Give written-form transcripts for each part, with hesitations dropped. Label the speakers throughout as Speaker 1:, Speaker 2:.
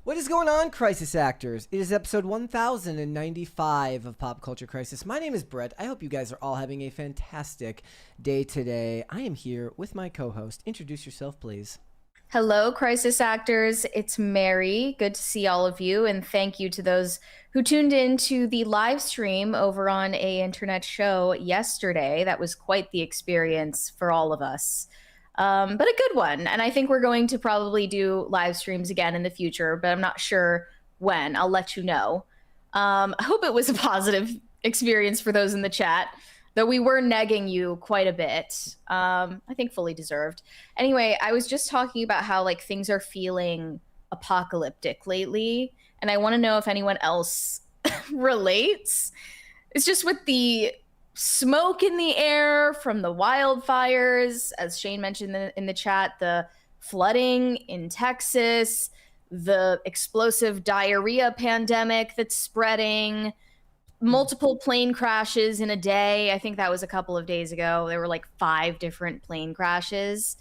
Speaker 1: What is going on, Crisis Actors? It is episode 1095 of Pop Culture Crisis. My name is Brett. I hope you guys are all having a fantastic day today. I am here with my co-host. Introduce yourself, please.
Speaker 2: Hello, Crisis Actors. It's Mary. Good to see all of you, and thank you to those who tuned in to the live stream over on a internet show yesterday. That was quite the experience for all of us. But a good one. And I think we're going to probably do live streams again in the future, but I'm not sure when. I'll let you know. I hope it was a positive experience for those in the chat, though we were negging you quite a bit. I think fully deserved. Anyway, I was just talking about how things are feeling apocalyptic lately, and I want to know if anyone else relates. It's just with the smoke in the air from the wildfires, as Shane mentioned in the chat, the flooding in Texas, the explosive diarrhea pandemic that's spreading, multiple plane crashes in a day. I think that was a couple of days ago. There were 5 different plane crashes.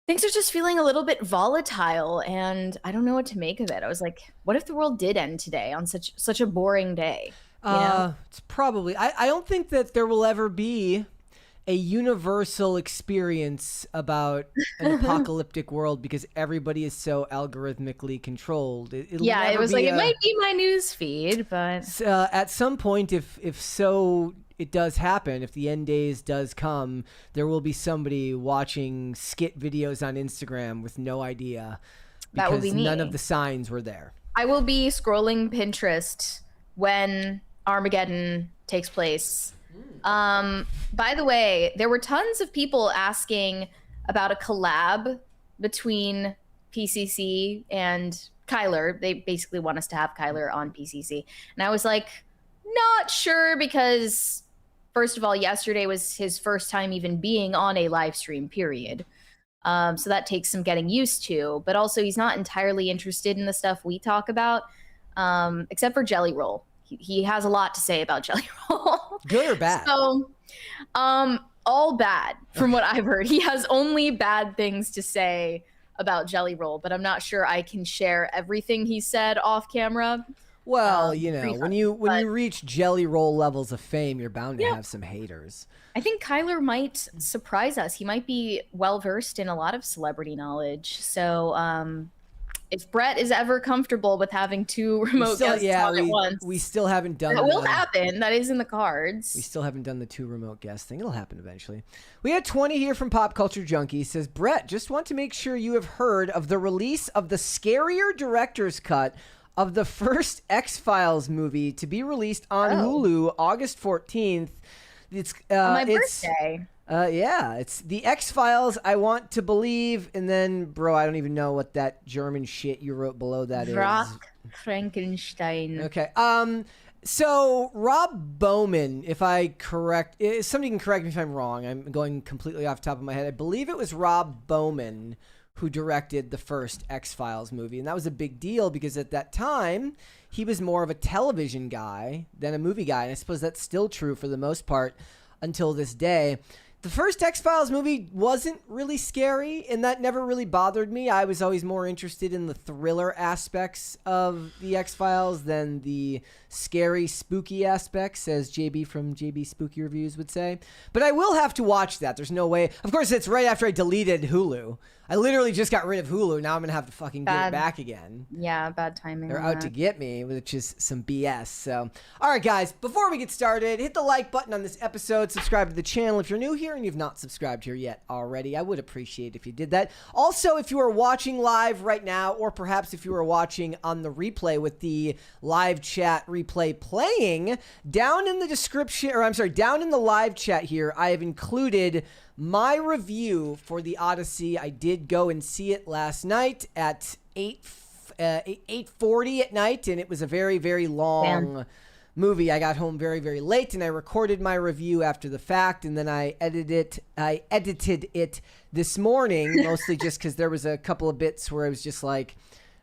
Speaker 2: Things are just feeling a little bit volatile, and I don't know what to make of it. I was like, what if the world did end today on such a boring day?
Speaker 1: It's probably, I don't think that there will ever be a universal experience about an apocalyptic world because everybody is so algorithmically controlled. It was
Speaker 2: it might be my news feed, but
Speaker 1: at some point, if so it does happen, if the end days does come, there will be somebody watching skit videos on Instagram with no idea because
Speaker 2: that will be me.
Speaker 1: None of the signs were there.
Speaker 2: I will be scrolling Pinterest when Armageddon takes place. By the way, there were tons of people asking about a collab between PCC and Kyler. They basically want us to have Kyler on PCC. And I was like, not sure, because first of all, yesterday was his first time even being on a live stream, period. So that takes some getting used to, but also he's not entirely interested in the stuff we talk about, except for Jelly Roll. He has a lot to say about Jelly Roll.
Speaker 1: Good or bad?
Speaker 2: So, all bad from what I've heard. He has only bad things to say about Jelly Roll, but I'm not sure I can share everything he said off camera.
Speaker 1: Well, when you reach Jelly Roll levels of fame, you're bound to have some haters.
Speaker 2: I think Kyler might surprise us. He might be well versed in a lot of celebrity knowledge. So, if Brett is ever comfortable with having 2 remote guests on at once,
Speaker 1: we still haven't done
Speaker 2: that. Will happen. That is in the cards.
Speaker 1: We still haven't done the 2 remote guest thing. It'll happen eventually. We had 20 here from Pop Culture Junkie. Says, Brett, just want to make sure you have heard of the release of the scarier director's cut of the first X-Files movie to be released on Hulu August 14th. It's
Speaker 2: on my birthday.
Speaker 1: It's the X-Files, I Want to Believe, and then, bro, I don't even know what that German shit you wrote below that is.
Speaker 2: Frankenstein.
Speaker 1: Okay. So Rob Bowman, somebody can correct me if I'm wrong. I'm going completely off the top of my head. I believe it was Rob Bowman who directed the first X-Files movie, and that was a big deal because at that time he was more of a television guy than a movie guy, and I suppose that's still true for the most part until this day. The first X-Files movie wasn't really scary, and that never really bothered me. I was always more interested in the thriller aspects of the X-Files than the scary, spooky aspects, as JB from JB Spooky Reviews would say. But I will have to watch that. There's no way. Of course, it's right after I deleted Hulu. I literally just got rid of Hulu. Now I'm going to have to fucking get it back again.
Speaker 2: Yeah, bad timing.
Speaker 1: They're out to get me, which is some BS. So, all right, guys, before we get started, hit the like button on this episode. Subscribe to the channel if you're new here and you've not subscribed here yet already. I would appreciate if you did that. Also, if you are watching live right now, or perhaps if you are watching on the replay with the live chat replay playing, down in the description, down in the live chat here, I have included my review for the Odyssey. I did go and see it last night at 8:40 at night, and it was a very, very long movie. I got home very, very late, and I recorded my review after the fact, and then I edited it this morning, mostly just because there was a couple of bits where I was just like,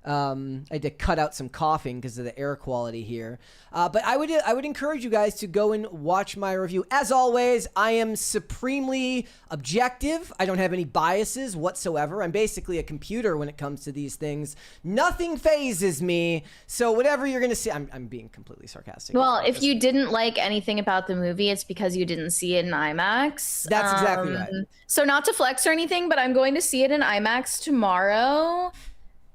Speaker 1: I had to cut out some coughing because of the air quality here. But I would encourage you guys to go and watch my review. As always, I am supremely objective. I don't have any biases whatsoever. I'm basically a computer when it comes to these things. Nothing phases me. So whatever you're going to see, I'm being completely sarcastic.
Speaker 2: Well, if you didn't like anything about the movie, it's because you didn't see it in IMAX.
Speaker 1: That's exactly right.
Speaker 2: So not to flex or anything, but I'm going to see it in IMAX tomorrow.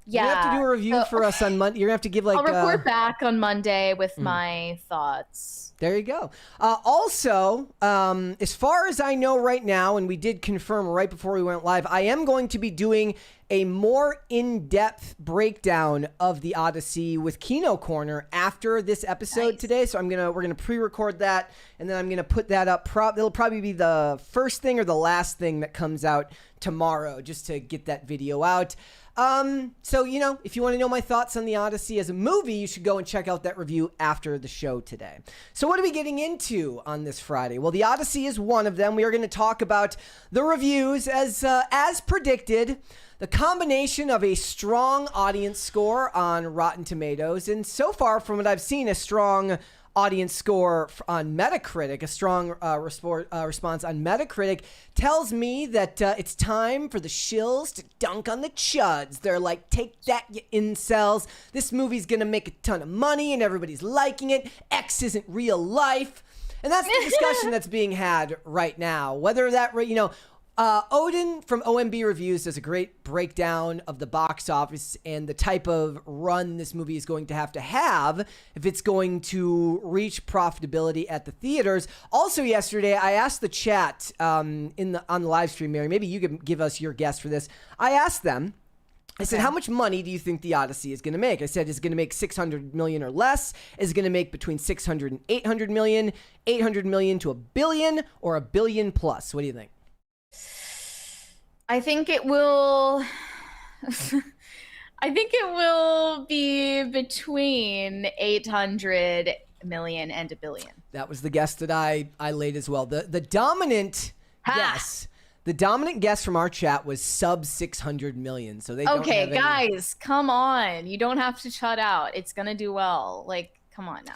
Speaker 2: Yeah.
Speaker 1: You have to do a review for us on Monday. You're going to have to give like...
Speaker 2: I'll report back on Monday with my thoughts.
Speaker 1: There you go. Also, as far as I know right now, and we did confirm right before we went live, I am going to be doing a more in-depth breakdown of the Odyssey with Kino Corner after this episode today. So we're gonna pre-record that, and then I'm gonna put that up. It'll probably be the first thing or the last thing that comes out tomorrow, just to get that video out. So, if you want to know my thoughts on the Odyssey as a movie, you should go and check out that review after the show today. So what are we getting into on this Friday? Well, the Odyssey is one of them. We are going to talk about the reviews as predicted, the combination of a strong audience score on Rotten Tomatoes, and so far from what I've seen, a strong audience score on Metacritic, a strong response on Metacritic, tells me that it's time for the shills to dunk on the chuds. They're like, take that, you incels. This movie's gonna make a ton of money and everybody's liking it. X isn't real life. And that's the discussion that's being had right now. Whether that, Odin from OMB Reviews does a great breakdown of the box office and the type of run this movie is going to have if it's going to reach profitability at the theaters. Also yesterday, I asked the chat on the live stream, Mary, maybe you can give us your guess for this. I asked them, I said, how much money do you think the Odyssey is going to make? I said, is it going to make 600 million or less? Is it going to make between 600 and 800 million, 800 million to a billion, or a billion plus? What do you think?
Speaker 2: I think it will. I think it will be between 800 million and a billion.
Speaker 1: That was the guess that I laid as well. The dominant guess. The dominant guess from our chat was sub 600 million. So they don't have
Speaker 2: guys, come on. You don't have to shut out. It's gonna do well. Like, come on now.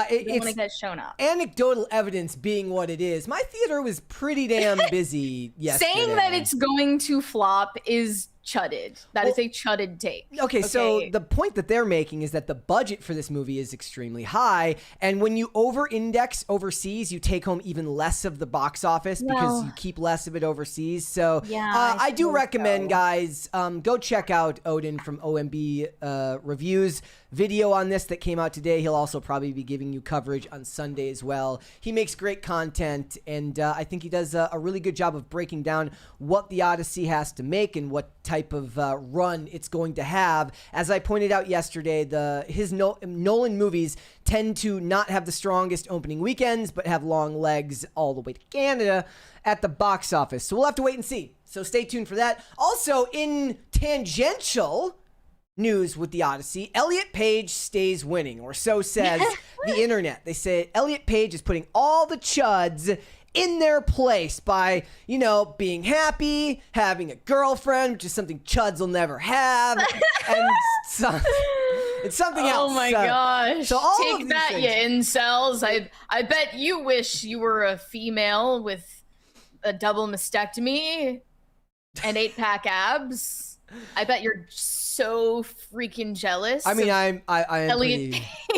Speaker 2: It's want to get shown up.
Speaker 1: Anecdotal evidence being what it is. My theater was pretty damn busy yesterday.
Speaker 2: Saying that it's going to flop is chudded. That is a chudded take.
Speaker 1: Okay, so the point that they're making is that the budget for this movie is extremely high, and when you over-index overseas, you take home even less of the box office because you keep less of it overseas. So I do recommend, guys, go check out Odin from OMB Reviews video on this that came out today. He'll also probably be giving you coverage on Sunday as well. He makes great content, and I think he does a really good job of breaking down what the Odyssey has to make and what type of run it's going to have. As I pointed out yesterday, his Nolan movies tend to not have the strongest opening weekends, but have long legs all the way to Canada at the box office. So we'll have to wait and see. So stay tuned for that. Also, in tangential news with the Odyssey, Elliot Page stays winning, or so says the internet. They say Elliot Page is putting all the chuds in their place by, being happy, having a girlfriend, which is something chuds will never have, and it's something else.
Speaker 2: Oh my gosh.
Speaker 1: So all
Speaker 2: Take that, things, you incels. I bet you wish you were a female with a double mastectomy and 8-pack abs. I bet you're so freaking jealous.
Speaker 1: I mean, I am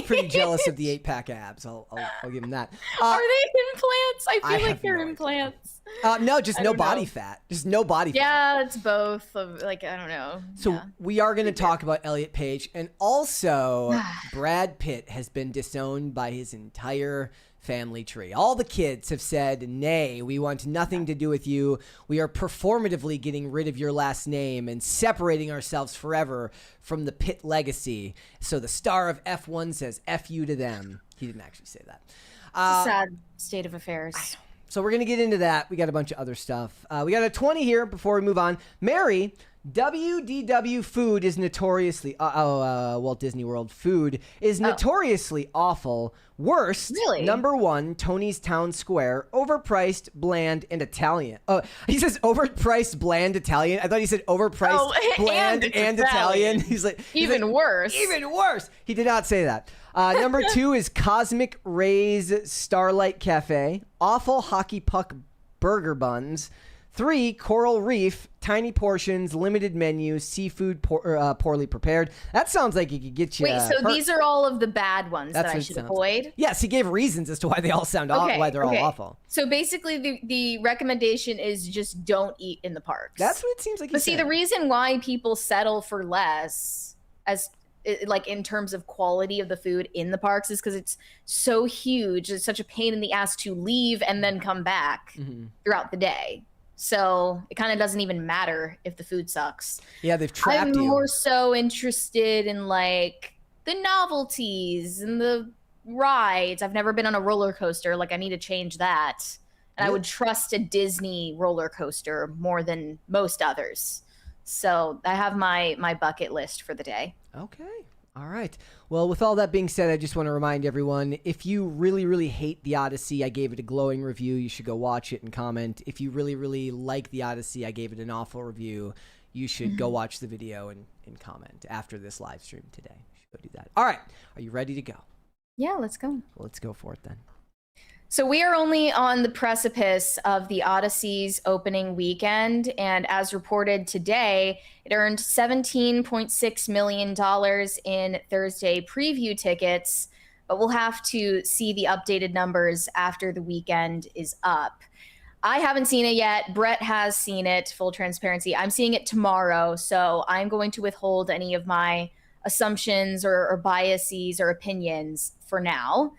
Speaker 1: pretty jealous of the 8-pack abs. I'll give him that.
Speaker 2: Are they implants? I feel like they're implants.
Speaker 1: No, just no body fat. Just no body fat.
Speaker 2: Yeah, it's both. I don't know.
Speaker 1: So we are going to talk about Elliot Page, and also Brad Pitt has been disowned by his entire family tree. All the kids have said, nay, we want nothing to do with you. We are performatively getting rid of your last name and separating ourselves forever from the Pitt legacy. So the star of F1 says F you to them. He didn't actually say that.
Speaker 2: It's a sad state of affairs.
Speaker 1: So we're going to get into that. We got a bunch of other stuff. We got a 20 here before we move on. Mary, WDW food is notoriously Walt Disney World food is notoriously awful. Worst,
Speaker 2: Really?
Speaker 1: number 1, Tony's Town Square, overpriced, bland, and Italian. Oh, he says overpriced, bland, Italian. I thought he said overpriced, bland, and Italian. He's like
Speaker 2: even worse.
Speaker 1: Even worse. He did not say that. Number 2 is Cosmic Rays Starlight Cafe, awful hockey puck burger buns. 3, Coral Reef, tiny portions, limited menu, seafood poorly prepared. That sounds like it could get you.
Speaker 2: Wait, so
Speaker 1: hurt.
Speaker 2: These are all of the bad ones
Speaker 1: That's
Speaker 2: that I
Speaker 1: what it
Speaker 2: should
Speaker 1: sounds
Speaker 2: avoid?
Speaker 1: like. Yes, he gave reasons as to why they all sound why they're all awful.
Speaker 2: So basically, the recommendation is just don't eat in the parks.
Speaker 1: That's what it seems like.
Speaker 2: But see, the reason why people settle for less, as like in terms of quality of the food in the parks, is because it's so huge. It's such a pain in the ass to leave and then come back throughout the day. So it kind of doesn't even matter if the food sucks.
Speaker 1: Yeah, they've trapped you.
Speaker 2: I'm more so interested in like the novelties and the rides. I've never been on a roller coaster. Like I need to change that. And I would trust a Disney roller coaster more than most others. So I have my bucket list for the day.
Speaker 1: Okay. All right. Well, with all that being said, I just want to remind everyone, if you really, really hate The Odyssey, I gave it a glowing review. You should go watch it and comment. If you really, really like The Odyssey, I gave it an awful review. You should go watch the video and comment after this live stream today. You should go do that. All right. Are you ready to go?
Speaker 2: Yeah, let's go.
Speaker 1: Well, let's go for it then.
Speaker 2: So we are only on the precipice of the Odyssey's opening weekend, and as reported today, it earned $17.6 million in Thursday preview tickets, but we'll have to see the updated numbers after the weekend is up. I haven't seen it yet. Brett has seen it, full transparency. I'm seeing it tomorrow, so I'm going to withhold any of my assumptions or biases or opinions for now.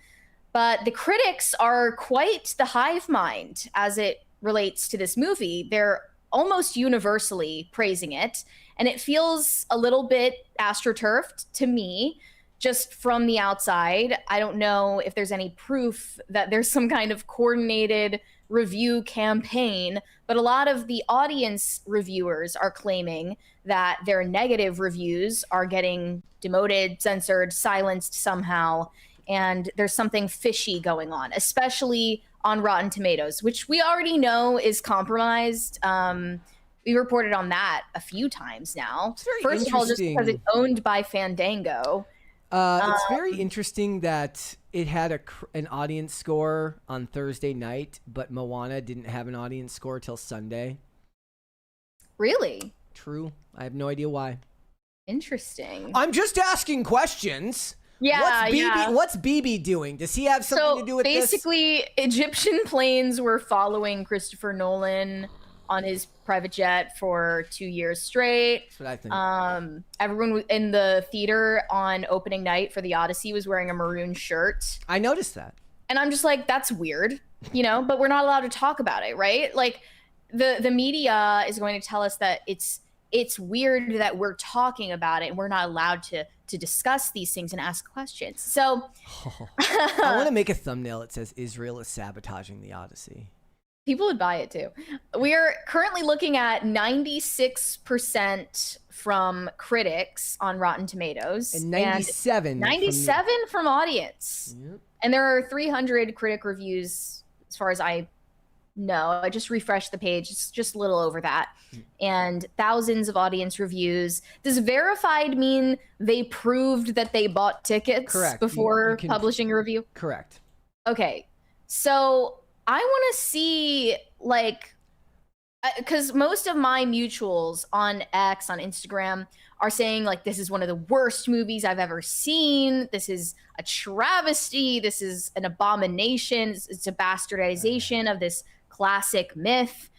Speaker 2: But the critics are quite the hive mind as it relates to this movie. They're almost universally praising it, and it feels a little bit astroturfed to me just from the outside. I don't know if there's any proof that there's some kind of coordinated review campaign, but a lot of the audience reviewers are claiming that their negative reviews are getting demoted, censored, silenced somehow. And there's something fishy going on, especially on Rotten Tomatoes, which we already know is compromised. We reported on that a few times now. First of all, just because it's owned by Fandango.
Speaker 1: It's very interesting that it had an audience score on Thursday night, but Moana didn't have an audience score till Sunday.
Speaker 2: Really?
Speaker 1: True. I have no idea why.
Speaker 2: Interesting.
Speaker 1: I'm just asking questions.
Speaker 2: Yeah,
Speaker 1: What's BB doing? Does he have something to do with this?
Speaker 2: So basically, Egyptian planes were following Christopher Nolan on his private jet for 2 years straight.
Speaker 1: That's what I think.
Speaker 2: Everyone in the theater on opening night for the Odyssey was wearing a maroon shirt.
Speaker 1: I noticed that.
Speaker 2: And I'm just like, that's weird, but we're not allowed to talk about it, right? Like the media is going to tell us that it's weird that we're talking about it and we're not allowed to discuss these things and ask questions. So
Speaker 1: I want to make a thumbnail that says Israel is sabotaging the Odyssey.
Speaker 2: People would buy it too. We are currently looking at 96% from critics on Rotten Tomatoes.
Speaker 1: And 97.
Speaker 2: From audience. Yep. And there are 300 critic reviews as far as I know. I just refreshed the page. It's just a little over that. And thousands of audience reviews. Does verified mean they proved that they bought tickets before publishing a review?
Speaker 1: Correct.
Speaker 2: Okay. So I want to see, because most of my mutuals on X, on Instagram, are saying, this is one of the worst movies I've ever seen. This is a travesty. This is an abomination. It's a bastardization of this classic myth.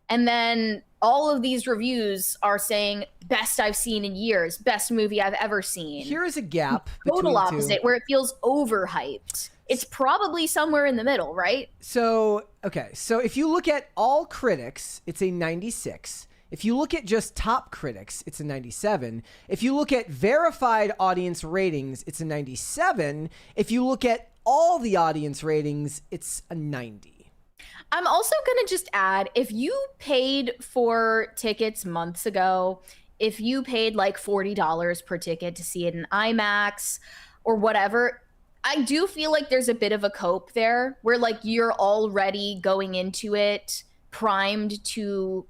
Speaker 2: And then all of these reviews are saying best I've seen in years, best movie I've ever seen.
Speaker 1: Here is a gap.
Speaker 2: Total opposite, where it feels overhyped. It's probably somewhere in the middle, right?
Speaker 1: So if you look at all critics, it's a 96. If you look at just top critics, it's a 97. If you look at verified audience ratings, it's a 97. If you look at all the audience ratings, it's a 90.
Speaker 2: I'm also going to just add, if you paid for tickets months ago if you paid like $40 per ticket to see it in IMAX or whatever, I do feel like there's a bit of a cope there where like you're already going into it primed to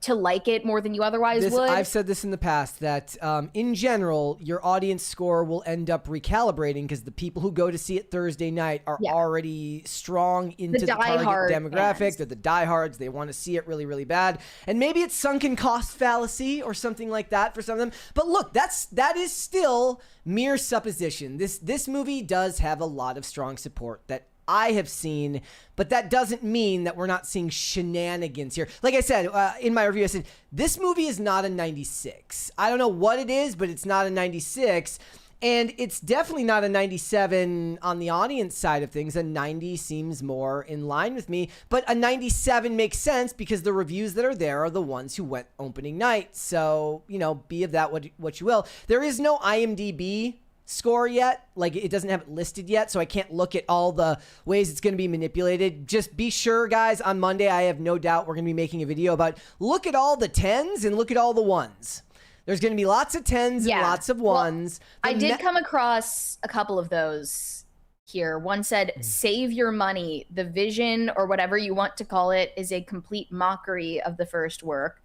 Speaker 2: like it more than you otherwise would.
Speaker 1: I've said this in the past that in general, your audience score will end up recalibrating because the people who go to see it Thursday night are already strong into the target demographic. Fans. They're the diehards. They want to see it really, really bad. And maybe it's sunken cost fallacy or something like that for some of them. But look, that is still mere supposition. This movie does have a lot of strong support that I have seen, but that doesn't mean that we're not seeing shenanigans here. Like I said, in my review, I said, this movie is not a 96. I don't know what it is, but it's not a 96. And it's definitely not a 97 on the audience side of things. A 90 seems more in line with me, but a 97 makes sense because the reviews that are there are the ones who went opening night. So, you know, be of that what you will. There is no IMDb score yet. Like, it doesn't have it listed yet, so I can't look at all the ways it's going to be manipulated. Just be sure, guys, on Monday, I have no doubt we're going to be making a video about look at all the 10s and look at all the 1s. There's going to be lots of 10s and lots of 1s.
Speaker 2: Well, I did come across a couple of those here. One said, save your money. The vision, or whatever you want to call it, is a complete mockery of the first work.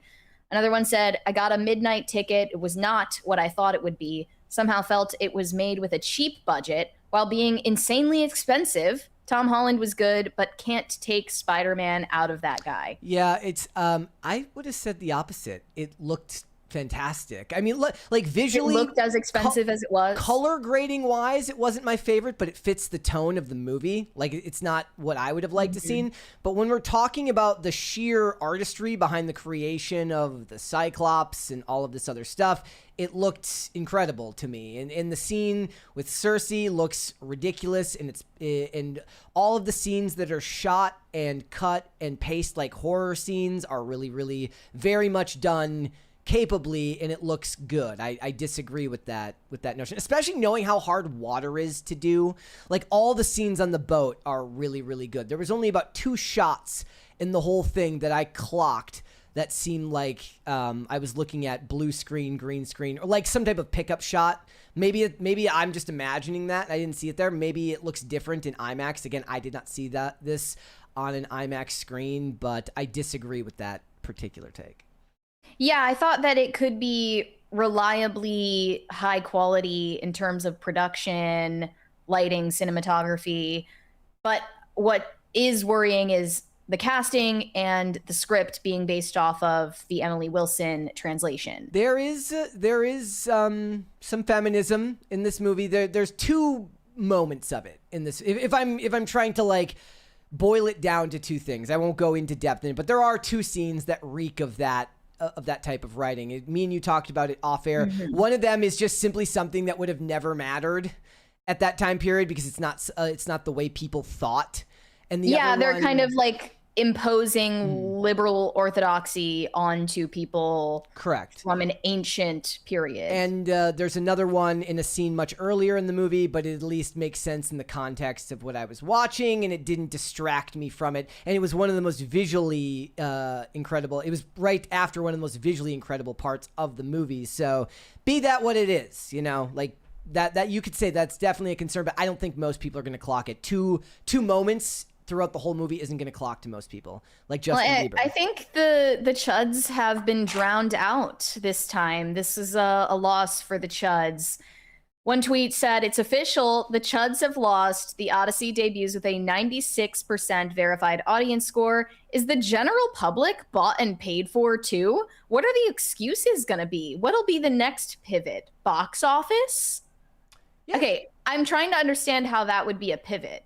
Speaker 2: Another one said, I got a midnight ticket. It was not what I thought it would be. Somehow felt it was made with a cheap budget while being insanely expensive. Tom Holland was good, but can't take Spider-Man out of that guy.
Speaker 1: Yeah, it's I would have said the opposite. It looked fantastic. I mean, like visually,
Speaker 2: it looked as expensive as it was.
Speaker 1: Color grading wise, it wasn't my favorite, but it fits the tone of the movie. Like, it's not what I would have liked to seen. But when we're talking about the sheer artistry behind the creation of the Cyclops and all of this other stuff, it looked incredible to me. And the scene with Cersei looks ridiculous, and all of the scenes that are shot and cut and paced like horror scenes are really, really very much done capably, and it looks good. I disagree with that notion, especially knowing how hard water is to do. Like, all the scenes on the boat are really, really good. There was only about 2 shots in the whole thing that I clocked that seemed like I was looking at blue screen, green screen, or like some type of pickup shot. Maybe I'm just imagining that. I didn't see it there. Maybe it looks different in IMAX. Again, I did not see this on an IMAX screen, but I disagree with that particular take.
Speaker 2: Yeah, I thought that it could be reliably high quality in terms of production, lighting, cinematography. But what is worrying is the casting and the script being based off of the Emily Wilson translation.
Speaker 1: There is some feminism in this movie. There's 2 moments of it in this. If I'm trying to like boil it down to 2 things, I won't go into depth in it, but there are 2 scenes that reek of that type of writing. Me and you talked about it off air. One of them is just simply something that would have never mattered at that time period because it's not the way people thought. And the other
Speaker 2: they're
Speaker 1: one,
Speaker 2: kind of like imposing liberal orthodoxy onto people.
Speaker 1: Correct.
Speaker 2: From an ancient period.
Speaker 1: And there's another one in a scene much earlier in the movie, but it at least makes sense in the context of what I was watching, and it didn't distract me from it. And it was one of the most visually incredible. It was right after one of the most visually incredible parts of the movie. So be that what it is, you know, like that you could say that's definitely a concern, but I don't think most people are going to clock it. Two moments throughout the whole movie isn't going to clock to most people, like Justin Bieber.
Speaker 2: I think the Chuds have been drowned out this time. This is a loss for the Chuds. One tweet said, it's official, the Chuds have lost. The Odyssey debuts with a 96% verified audience score. Is the general public bought and paid for too? What are the excuses going to be? What'll be the next pivot? Box office? Yeah. Okay, I'm trying to understand how that would be a pivot.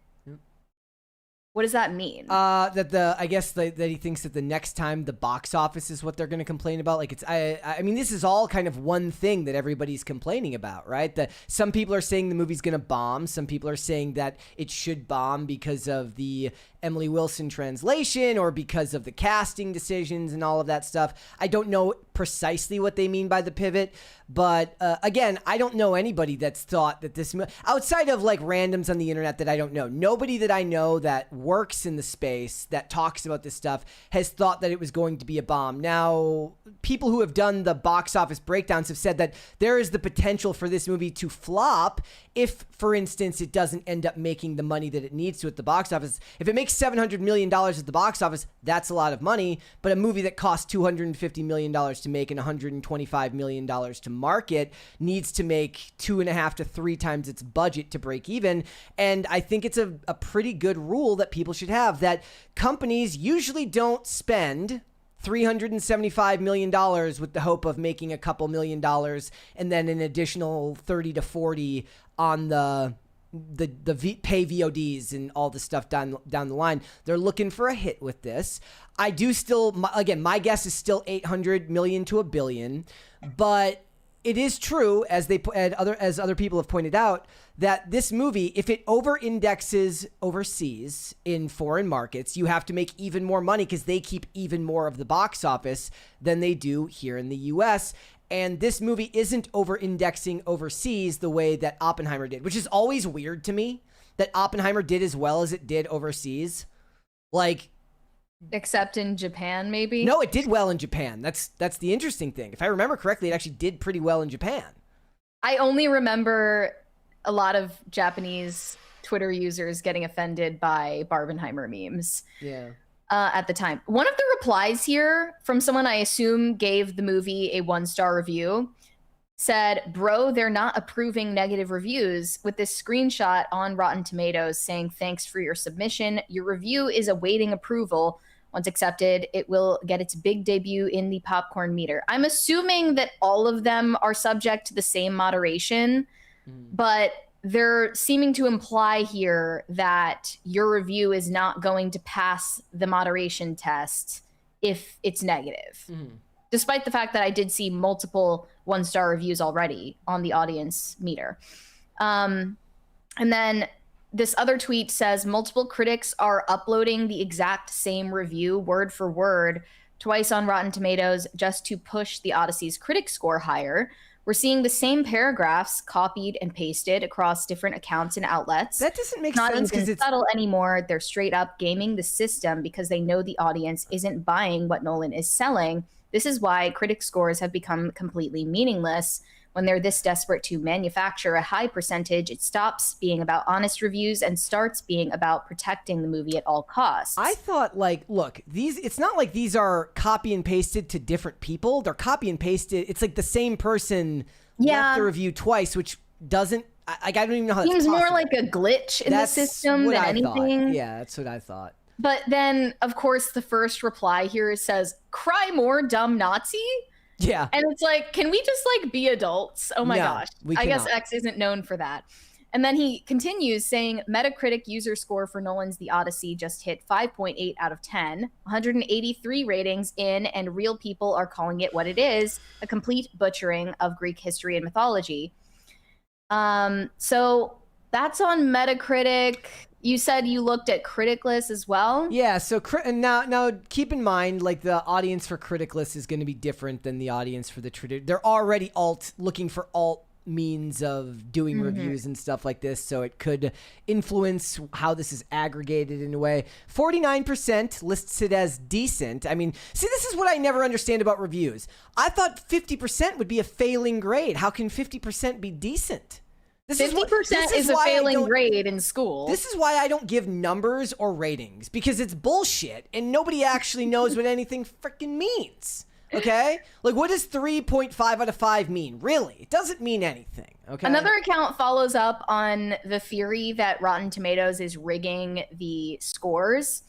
Speaker 2: What does that mean?
Speaker 1: I guess that he thinks that the next time the box office is what they're going to complain about. Like, I mean, this is all kind of one thing that everybody's complaining about, right? That some people are saying the movie's going to bomb. Some people are saying that it should bomb because of the Emily Wilson translation or because of the casting decisions and all of that stuff. I don't know precisely what they mean by the pivot, but again, I don't know anybody that's thought that this, outside of like randoms on the internet that I don't know, nobody that I know that works in the space that talks about this stuff has thought that it was going to be a bomb. Now, people who have done the box office breakdowns have said that there is the potential for this movie to flop if, for instance, it doesn't end up making the money that it needs to at the box office. If it makes $700 million at the box office, that's a lot of money. But a movie that costs $250 million to make and $125 million to market needs to make 2.5 to 3 times its budget to break even. And I think it's a pretty good rule that people should have, that companies usually don't spend $375 million with the hope of making a couple $1 million and then an additional 30 to 40 on the pay VODs and all the stuff down the line. They're looking for a hit with this. I do still, again, my guess is still 800 million to $1 billion, but it is true, as other people have pointed out, that this movie, if it over-indexes overseas in foreign markets, you have to make even more money because they keep even more of the box office than they do here in the U.S. And this movie isn't over-indexing overseas the way that Oppenheimer did, which is always weird to me, that Oppenheimer did as well as it did overseas. Like,
Speaker 2: except in Japan, maybe?
Speaker 1: no, it did well in Japan. That's the interesting thing. If I remember correctly, it actually did pretty well in Japan.
Speaker 2: I only remember a lot of Japanese Twitter users getting offended by Barbenheimer memes.
Speaker 1: Yeah.
Speaker 2: At the time. One of the replies here from someone I assume gave the movie a 1-star review said, "Bro, they're not approving negative reviews," with this screenshot on Rotten Tomatoes saying, "Thanks for your submission. Your review is awaiting approval. Once accepted, it will get its big debut in the popcorn meter." I'm assuming that all of them are subject to the same moderation, but they're seeming to imply here that your review is not going to pass the moderation test if it's negative. Despite the fact that I did see multiple 1-star reviews already on the audience meter. And then this other tweet says, multiple critics are uploading the exact same review word for word twice on Rotten Tomatoes just to push the Odyssey's critic score higher. We're seeing the same paragraphs copied and pasted across different accounts and outlets.
Speaker 1: That doesn't make
Speaker 2: Not
Speaker 1: sense because
Speaker 2: even
Speaker 1: it's
Speaker 2: subtle anymore. They're straight up gaming the system because they know the audience isn't buying what Nolan is selling. This is why critic scores have become completely meaningless. When they're this desperate to manufacture a high percentage, it stops being about honest reviews and starts being about protecting the movie at all costs.
Speaker 1: I thought, like, look, it's not like these are copy and pasted to different people. They're copy and pasted. It's like the same person left the review twice, which doesn't, I don't even know how that's
Speaker 2: seems
Speaker 1: possible.
Speaker 2: more like a glitch in the system than anything.
Speaker 1: Thought. Yeah, that's what I thought.
Speaker 2: But then, of course, the first reply here says, "Cry more, dumb Nazi."
Speaker 1: Yeah.
Speaker 2: And it's like, can we just like be adults? Oh my gosh. I guess X isn't known for that. And then he continues saying, Metacritic user score for Nolan's The Odyssey just hit 5.8 out of 10, 183 ratings in, and real people are calling it what it is, a complete butchering of Greek history and mythology. So that's on Metacritic. You said you looked at Critic List as well?
Speaker 1: Yeah, so now keep in mind, like, the audience for Critic List is going to be different than the audience for the traditional. They're already looking for alt means of doing reviews and stuff like this, so it could influence how this is aggregated in a way. 49% lists it as decent. I mean, see, this is what I never understand about reviews. I thought 50% would be a failing grade. How can 50% be decent?
Speaker 2: 50% is a failing grade in school.
Speaker 1: This is why I don't give numbers or ratings, because it's bullshit and nobody actually knows what anything freaking means. Okay? Like, what does 3.5 out of 5 mean? Really? It doesn't mean anything. Okay?
Speaker 2: Another account follows up on the theory that Rotten Tomatoes is rigging the scores.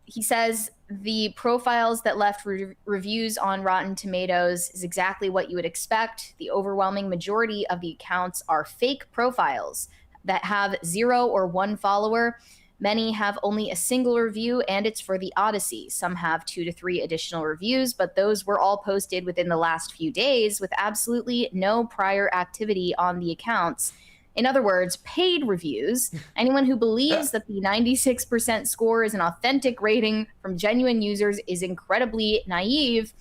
Speaker 2: He says the profiles that left reviews on Rotten Tomatoes is exactly what you would expect. The overwhelming majority of the accounts are fake profiles that have 0 or 1 follower. Many have only a single review, and it's for the Odyssey. Some have 2 to 3 additional reviews, but those were all posted within the last few days with absolutely no prior activity on the accounts. In other words, paid reviews. Anyone who believes that the 96% score is an authentic rating from genuine users is incredibly naive.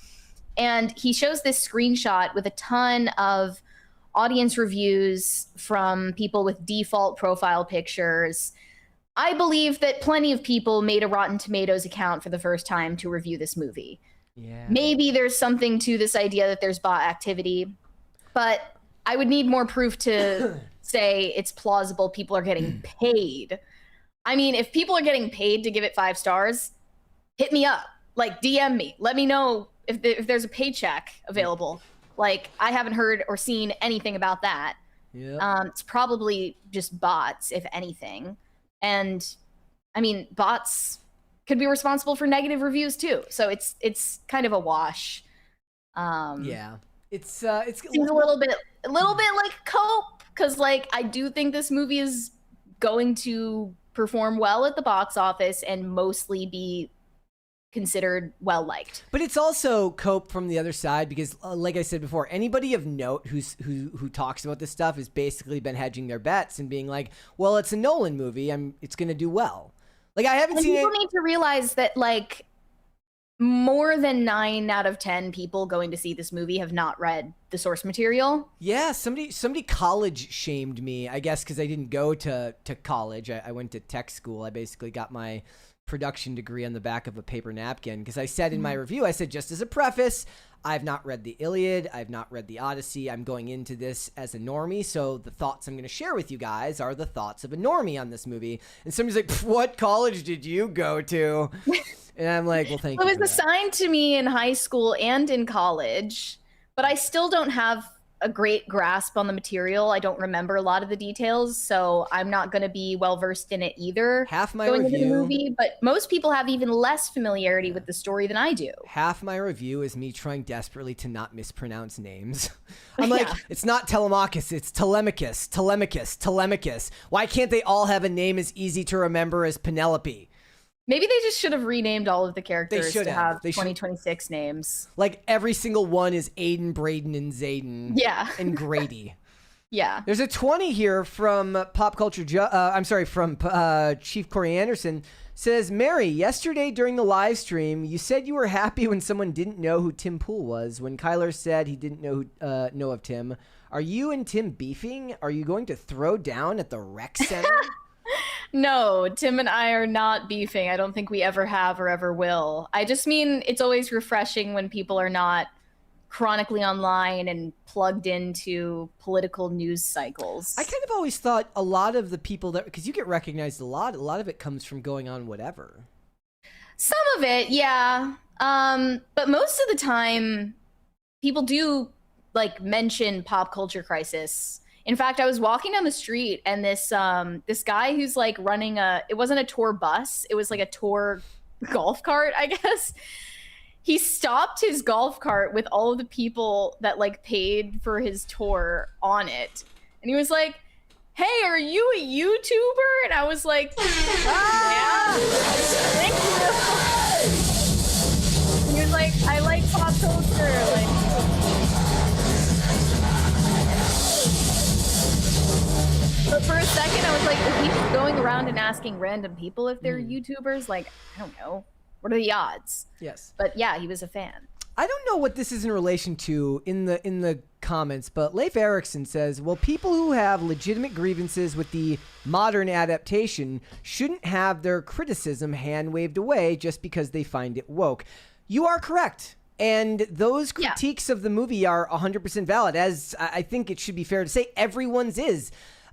Speaker 2: And he shows this screenshot with a ton of audience reviews from people with default profile pictures. I believe that plenty of people made a Rotten Tomatoes account for the first time to review this movie.
Speaker 1: Yeah.
Speaker 2: Maybe there's something to this idea that there's bot activity, but I would need more proof to say it's plausible people are getting paid. I mean, if people are getting paid to give it 5 stars, hit me up. Like, DM me. Let me know if there's a paycheck available. Like, I haven't heard or seen anything about that.
Speaker 1: Yeah.
Speaker 2: It's probably just bots, if anything. And I mean, bots could be responsible for negative reviews too. So it's kind of a wash.
Speaker 1: Yeah. It
Speaker 2: seems a little bit like cope, because like I do think this movie is going to perform well at the box office and mostly be considered well liked.
Speaker 1: But it's also cope from the other side because, like I said before, anybody of note who talks about this stuff has basically been hedging their bets and being like, "Well, it's a Nolan movie. It's going to do well." Like I haven't seen.
Speaker 2: People need to realize that like more than 9 out of 10 people going to see this movie have not read the source material.
Speaker 1: Yeah, somebody college shamed me, I guess, because I didn't go to college. I went to tech school. I basically got my production degree on the back of a paper napkin because I said in my review, I said, just as a preface, I've not read the Iliad, I've not read the Odyssey. I'm going into this as a normie, so the thoughts I'm going to share with you guys are the thoughts of a normie on this movie. And somebody's like, what college did you go to? And I'm like, well, thank you.
Speaker 2: It was assigned to me in high school and in college, but I still don't have a great grasp on the material. I don't remember a lot of the details, so I'm not going to be well versed in it either.
Speaker 1: Half my
Speaker 2: going
Speaker 1: review,
Speaker 2: into the movie, but most people have even less familiarity with the story than I do.
Speaker 1: Half my review is me trying desperately to not mispronounce names. I'm like, it's not Telemachus, it's Telemachus. Why can't they all have a name as easy to remember as Penelope?
Speaker 2: Maybe they just should have renamed all of the characters to have
Speaker 1: they
Speaker 2: 2026 names.
Speaker 1: Like every single one is Aiden, Braden, and Zayden.
Speaker 2: Yeah.
Speaker 1: And Grady.
Speaker 2: Yeah.
Speaker 1: There's a 20 here from Pop Culture. From Chief Corey Anderson. Says, Mary, yesterday during the live stream, you said you were happy when someone didn't know who Tim Pool was. When Kyler said he didn't know of Tim. Are you and Tim beefing? Are you going to throw down at the rec center?
Speaker 2: No, Tim and I are not beefing. I don't think we ever have or ever will. I just mean it's always refreshing when people are not chronically online and plugged into political news cycles.
Speaker 1: I kind of always thought a lot of the people that, because you get recognized a lot of it comes from going on whatever.
Speaker 2: Some of it, yeah. But most of the time, people do like mention pop culture crisis. In fact, I was walking down the street and this guy who's like running it wasn't a tour bus, it was like a tour golf cart, I guess. He stopped his golf cart with all of the people that like paid for his tour on it. And he was like, "Hey, are you a YouTuber?" And I was like, "Yeah, thank you." And he was like, "I like pop culture." Like, but for a second, I was like, is he just going around and asking random people if they're YouTubers? Like, I don't know. What are the odds?
Speaker 1: Yes.
Speaker 2: But yeah, he was a fan.
Speaker 1: I don't know what this is in relation to in the comments, but Leif Erikson says, well, people who have legitimate grievances with the modern adaptation shouldn't have their criticism hand-waved away just because they find it woke. You are correct. And those critiques of the movie are 100% valid, as I think it should be fair to say everyone's is.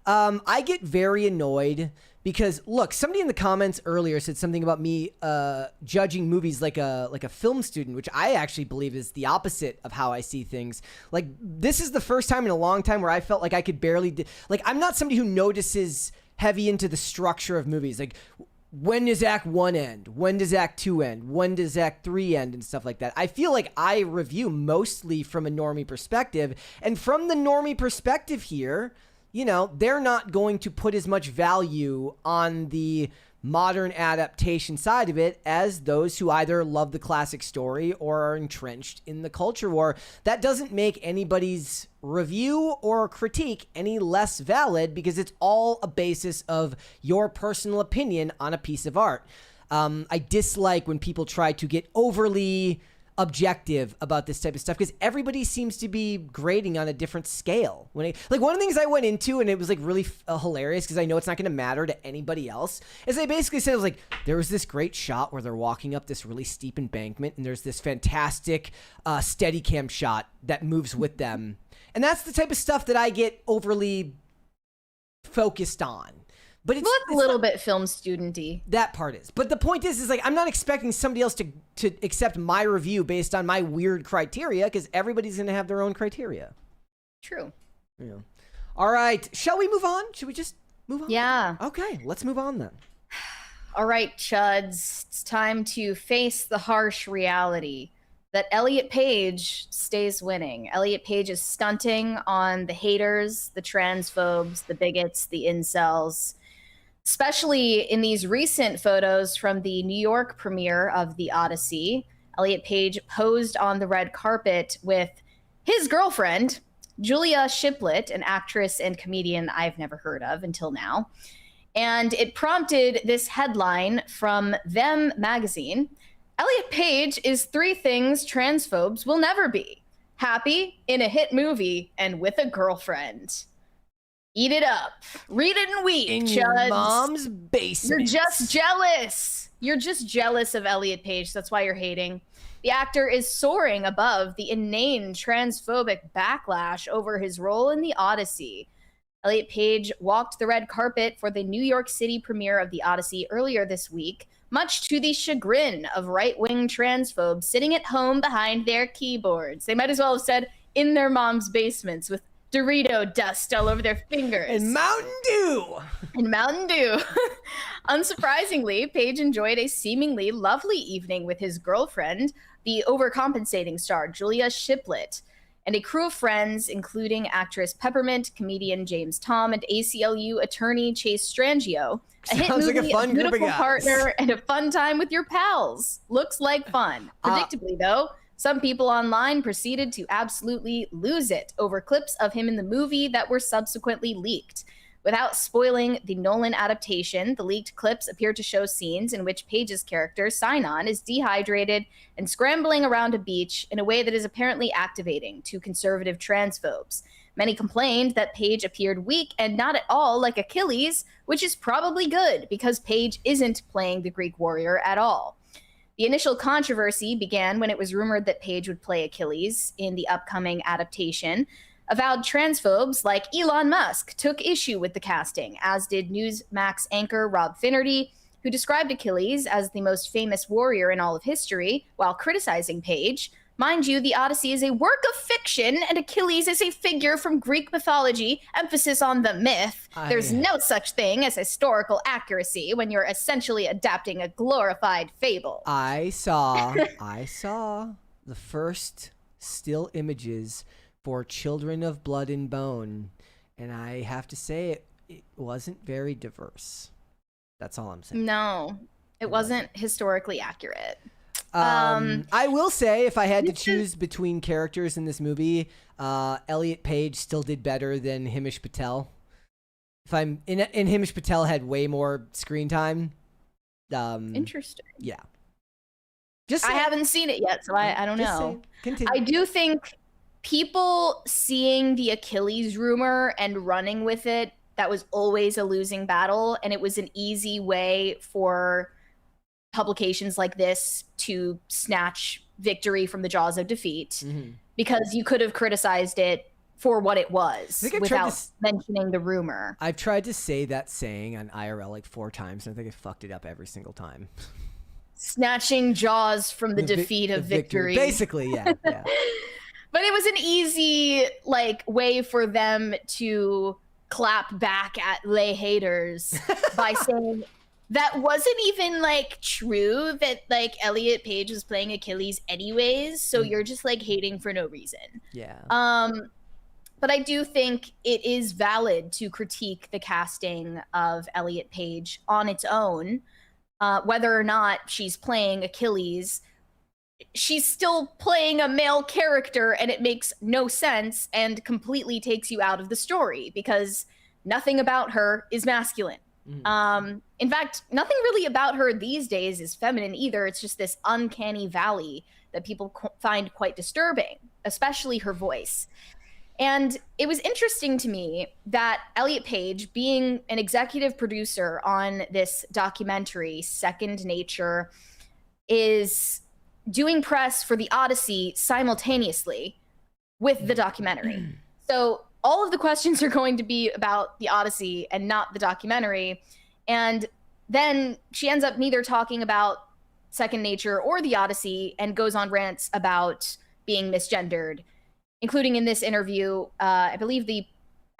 Speaker 1: I get very annoyed because, look, somebody in the comments earlier said something about me judging movies like a film student, which I actually believe is the opposite of how I see things. Like, this is the first time in a long time where I felt like I could barely I'm not somebody who notices heavy into the structure of movies. Like, when does Act 1 end? When does Act 2 end? When does Act 3 end? And stuff like that. I feel like I review mostly from a normie perspective. And from the normie perspective here, you know, they're not going to put as much value on the modern adaptation side of it as those who either love the classic story or are entrenched in the culture war. That doesn't make anybody's review or critique any less valid because it's all a basis of your personal opinion on a piece of art. I dislike when people try to get overly objective about this type of stuff because everybody seems to be grading on a different scale. One of the things I went into, and it was like really hilarious because I know it's not going to matter to anybody else, is they basically said, it was like, there was this great shot where they're walking up this really steep embankment and there's this fantastic Steadicam shot that moves with them. And that's the type of stuff that I get overly focused on. But it's
Speaker 2: a little bit film student-y.
Speaker 1: That part is. But the point is like, I'm not expecting somebody else to accept my review based on my weird criteria because everybody's going to have their own criteria.
Speaker 2: True.
Speaker 1: Yeah. All right. Shall we move on? Should we just move on?
Speaker 2: Yeah.
Speaker 1: Okay. Let's move on then.
Speaker 2: All right, chuds. It's time to face the harsh reality that Elliot Page stays winning. Elliot Page is stunting on the haters, the transphobes, the bigots, the incels. Especially in these recent photos from the New York premiere of the Odyssey, Elliot Page posed on the red carpet with his girlfriend, Julia Shiplett, an actress and comedian I've never heard of until now. And it prompted this headline from Them magazine. Elliot Page is 3 things transphobes will never be: happy, in a hit movie, and with a girlfriend. Eat it up. Read it and weep,
Speaker 1: In
Speaker 2: chuds.
Speaker 1: your mom's basement.
Speaker 2: You're just jealous. You're just jealous of Elliot Page. That's why you're hating. The actor is soaring above the inane transphobic backlash over his role in the Odyssey. Elliot Page walked the red carpet for the New York City premiere of the Odyssey earlier this week, much to the chagrin of right-wing transphobes sitting at home behind their keyboards. They might as well have said in their mom's basements with Dorito dust all over their fingers.
Speaker 1: And Mountain Dew.
Speaker 2: Unsurprisingly, Page enjoyed a seemingly lovely evening with his girlfriend, the overcompensating star Julia Shiplett, and a crew of friends, including actress Peppermint, comedian James Tom, and ACLU attorney Chase Strangio. A hit movie,
Speaker 1: like a fun group of
Speaker 2: beautiful
Speaker 1: guys.
Speaker 2: partner, and a fun time with your pals. Looks like fun. Predictably, though, some people online proceeded to absolutely lose it over clips of him in the movie that were subsequently leaked. Without spoiling the Nolan adaptation, the leaked clips appear to show scenes in which Page's character, Sinon, is dehydrated and scrambling around a beach in a way that is apparently activating to conservative transphobes. Many complained that Page appeared weak and not at all like Achilles, which is probably good because Page isn't playing the Greek warrior at all. The initial controversy began when it was rumored that Page would play Achilles in the upcoming adaptation. Avowed transphobes like Elon Musk took issue with the casting, as did Newsmax anchor Rob Finnerty, who described Achilles as the most famous warrior in all of history, while criticizing Page. Mind you, the Odyssey is a work of fiction, and Achilles is a figure from Greek mythology, emphasis on the myth. There's no such thing as historical accuracy when you're essentially adapting a glorified fable.
Speaker 1: I saw the first still images for Children of Blood and Bone, and I have to say it wasn't very diverse. That's all I'm saying.
Speaker 2: No, it wasn't historically accurate.
Speaker 1: I will say, if I had to choose between characters in this movie, Elliot Page still did better than Himish Patel. If I'm in Himish Patel had way more screen time.
Speaker 2: Interesting.
Speaker 1: Yeah.
Speaker 2: I haven't seen it yet, so I don't know.
Speaker 1: Continue.
Speaker 2: I do think people seeing the Achilles rumor and running with it, that was always a losing battle, and it was an easy way for publications like this to snatch victory from the jaws of defeat, because you could have criticized it for what it was without mentioning the rumor.
Speaker 1: I've tried to say that saying on IRL like 4 times, and I think I fucked it up every single time.
Speaker 2: Snatching jaws from the defeat of victory.
Speaker 1: Basically, yeah.
Speaker 2: But it was an easy way for them to clap back at lay haters by saying that wasn't even true, that Elliot Page was playing Achilles anyways, so you're just hating for no reason.
Speaker 1: Yeah.
Speaker 2: But I do think it is valid to critique the casting of Elliot Page on its own, whether or not she's playing Achilles. She's still playing a male character, and it makes no sense and completely takes you out of the story because nothing about her is masculine. In In fact, nothing really about her these days is feminine either. It's just this uncanny valley that people find quite disturbing, especially her voice. And it was interesting to me that Elliot Page, being an executive producer on this documentary, Second Nature, is doing press for the Odyssey simultaneously with the documentary. So all of the questions are going to be about the Odyssey and not the documentary. And then she ends up neither talking about Second Nature or the Odyssey and goes on rants about being misgendered, including in this interview. I believe the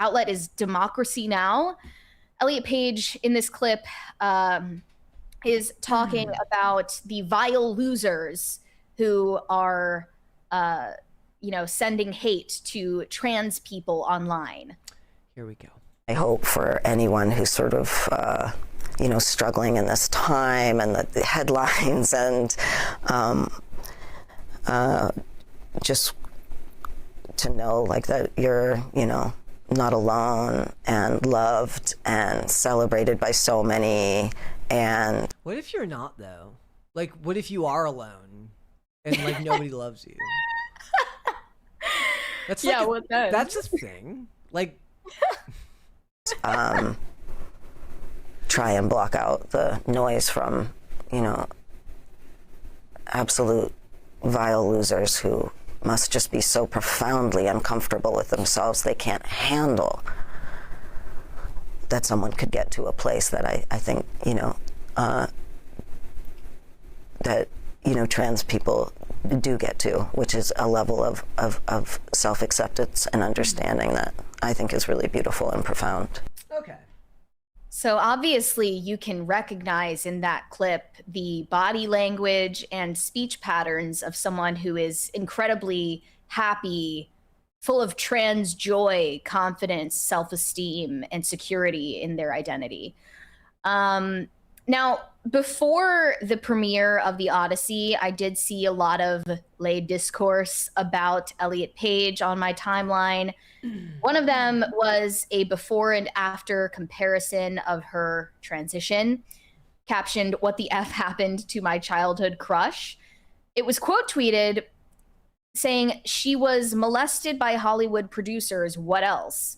Speaker 2: outlet is Democracy Now! Elliot Page in this clip is talking about the vile losers who are, sending hate to trans people online.
Speaker 1: Here we go.
Speaker 3: I hope for anyone who's sort of, struggling in this time and the headlines and just to know like that you're, not alone and loved and celebrated by so many. And
Speaker 1: what if you're not though? Like, what if you are alone and like nobody loves you? That's like
Speaker 2: what then?
Speaker 1: That's a thing. Like,
Speaker 3: try and block out the noise from, absolute vile losers who must just be so profoundly uncomfortable with themselves they can't handle that someone could get to a place that I think, that, trans people do get to, which is a level of self-acceptance and understanding that I think is really beautiful and profound.
Speaker 1: okay.
Speaker 2: So obviously you can recognize in that clip the body language and speech patterns of someone who is incredibly happy, full of trans joy, confidence, self-esteem, and security in their identity. Now, before the premiere of the Odyssey, I did see a lot of lay discourse about Elliot Page on my timeline. One of them was a before and after comparison of her transition, captioned, "What the F happened to my childhood crush?" It was quote tweeted saying, "She was molested by Hollywood producers. What else?"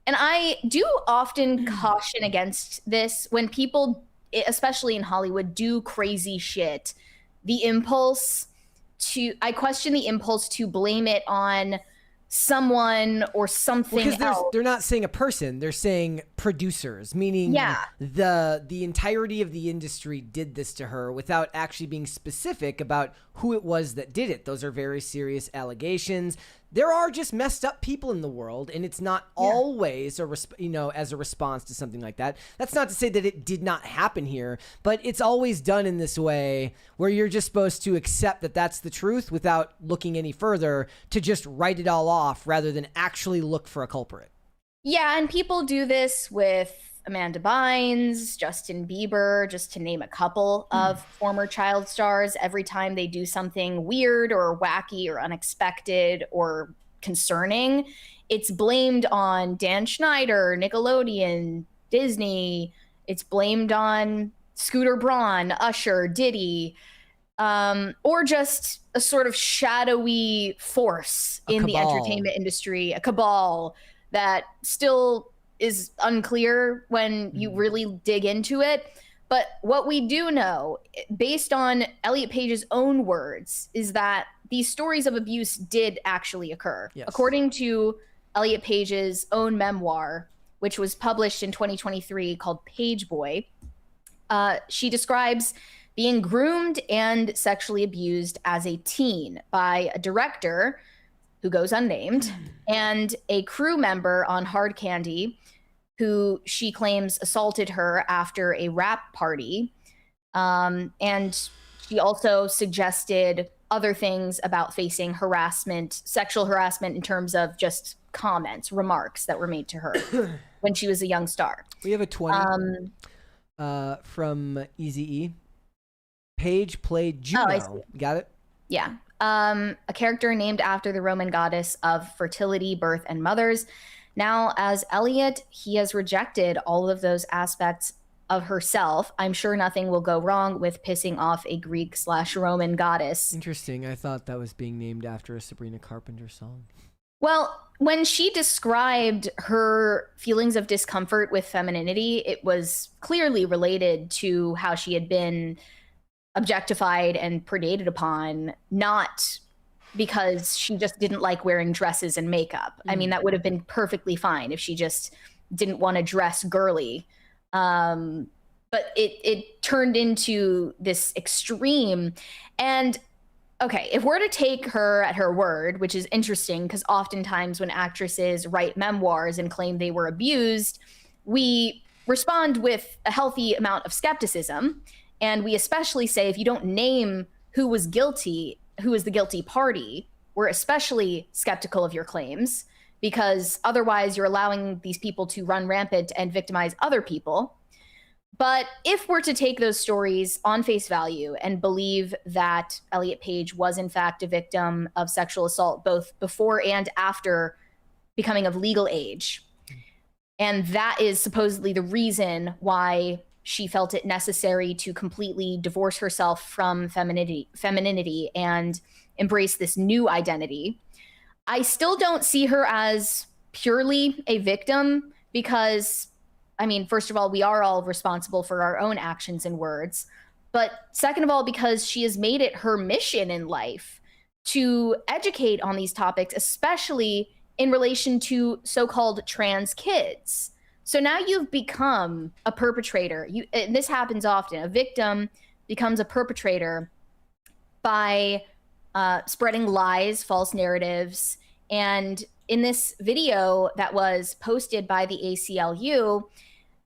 Speaker 2: And I do often caution against this when people, especially in Hollywood, do crazy shit. I question the impulse to blame it on someone or something else.
Speaker 1: They're not saying a person, they're saying producers, meaning the entirety of the industry did this to her without actually being specific about who it was that did it. Those are very serious allegations. There are just messed up people in the world, and it's not always as a response to something like that. That's not to say that it did not happen here, but it's always done in this way where you're just supposed to accept that that's the truth without looking any further, to just write it all off rather than actually look for a culprit.
Speaker 2: Yeah, and people do this with Amanda Bynes, Justin Bieber, just to name a couple of former child stars. Every time they do something weird or wacky or unexpected or concerning, it's blamed on Dan Schneider, Nickelodeon, Disney. It's blamed on Scooter Braun, Usher, Diddy, or just a sort of shadowy force in the entertainment industry, a cabal that still is unclear when you really dig into it. But what we do know, based on Elliot Page's own words, is that these stories of abuse did actually occur. Yes. According to Elliot Page's own memoir, which was published in 2023 called Page Boy, she describes being groomed and sexually abused as a teen by a director who goes unnamed and a crew member on Hard Candy who she claims assaulted her after a rap party. And she also suggested other things about facing harassment, sexual harassment in terms of just comments, remarks that were made to her when she was a young star.
Speaker 1: We have a 20 from Eazy-E. Page played Juno. Got it?
Speaker 2: Yeah. A character named after the Roman goddess of fertility, birth, and mothers. Now, as Elliot, he has rejected all of those aspects of herself. I'm sure nothing will go wrong with pissing off a Greek/Roman goddess.
Speaker 1: Interesting. I thought that was being named after a Sabrina Carpenter song.
Speaker 2: Well, when she described her feelings of discomfort with femininity, it was clearly related to how she had been objectified and predated upon, not because she just didn't like wearing dresses and makeup. I mean, that would have been perfectly fine if she just didn't want to dress girly. But it turned into this extreme. And okay, if we're to take her at her word, which is interesting because oftentimes when actresses write memoirs and claim they were abused, we respond with a healthy amount of skepticism. And we especially say, if you don't name who was guilty, who is the guilty party, we're especially skeptical of your claims, because otherwise you're allowing these people to run rampant and victimize other people. But if we're to take those stories on face value and believe that Elliot Page was in fact a victim of sexual assault both before and after becoming of legal age, and that is supposedly the reason why she felt it necessary to completely divorce herself from femininity and embrace this new identity, I still don't see her as purely a victim because, I mean, first of all, we are all responsible for our own actions and words. But second of all, because she has made it her mission in life to educate on these topics, especially in relation to so-called trans kids. So now you've become a perpetrator. And this happens often. A victim becomes a perpetrator by spreading lies, false narratives. And in this video that was posted by the ACLU,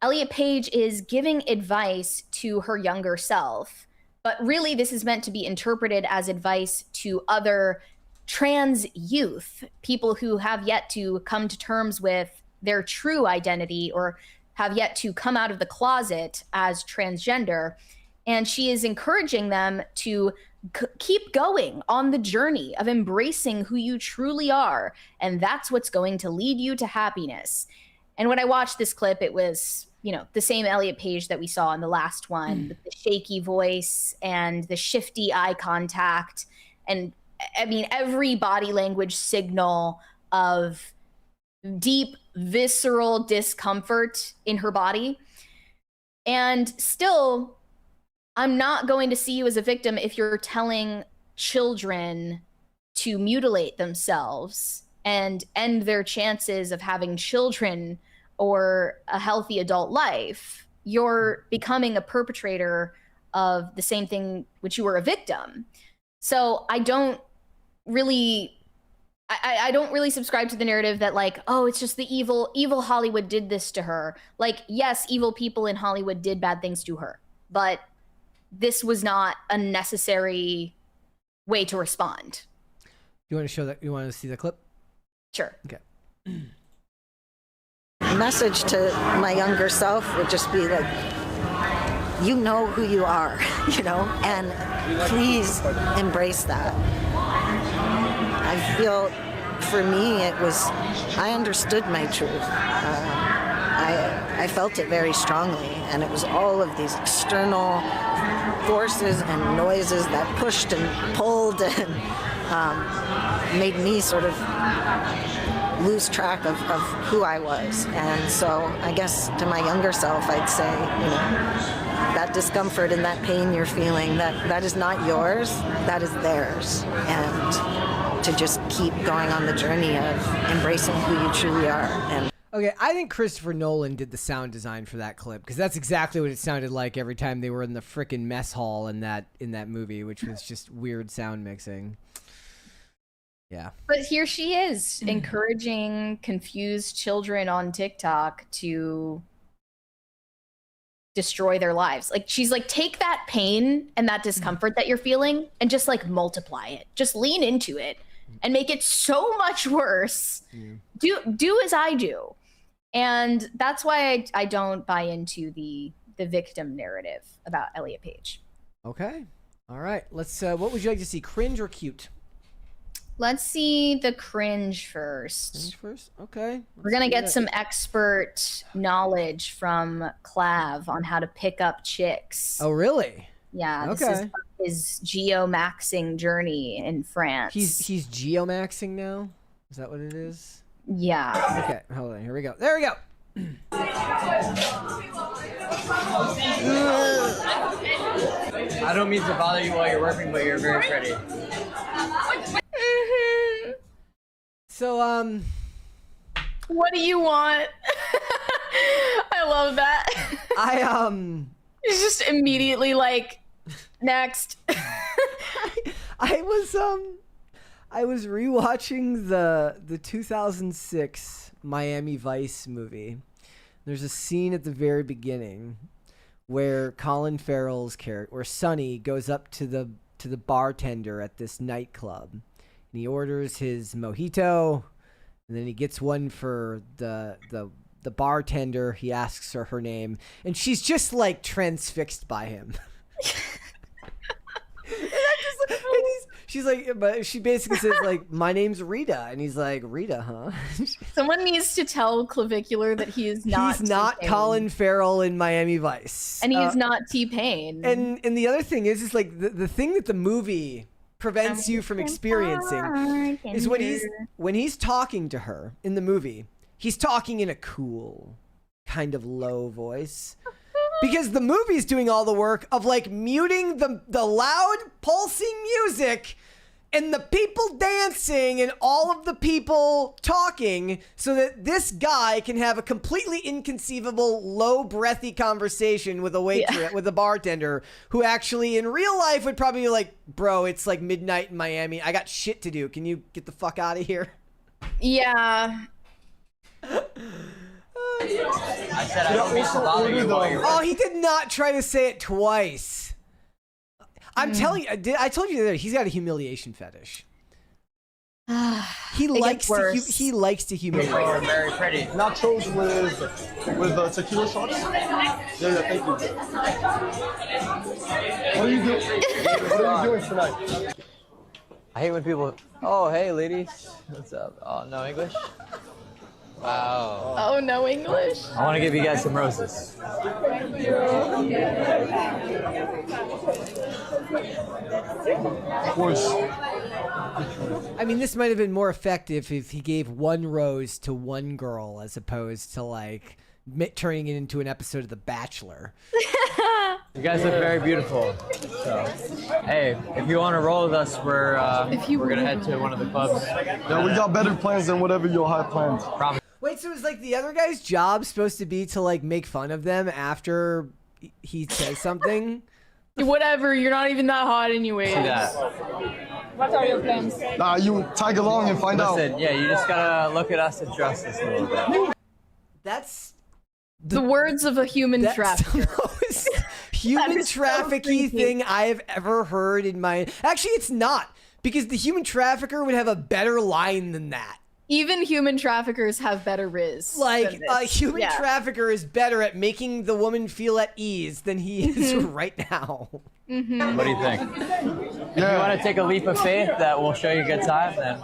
Speaker 2: Elliot Page is giving advice to her younger self. But really, this is meant to be interpreted as advice to other trans youth, people who have yet to come to terms with their true identity or have yet to come out of the closet as transgender. And she is encouraging them to keep going on the journey of embracing who you truly are. And that's what's going to lead you to happiness. And when I watched this clip, it was, you know, the same Elliot Page that we saw in the last one, the shaky voice and the shifty eye contact. And I mean, every body language signal of deep, visceral discomfort in her body. And still, I'm not going to see you as a victim if you're telling children to mutilate themselves and end their chances of having children or a healthy adult life. You're becoming a perpetrator of the same thing which you were a victim. So I don't really subscribe to the narrative that, like, oh, it's just the evil Hollywood did this to her. Like, yes, evil people in Hollywood did bad things to her, but this was not a necessary way to respond.
Speaker 1: You want to show that? You want to see the clip?
Speaker 2: Sure.
Speaker 1: Okay.
Speaker 3: Message to my younger self would just be like, you know who you are, you know, and please embrace that. I feel, for me, I understood my truth. I felt it very strongly, and it was all of these external forces and noises that pushed and pulled and made me sort of lose track of who I was. And so I guess to my younger self, I'd say, you know, that discomfort and that pain you're feeling, that is not yours, that is theirs. And to just keep going on the journey of embracing who you truly are. And
Speaker 1: Okay, I think Christopher Nolan did the sound design for that clip because that's exactly what it sounded like every time they were in the frickin' mess hall in that movie, which was just weird sound mixing. Yeah.
Speaker 2: But here she is encouraging confused children on TikTok to destroy their lives. Like, she's like, take that pain and that discomfort that you're feeling and just like multiply it. Just lean into it and make it so much worse. Do as I do. And that's why I don't buy into the victim narrative about Elliot Page.
Speaker 1: Okay. All right. Let's what would you like to see, cringe or cute?
Speaker 2: Let's see the cringe first.
Speaker 1: Cringe first? Okay.
Speaker 2: We're going to get some expert knowledge from Clav on how to pick up chicks.
Speaker 1: Oh, really?
Speaker 2: Yeah,
Speaker 1: Okay.
Speaker 2: this is his geomaxing journey in France.
Speaker 1: He's geomaxing now? Is that what it is?
Speaker 2: Yeah.
Speaker 1: Okay, hold on. Here we go. There we go.
Speaker 4: I don't mean to bother you while you're working, but you're very pretty.
Speaker 1: So,
Speaker 2: What do you want? I love that.
Speaker 1: He's
Speaker 2: just immediately like, next.
Speaker 1: I was rewatching the 2006 Miami Vice movie. There's a scene at the very beginning where Colin Farrell's character, or Sonny, goes up to the bartender at this nightclub, and he orders his mojito, and then he gets one for the bartender. He asks her name, and she's just like transfixed by him. She's like, but she basically says like, "My name's Rita," and he's like, "Rita, huh?"
Speaker 2: Someone needs to tell Clavicular that he is not.
Speaker 1: He's not
Speaker 2: T-Pain.
Speaker 1: Colin Farrell in Miami Vice,
Speaker 2: and he's not T-Pain.
Speaker 1: And the other thing is like the thing that the movie prevents you from experiencing is when he's talking to her in the movie. He's talking in a cool, kind of low voice. Because the movie's doing all the work of like muting the loud pulsing music and the people dancing and all of the people talking so that this guy can have a completely inconceivable low breathy conversation with a waitress, with a bartender who actually in real life would probably be like, "Bro, it's like midnight in Miami. I got shit to do. Can you get the fuck out of here?"
Speaker 2: Yeah.
Speaker 4: I said I don't mean to bother you while you're
Speaker 1: Oh, he did not try to say it twice. I'm telling you, I told you that he's got a humiliation fetish. He likes to humiliate.
Speaker 4: You're very pretty.
Speaker 5: Nachos with tequila shots. Yeah, thank you. What are you doing tonight?
Speaker 4: I hate when people. Oh, hey, ladies. What's up? Oh, no English? Wow.
Speaker 2: Oh, no English.
Speaker 4: I want to give you guys some roses.
Speaker 5: Of course.
Speaker 1: I mean, this might have been more effective if he gave one rose to one girl as opposed to like turning it into an episode of The Bachelor.
Speaker 4: You guys look very beautiful. So, hey, if you want to roll with us, we're gonna head to one of the clubs.
Speaker 5: Yeah, we got better plans than whatever you'll have planned.
Speaker 4: Promise.
Speaker 1: Wait, so is like the other guy's job supposed to be to like make fun of them after he says something?
Speaker 2: Whatever, you're not even that hot anyway.
Speaker 4: See that?
Speaker 2: What are your plans?
Speaker 5: Nah, you tag along and find out.
Speaker 4: Listen, yeah, you just gotta look at us and trust us a little bit.
Speaker 1: That's
Speaker 2: the words of a human trafficker.
Speaker 1: The most human trafficking thing I have ever heard in my... Actually, it's not, because the human trafficker would have a better line than that.
Speaker 2: Even human traffickers have better riz.
Speaker 1: Like, a human trafficker is better at making the woman feel at ease than he is right now.
Speaker 4: What do you think? If you want to take a leap of faith that will show you a good time, then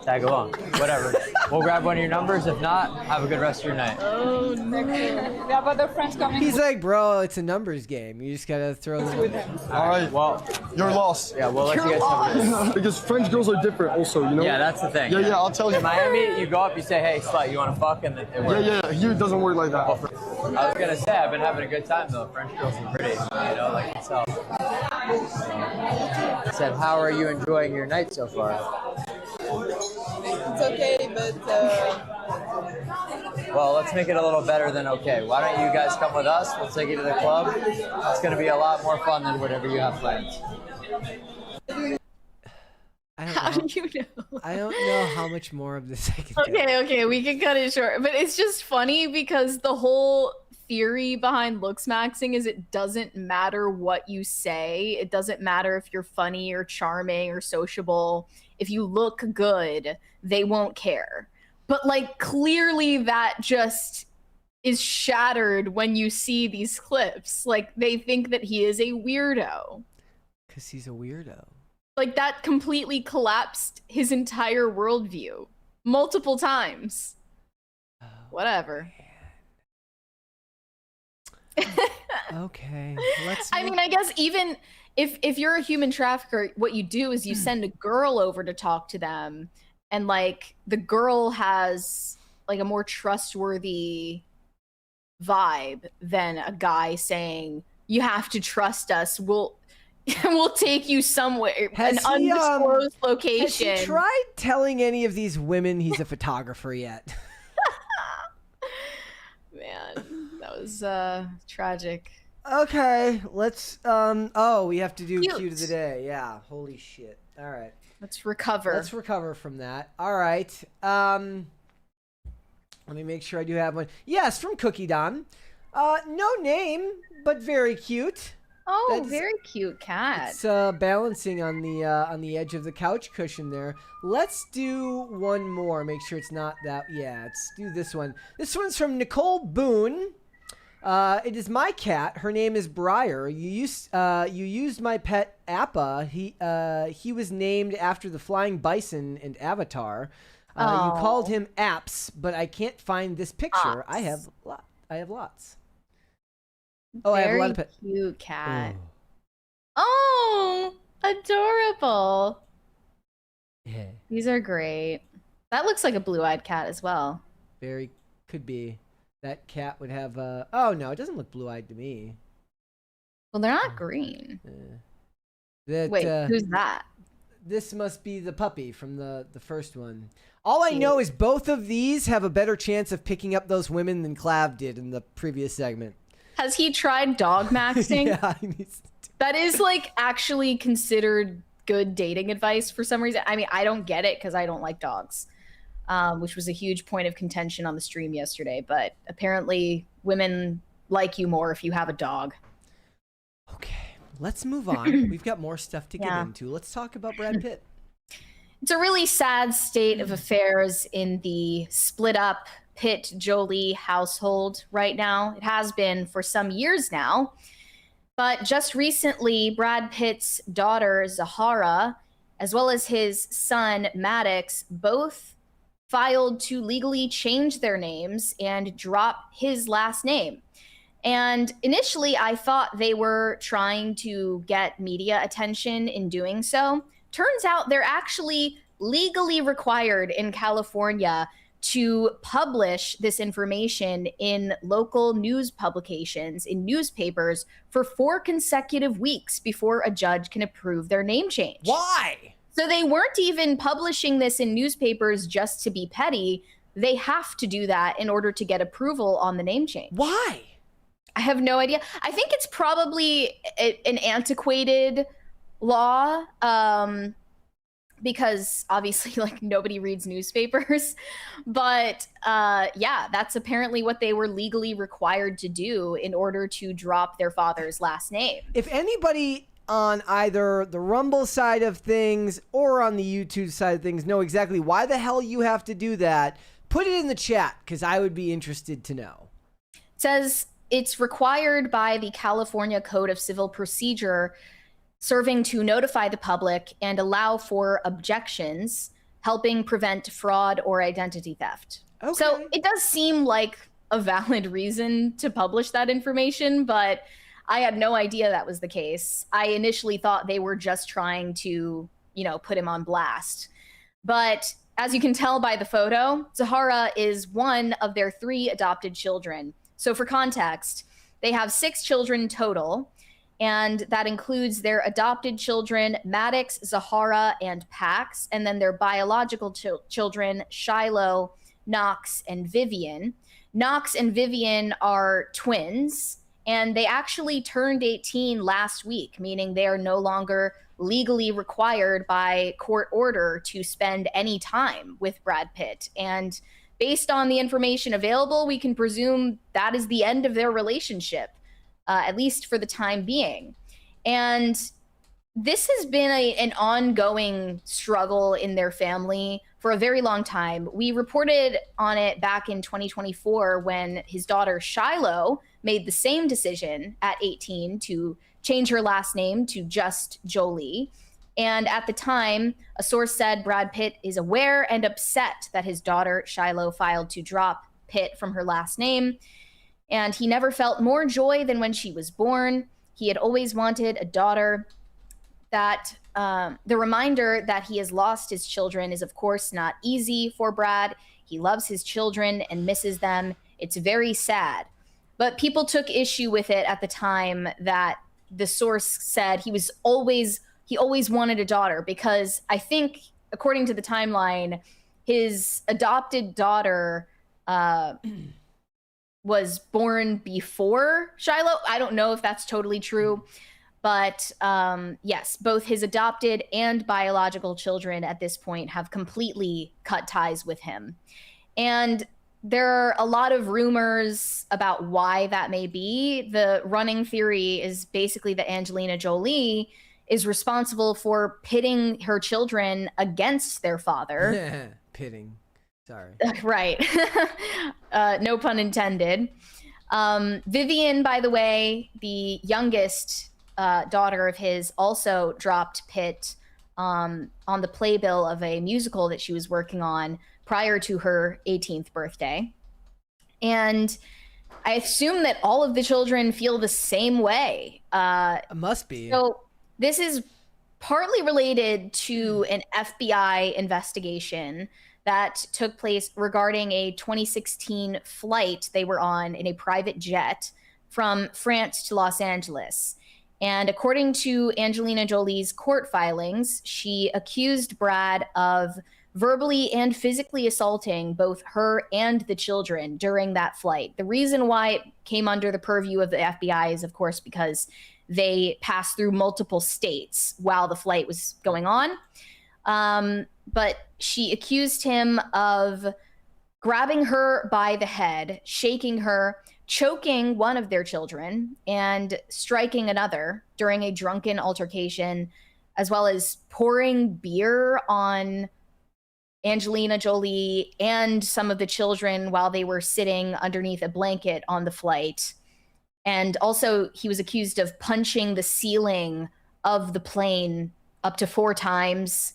Speaker 4: tag along. Whatever. We'll grab one of your numbers. If not, have a good rest of your night.
Speaker 2: Oh, no.
Speaker 6: We have other friends coming.
Speaker 1: He's like, bro, it's a numbers game. You just gotta throw them in.
Speaker 5: All right,
Speaker 4: Well,
Speaker 5: you're lost.
Speaker 4: yeah, we'll let you guys know.
Speaker 5: Because French girls are different also, you know?
Speaker 4: Yeah, that's the thing.
Speaker 5: Yeah, I'll tell you.
Speaker 4: In Miami, you go up, you say, hey, slut, you want to fuck? And then it works.
Speaker 5: Yeah, here it doesn't work like that.
Speaker 4: I was going to say, I've been having a good time, though. French girls are pretty, you know, like yourself. I said, how are you enjoying your night so far?
Speaker 6: It's okay, but
Speaker 4: Well, let's make it a little better than okay. Why don't you guys come with us? We'll take you to the club. It's going to be a lot more fun than whatever you have planned.
Speaker 2: How do you know?
Speaker 1: I don't know how much more of this I can do.
Speaker 2: Okay, we can cut it short. But it's just funny because the whole theory behind looks maxing is it doesn't matter what you say. It doesn't matter if you're funny or charming or sociable. If you look good, they won't care. But like clearly that just is shattered when you see these clips. Like they think that he is a weirdo.
Speaker 1: Because he's a weirdo.
Speaker 2: Like, that completely collapsed his entire worldview multiple times. Whatever.
Speaker 1: Okay, let's.
Speaker 2: I mean, I guess even if you're a human trafficker, what you do is you send a girl over to talk to them, and like the girl has like a more trustworthy vibe than a guy saying, "You have to trust us. We'll take you somewhere, an undisclosed location."
Speaker 1: Has he tried telling any of these women he's a photographer yet?
Speaker 2: Man, that was tragic.
Speaker 1: Okay, let's. Oh, we have to do
Speaker 2: Cute.
Speaker 1: cute of the day. Yeah. Holy shit. All right.
Speaker 2: Let's recover.
Speaker 1: Let's recover from that. All right. Let me make sure I do have one. Yes, from Cookie Don. No name, but very cute.
Speaker 2: Oh, very cute cat.
Speaker 1: It's balancing on the edge of the couch cushion there. Let's do one more. Make sure it's not that. Yeah, let's do this one. This one's from Nicole Boone. It is my cat. Her name is Briar. You used my pet Appa. He was named after the flying bison in Avatar. You called him Apps, but I can't find this picture. I have lots. Oh, I have a lot of pets.
Speaker 2: Cute cat. Oh, adorable.
Speaker 1: Yeah.
Speaker 2: These are great. That looks like a blue-eyed cat as well.
Speaker 1: Very could be. That cat would have oh no, it doesn't look blue-eyed to me.
Speaker 2: Well, they're not green.
Speaker 1: Wait,
Speaker 2: who's that?
Speaker 1: This must be the puppy from the first one. All I know is both of these have a better chance of picking up those women than Clav did in the previous segment.
Speaker 2: Has he tried dog maxing?
Speaker 1: Yeah, he needs to.
Speaker 2: That is like actually considered good dating advice for some reason. I mean, I don't get it because I don't like dogs, which was a huge point of contention on the stream yesterday. But apparently women like you more if you have a dog.
Speaker 1: Okay, let's move on. We've got more stuff to get into. Let's talk about Brad Pitt.
Speaker 2: It's a really sad state of affairs in the split up Pitt Jolie household right now. It has been for some years now. But just recently, Brad Pitt's daughter, Zahara, as well as his son, Maddox, both filed to legally change their names and drop his last name. And initially, I thought they were trying to get media attention in doing so. Turns out they're actually legally required in California to publish this information in local news publications, in newspapers, for 4 consecutive weeks before a judge can approve their name change.
Speaker 1: Why?
Speaker 2: So they weren't even publishing this in newspapers just to be petty. They have to do that in order to get approval on the name change.
Speaker 1: Why?
Speaker 2: I have no idea. I think it's probably an antiquated law, because obviously like nobody reads newspapers, but yeah, that's apparently what they were legally required to do in order to drop their father's last name.
Speaker 1: If anybody on either the Rumble side of things or on the YouTube side of things know exactly why the hell you have to do that, put it in the chat, because I would be interested to know.
Speaker 2: It says it's required by the California Code of Civil Procedure, serving to notify the public and allow for objections, helping prevent fraud or identity theft.
Speaker 1: Okay.
Speaker 2: So it does seem like a valid reason to publish that information, but I had no idea that was the case. I initially thought they were just trying to, put him on blast. But as you can tell by the photo, Zahara is one of their 3 adopted children. So for context, they have 6 children total, and that includes their adopted children, Maddox, Zahara, and Pax, and then their biological children, Shiloh, Knox, and Vivian. Knox and Vivian are twins, and they actually turned 18 last week, meaning they are no longer legally required by court order to spend any time with Brad Pitt. And based on the information available, we can presume that is the end of their relationship. At least for the time being. And this has been an ongoing struggle in their family for a very long time. We reported on it back in 2024 when his daughter Shiloh made the same decision at 18 to change her last name to just Jolie. And at the time, a source said Brad Pitt is aware and upset that his daughter, Shiloh, filed to drop Pitt from her last name. And he never felt more joy than when she was born. He had always wanted a daughter. That the reminder that he has lost his children is, of course, not easy for Brad. He loves his children and misses them. It's very sad. But people took issue with it at the time that the source said he always wanted a daughter, because I think, according to the timeline, his adopted daughter was born before Shiloh. I don't know if that's totally true, but yes, both his adopted and biological children at this point have completely cut ties with him. And there are a lot of rumors about why that may be. The running theory is basically that Angelina Jolie is responsible for pitting her children against their father.
Speaker 1: Pitting. Sorry.
Speaker 2: Right. No pun intended. Vivian, by the way, the youngest daughter of his, also dropped Pitt on the playbill of a musical that she was working on prior to her 18th birthday. And I assume that all of the children feel the same way.
Speaker 1: It must be.
Speaker 2: So this is partly related to an FBI investigation that took place regarding a 2016 flight they were on in a private jet from France to Los Angeles. And according to Angelina Jolie's court filings, she accused Brad of verbally and physically assaulting both her and the children during that flight. The reason why it came under the purview of the FBI is, of course, because they passed through multiple states while the flight was going on. But she accused him of grabbing her by the head, shaking her, choking one of their children, and striking another during a drunken altercation, as well as pouring beer on Angelina Jolie and some of the children while they were sitting underneath a blanket on the flight. And also, he was accused of punching the ceiling of the plane up to 4 times,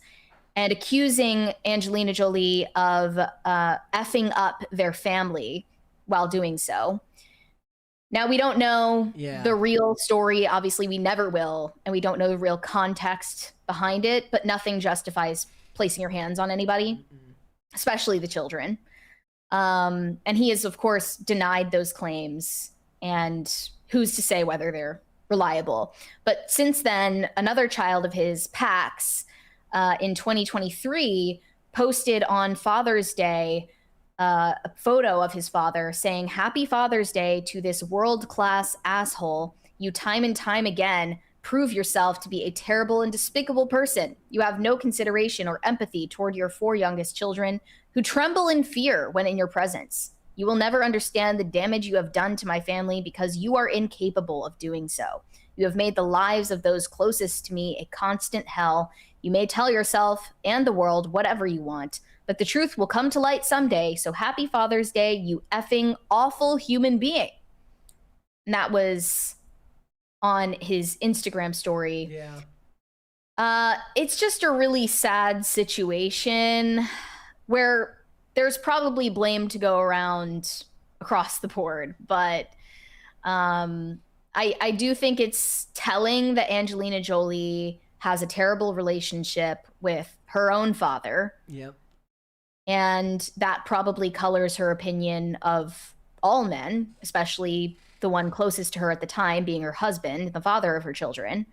Speaker 2: and accusing Angelina Jolie of effing up their family while doing so. Now, we don't know the real story. Obviously, we never will. And we don't know the real context behind it. But nothing justifies placing your hands on anybody, especially the children. And he has, of course, denied those claims. And who's to say whether they're reliable? But since then, another child of his, Pax, in 2023, posted on Father's Day a photo of his father saying, "Happy Father's Day to this world-class asshole. You time and time again prove yourself to be a terrible and despicable person. You have no consideration or empathy toward your 4 youngest children who tremble in fear when in your presence. You will never understand the damage you have done to my family because you are incapable of doing so. You have made the lives of those closest to me a constant hell. You may tell yourself and the world whatever you want, but the truth will come to light someday. So happy Father's Day, you effing awful human being." And that was on his Instagram story.
Speaker 1: Yeah.
Speaker 2: It's just a really sad situation where there's probably blame to go around across the board, but I do think it's telling that Angelina Jolie has a terrible relationship with her own father.
Speaker 1: Yep.
Speaker 2: And that probably colors her opinion of all men, especially the one closest to her at the time, being her husband, the father of her children.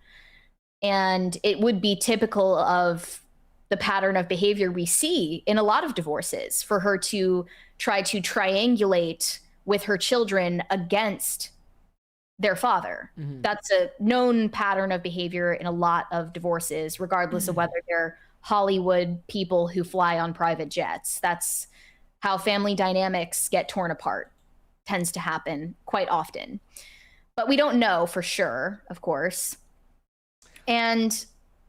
Speaker 2: And it would be typical of the pattern of behavior we see in a lot of divorces for her to try to triangulate with her children against their father.
Speaker 1: Mm-hmm.
Speaker 2: That's a known pattern of behavior in a lot of divorces, regardless of whether they're Hollywood people who fly on private jets. That's how family dynamics get torn apart. Tends to happen quite often. But we don't know for sure, of course. And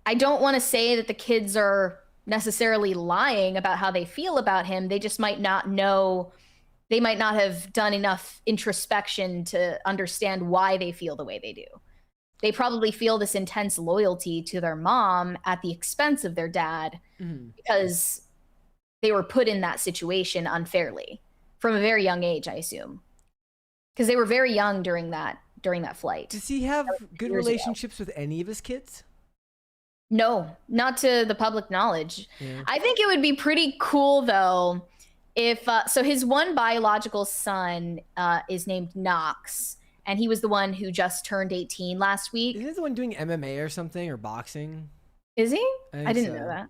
Speaker 2: I don't want to say that the kids are necessarily lying about how they feel about him. They just might not know. They might not have done enough introspection to understand why they feel the way they do. they probably feel this intense loyalty to their mom at the expense of their dad because they were put in that situation unfairly from a very young age, I assume. Because they were very young during that flight.
Speaker 1: Does he have good relationships with any of his kids?
Speaker 2: No, not to the public knowledge. Yeah. I think it would be pretty cool, though, if so his one biological son is named Knox, and he was the one who just turned 18 last week.
Speaker 1: Isn't he the one doing MMA or something, or boxing?
Speaker 2: Is he? I didn't know that.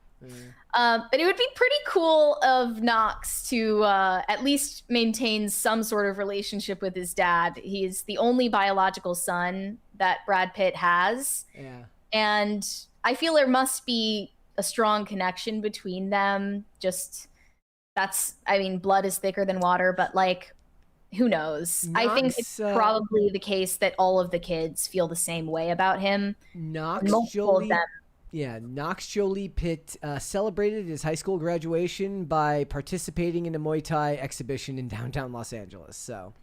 Speaker 2: But it would be pretty cool of Knox to at least maintain some sort of relationship with his dad. He's the only biological son that Brad Pitt has.
Speaker 1: Yeah. And
Speaker 2: I feel there must be a strong connection between them. Blood is thicker than water, but like, who knows?
Speaker 1: Knox,
Speaker 2: I think it's probably the case that all of the kids feel the same way about him.
Speaker 1: Multiple of them. Yeah, Knox Jolie Pitt celebrated his high school graduation by participating in a Muay Thai exhibition in downtown Los Angeles. So,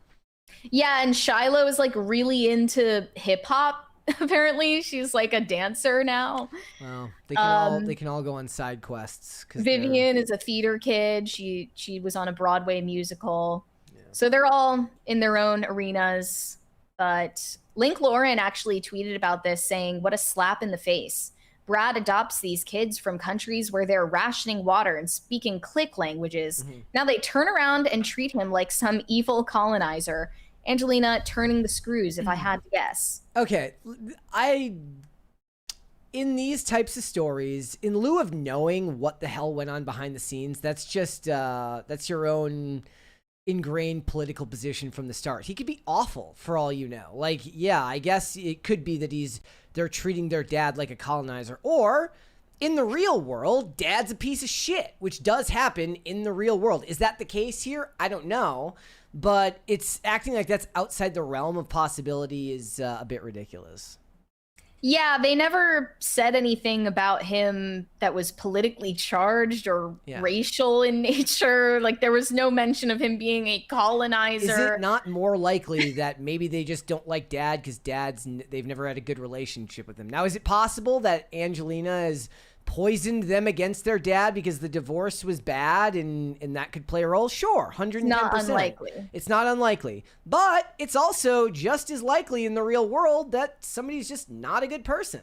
Speaker 2: yeah, and Shiloh is like really into hip hop. Apparently, she's like a dancer now.
Speaker 1: Well, they can all go on side quests.
Speaker 2: Vivian is a theater kid. She was on a Broadway musical. Yeah. So they're all in their own arenas. But Link Lauren actually tweeted about this, saying, "What a slap in the face. Brad adopts these kids from countries where they're rationing water and speaking click languages. Now they turn around and treat him like some evil colonizer. Angelina turning the screws, if I had to guess."
Speaker 1: Okay, in these types of stories, in lieu of knowing what the hell went on behind the scenes, that's just that's your own ingrained political position from the start. He could be awful for all you know. Like, yeah, I guess it could be that they're treating their dad like a colonizer, or in the real world, dad's a piece of shit, which does happen in the real world. Is that the case here? I don't know, but it's acting like that's outside the realm of possibility is a bit ridiculous.
Speaker 2: Yeah, they never said anything about him that was politically charged or racial in nature. Like, there was no mention of him being a colonizer.
Speaker 1: Is it not more likely that maybe they just don't like dad because they've never had a good relationship with him? Now, is it possible that Angelina has poisoned them against their dad because the divorce was bad and that could play a role? Sure, 110%.
Speaker 2: Not unlikely.
Speaker 1: It's not unlikely. But it's also just as likely in the real world that somebody's just not a good person.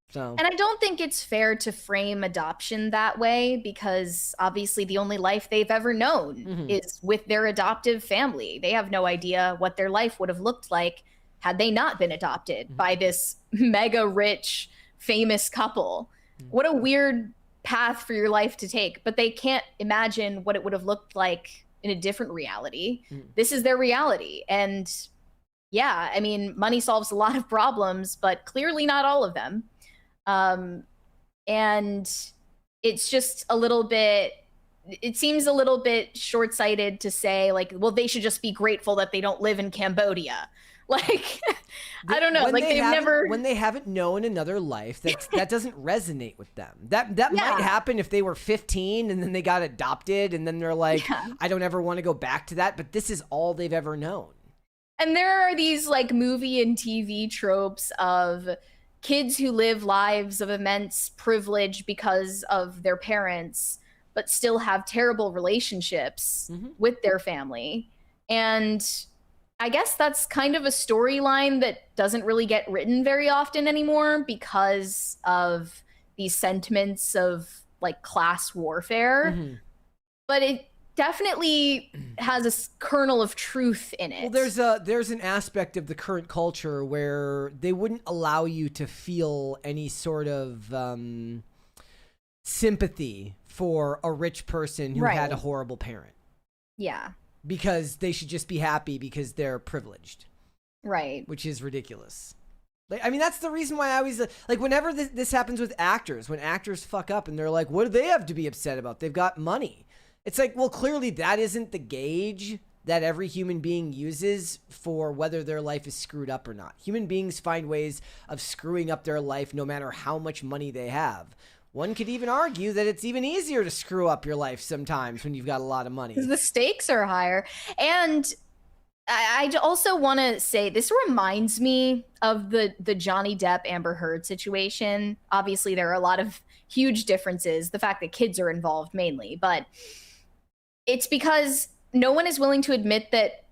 Speaker 1: So.
Speaker 2: And I don't think it's fair to frame adoption that way, because obviously the only life they've ever known is with their adoptive family. They have no idea what their life would have looked like had they not been adopted by this mega rich, famous couple. What a weird path for your life to take, but they can't imagine what it would have looked like in a different reality. This is their reality. And yeah, I mean, money solves a lot of problems, but clearly not all of them. And it's just it seems a little bit short-sighted to say, like, well, they should just be grateful that they don't live in Cambodia. Like, I don't know. Like,
Speaker 1: when they haven't known another life, that doesn't resonate with them. That might happen if they were 15 and then they got adopted and then they're like, I don't ever want to go back to that. But this is all they've ever known.
Speaker 2: And there are these like movie and TV tropes of kids who live lives of immense privilege because of their parents, but still have terrible relationships with their family. And I guess that's kind of a storyline that doesn't really get written very often anymore because of these sentiments of like class warfare. But it definitely has a kernel of truth in it.
Speaker 1: Well, there's an aspect of the current culture where they wouldn't allow you to feel any sort of sympathy for a rich person who had a horrible parent.
Speaker 2: Yeah.
Speaker 1: Because they should just be happy because they're privileged.
Speaker 2: Right.
Speaker 1: Which is ridiculous. Like, I mean, that's the reason why I always, like, whenever this happens with actors, when actors fuck up and they're like, what do they have to be upset about? They've got money. It's like, well, clearly that isn't the gauge that every human being uses for whether their life is screwed up or not. Human beings find ways of screwing up their life no matter how much money they have. One could even argue that it's even easier to screw up your life sometimes when you've got a lot of money.
Speaker 2: The stakes are higher. And I also want to say this reminds me of the Johnny Depp Amber Heard situation. Obviously, there are a lot of huge differences. The fact that kids are involved mainly, but it's because no one is willing to admit that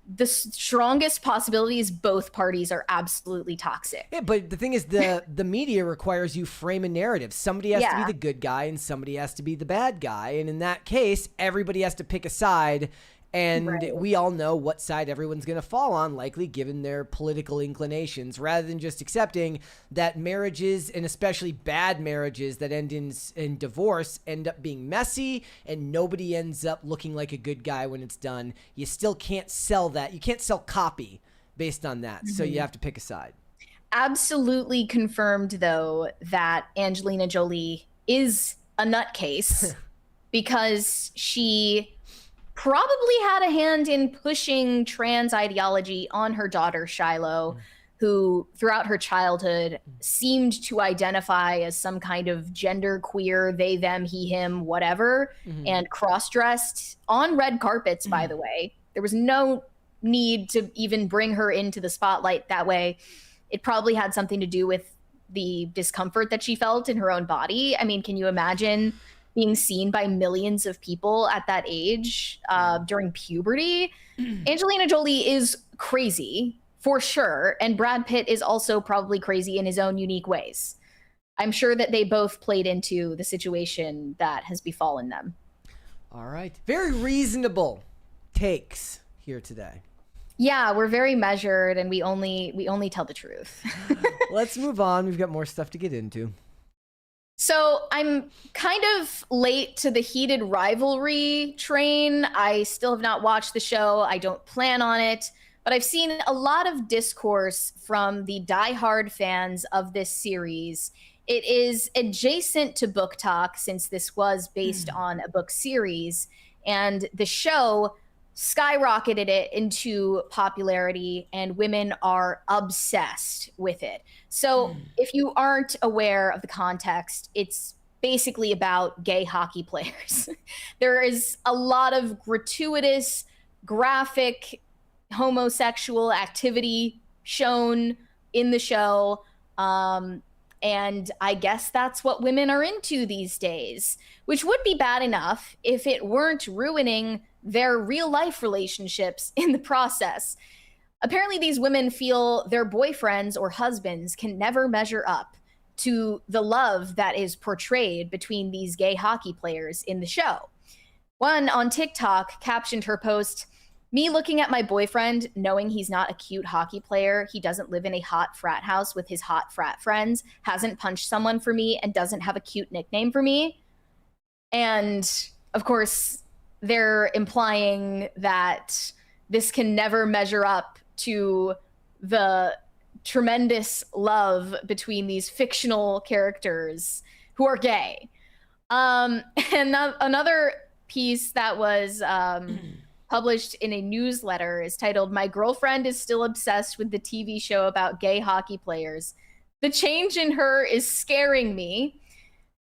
Speaker 2: the strongest possibility is both parties are absolutely toxic.
Speaker 1: Yeah, but the thing is, the media requires you frame a narrative. Somebody has to be the good guy and somebody has to be the bad guy. And in that case, everybody has to pick a side. And we all know what side everyone's going to fall on, likely given their political inclinations, rather than just accepting that marriages, and especially bad marriages that end in divorce, end up being messy and nobody ends up looking like a good guy when it's done. You still can't sell that. You can't sell copy based on that. Mm-hmm. So you have to pick a side.
Speaker 2: Absolutely confirmed, though, that Angelina Jolie is a nutcase because she probably had a hand in pushing trans ideology on her daughter, Shiloh, who throughout her childhood seemed to identify as some kind of gender queer, they, them, he, him, whatever, and cross-dressed on red carpets, by the way. There was no need to even bring her into the spotlight that way. It probably had something to do with the discomfort that she felt in her own body. I mean, can you imagine being seen by millions of people at that age during puberty? Angelina Jolie is crazy, for sure. And Brad Pitt is also probably crazy in his own unique ways. I'm sure that they both played into the situation that has befallen them.
Speaker 1: All right. Very reasonable takes here today.
Speaker 2: Yeah, we're very measured and we only tell the truth.
Speaker 1: Let's move on. We've got more stuff to get into.
Speaker 2: So I'm kind of late to the heated rivalry train. I still have not watched the show. I don't plan on it, but I've seen a lot of discourse from the diehard fans of this series. It is adjacent to book talk since this was based on a book series, and the show skyrocketed it into popularity and women are obsessed with it. So if you aren't aware of the context, it's basically about gay hockey players. There is a lot of gratuitous, graphic, homosexual activity shown in the show. And I guess that's what women are into these days, which would be bad enough if it weren't ruining their real life relationships in the process. Apparently, these women feel their boyfriends or husbands can never measure up to the love that is portrayed between these gay hockey players in the show. One on TikTok captioned her post, "Me looking at my boyfriend, knowing he's not a cute hockey player, he doesn't live in a hot frat house with his hot frat friends, hasn't punched someone for me, and doesn't have a cute nickname for me." And of course, they're implying that this can never measure up to the tremendous love between these fictional characters who are gay. And another piece that was published in a newsletter is titled, "My girlfriend is still obsessed with the TV show about gay hockey players. The change in her is scaring me."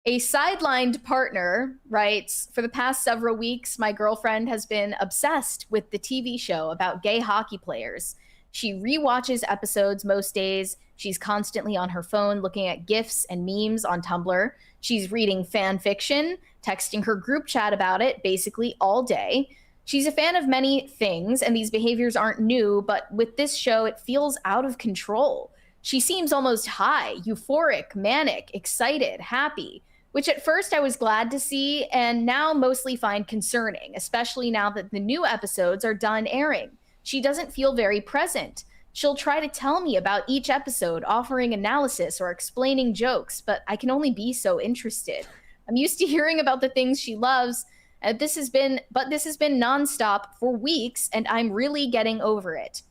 Speaker 2: A sidelined partner writes, "For the past several weeks, my girlfriend has been obsessed with the TV show about gay hockey players. She rewatches episodes most days. She's constantly on her phone looking at GIFs and memes on Tumblr. She's reading fan fiction, texting her group chat about it basically all day. She's a fan of many things, and these behaviors aren't new, but with this show, it feels out of control. She seems almost high, euphoric, manic, excited, happy, which at first I was glad to see and now mostly find concerning, especially now that the new episodes are done airing. She doesn't feel very present. She'll try to tell me about each episode, offering analysis or explaining jokes, but I can only be so interested. I'm used to hearing about the things she loves, but this has been nonstop for weeks, and I'm really getting over it.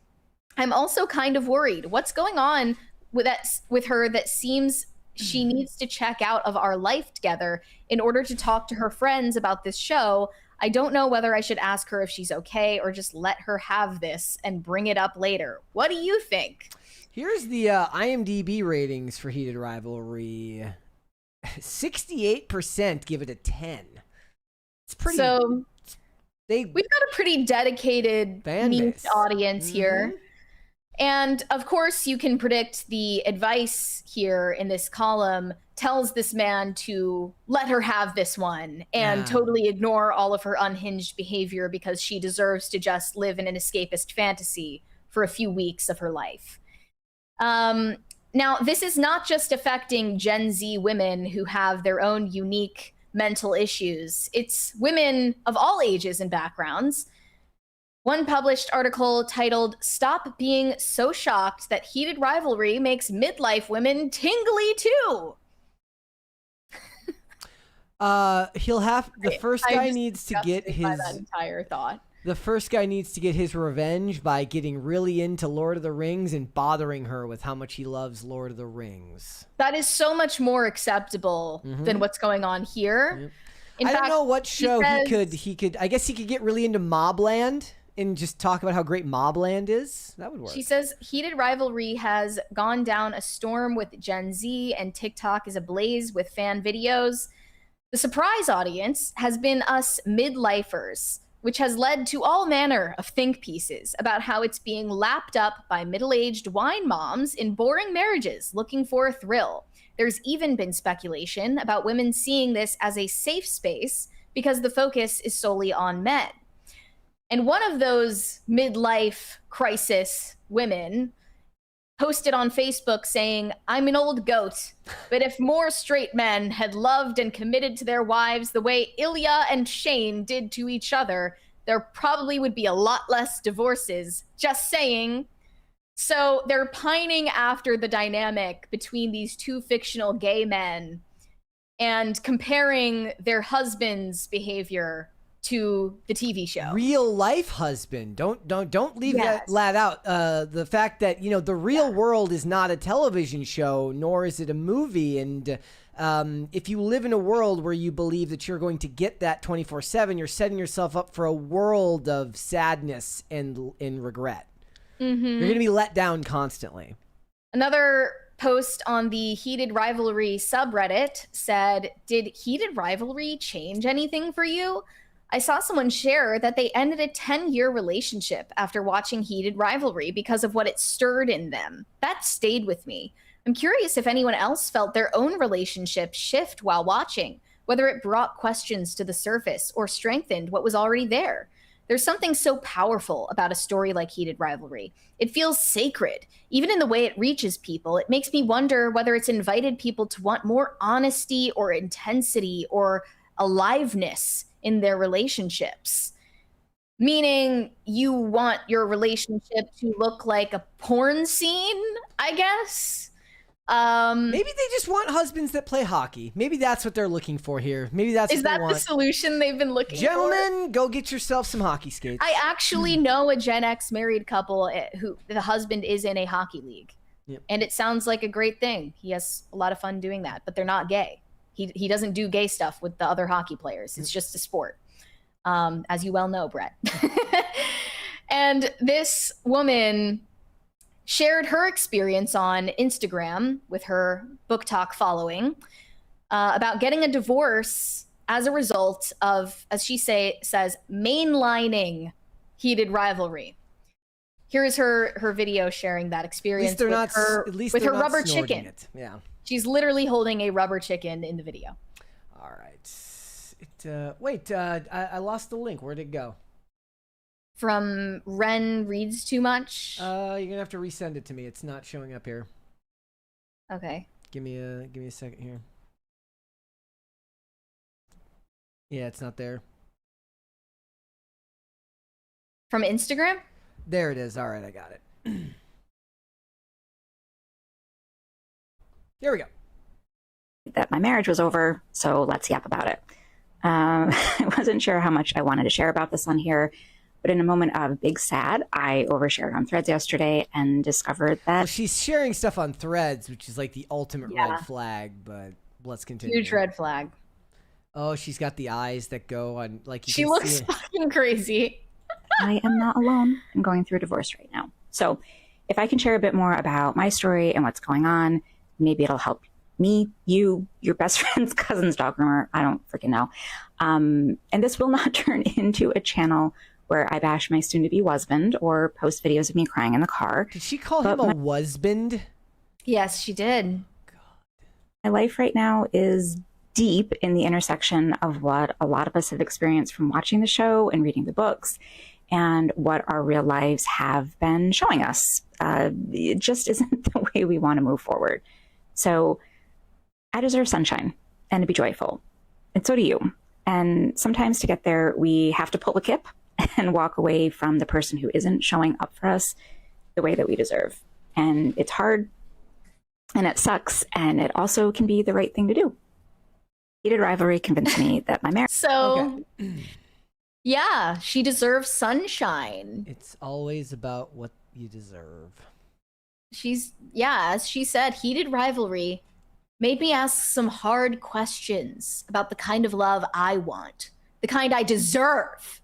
Speaker 2: I'm also kind of worried. What's going on with her that seems she needs to check out of our life together in order to talk to her friends about this show? I don't know whether I should ask her if she's okay or just let her have this and bring it up later. What do you think?"
Speaker 1: Here's the IMDb ratings for Heated Rivalry. 68% give it a 10. It's pretty
Speaker 2: We've got a pretty dedicated niche audience here. And of course, you can predict the advice here in this column tells this man to let her have this one and totally ignore all of her unhinged behavior because she deserves to just live in an escapist fantasy for a few weeks of her life. Now, this is not just affecting Gen Z women who have their own unique mental issues. It's women of all ages and backgrounds. One published article titled, "Stop Being So Shocked That Heated Rivalry Makes Midlife Women Tingly Too."
Speaker 1: He'll have the first guy needs to get his
Speaker 2: that entire thought.
Speaker 1: The first guy needs to get his revenge by getting really into Lord of the Rings and bothering her with how much he loves Lord of the Rings.
Speaker 2: That is so much more acceptable than what's going on here.
Speaker 1: Yep. I don't know what show he could. I guess he could get really into Mobland and just talk about how great Mobland is. That would work.
Speaker 2: She says, heated rivalry has gone down a storm with Gen Z and TikTok is ablaze with fan videos. The surprise audience has been us midlifers, which has led to all manner of think pieces about how it's being lapped up by middle-aged wine moms in boring marriages looking for a thrill. There's even been speculation about women seeing this as a safe space because the focus is solely on men. And one of those midlife crisis women posted on Facebook saying, "I'm an old goat, but if more straight men had loved and committed to their wives the way Ilya and Shane did to each other, there probably would be a lot less divorces. Just saying." So they're pining after the dynamic between these two fictional gay men and comparing their husband's behavior to the TV show.
Speaker 1: Real life husband. Don't leave that lad out. The fact that, the real world is not a television show, nor is it a movie. And if you live in a world where you believe that you're going to get that 24/7, you're setting yourself up for a world of sadness and regret. You're going to be let down constantly.
Speaker 2: Another post on the Heated Rivalry subreddit said, "Did Heated Rivalry change anything for you? I saw someone share that they ended a 10-year relationship after watching Heated Rivalry because of what it stirred in them. That stayed with me. I'm curious if anyone else felt their own relationship shift while watching, whether it brought questions to the surface or strengthened what was already there. There's something so powerful about a story like Heated Rivalry. It feels sacred. Even in the way it reaches people, it makes me wonder whether it's invited people to want more honesty or intensity or aliveness in their relationships." Meaning you want your relationship to look like a porn scene, I guess?
Speaker 1: Maybe they just want husbands that play hockey. Maybe that's what they're looking for here. Maybe that's what they want.
Speaker 2: Is that the solution they've been looking for?
Speaker 1: Gentlemen, go get yourself some hockey skates.
Speaker 2: I actually know a Gen X married couple who the husband is in a hockey league.
Speaker 1: Yep.
Speaker 2: And it sounds like a great thing. He has a lot of fun doing that, but they're not gay. He doesn't do gay stuff with the other hockey players. It's just a sport, as you well know, Brett. And this woman shared her experience on Instagram with her book talk following about getting a divorce as a result of, as she says, mainlining Heated Rivalry. Here is her video sharing that experience with her rubber chicken.
Speaker 1: Yeah.
Speaker 2: She's literally holding a rubber chicken in the video.
Speaker 1: All right. Wait, I lost the link. Where'd it go?
Speaker 2: From Ren Reads Too Much.
Speaker 1: You're gonna have to resend it to me. It's not showing up here.
Speaker 2: Okay.
Speaker 1: Give me a second here. Yeah, it's not there.
Speaker 2: From Instagram?
Speaker 1: There it is. All right, I got it. Here we go.
Speaker 7: That my marriage was over, so let's yap about it. I wasn't sure how much I wanted to share about this on here, but in a moment of big sad, I overshared on Threads yesterday and discovered that...
Speaker 1: Well, she's sharing stuff on Threads, which is like the ultimate red flag, but let's continue.
Speaker 2: Huge red flag.
Speaker 1: Oh, she's got the eyes that go on, like you
Speaker 2: She
Speaker 1: can
Speaker 2: looks
Speaker 1: see
Speaker 2: fucking crazy.
Speaker 7: I am not alone. I'm going through a divorce right now. So if I can share a bit more about my story and what's going on, maybe it'll help me, you, your best friend's cousin's dog groomer. I don't freaking know. And this will not turn into a channel where I bash my soon-to-be husband or post videos of me crying in the car.
Speaker 1: Did she call him a husband?
Speaker 2: Yes, she did.
Speaker 7: My life right now is deep in the intersection of what a lot of us have experienced from watching the show and reading the books, and what our real lives have been showing us. It just isn't the way we want to move forward. So I deserve sunshine and to be joyful. And so do you. And sometimes to get there, we have to pull the kip and walk away from the person who isn't showing up for us the way that we deserve. And it's hard, and it sucks, and it also can be the right thing to do. Heated rivalry convinced me that my marriage...
Speaker 2: So, yeah, she deserves sunshine.
Speaker 1: It's always about what you deserve.
Speaker 2: As she said, heated rivalry made me ask some hard questions about the kind of love I want, the kind I deserve,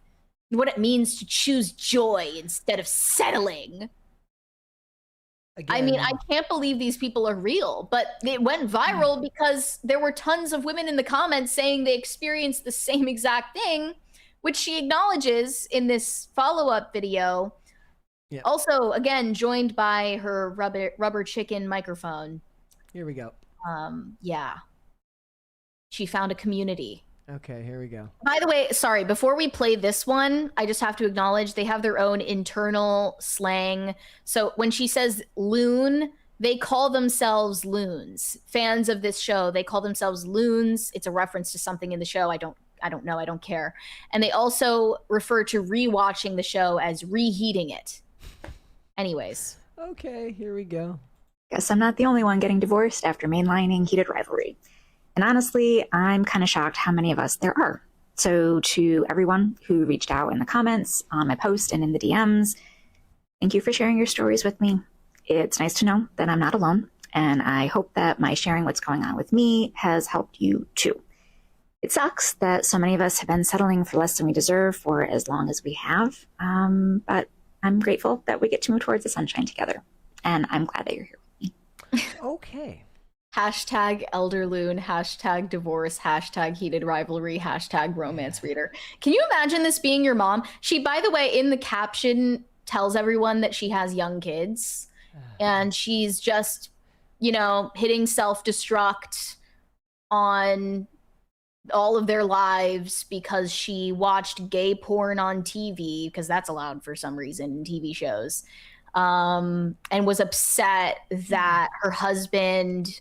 Speaker 2: and what it means to choose joy instead of settling.
Speaker 1: Again,
Speaker 2: I mean, I can't believe these people are real, but it went viral because there were tons of women in the comments saying they experienced the same exact thing, which she acknowledges in this follow-up video.
Speaker 1: Yeah.
Speaker 2: Also, again, joined by her rubber chicken microphone.
Speaker 1: Here we go.
Speaker 2: Yeah. She found a community.
Speaker 1: Okay, here we go.
Speaker 2: By the way, sorry, before we play this one, I just have to acknowledge they have their own internal slang. So when she says loon, they call themselves loons. Fans of this show, they call themselves loons. It's a reference to something in the show. I don't know. I don't care. And they also refer to rewatching the show as reheating it. Anyways.
Speaker 1: Okay, here we go.
Speaker 7: Guess I'm not the only one getting divorced after mainlining heated rivalry. And honestly, I'm kind of shocked how many of us there are. So to everyone who reached out in the comments, on my post, and in the DMs, thank you for sharing your stories with me. It's nice to know that I'm not alone, and I hope that my sharing what's going on with me has helped you too. It sucks that so many of us have been settling for less than we deserve for as long as we have, but I'm grateful that we get to move towards the sunshine together, and I'm glad that you're here with me.
Speaker 1: Okay.
Speaker 2: Hashtag elderloon, hashtag divorce, hashtag heated rivalry, hashtag romance reader. Can you imagine this being your mom? She, by the way, in the caption tells everyone that she has young kids and she's just, hitting self-destruct on all of their lives because she watched gay porn on TV, because that's allowed for some reason in TV shows, and was upset that her husband,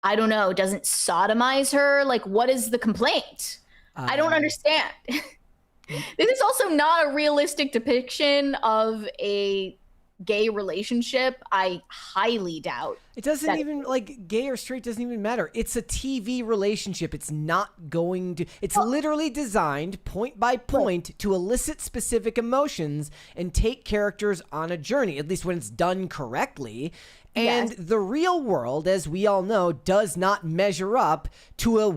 Speaker 2: I don't know, doesn't sodomize her. Like, what is the complaint? I don't understand. This is also not a realistic depiction of a gay relationship. I highly doubt.
Speaker 1: It doesn't even, gay or straight doesn't even matter. It's a TV relationship. It's not going to, it's literally designed point by point to elicit specific emotions and take characters on a journey, at least when it's done correctly. And the real world, as we all know, does not measure up to a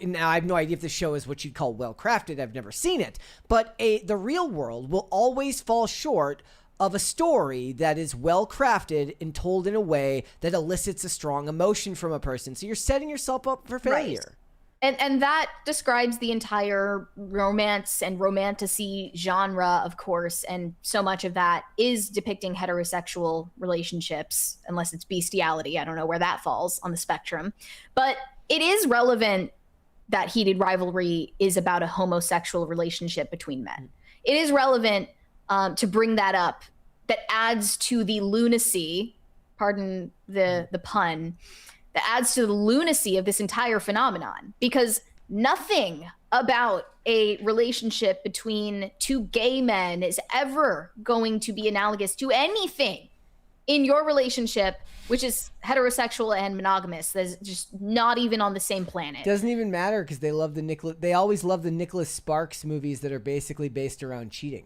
Speaker 1: now I have no idea if the show is what you'd call well-crafted. I've never seen it. But the real world will always fall short of a story that is well-crafted and told in a way that elicits a strong emotion from a person. So you're setting yourself up for failure.
Speaker 2: Right. And that describes the entire romance and romantasy genre, of course, and so much of that is depicting heterosexual relationships, unless it's bestiality. I don't know where that falls on the spectrum. But it is relevant that heated rivalry is about a homosexual relationship between men. It is relevant to bring that up. That adds to the lunacy, pardon the pun, that adds to the lunacy of this entire phenomenon, because nothing about a relationship between two gay men is ever going to be analogous to anything in your relationship, which is heterosexual and monogamous. That's just not even on the same planet.
Speaker 1: Doesn't even matter because they always love the Nicholas Sparks movies that are basically based around cheating.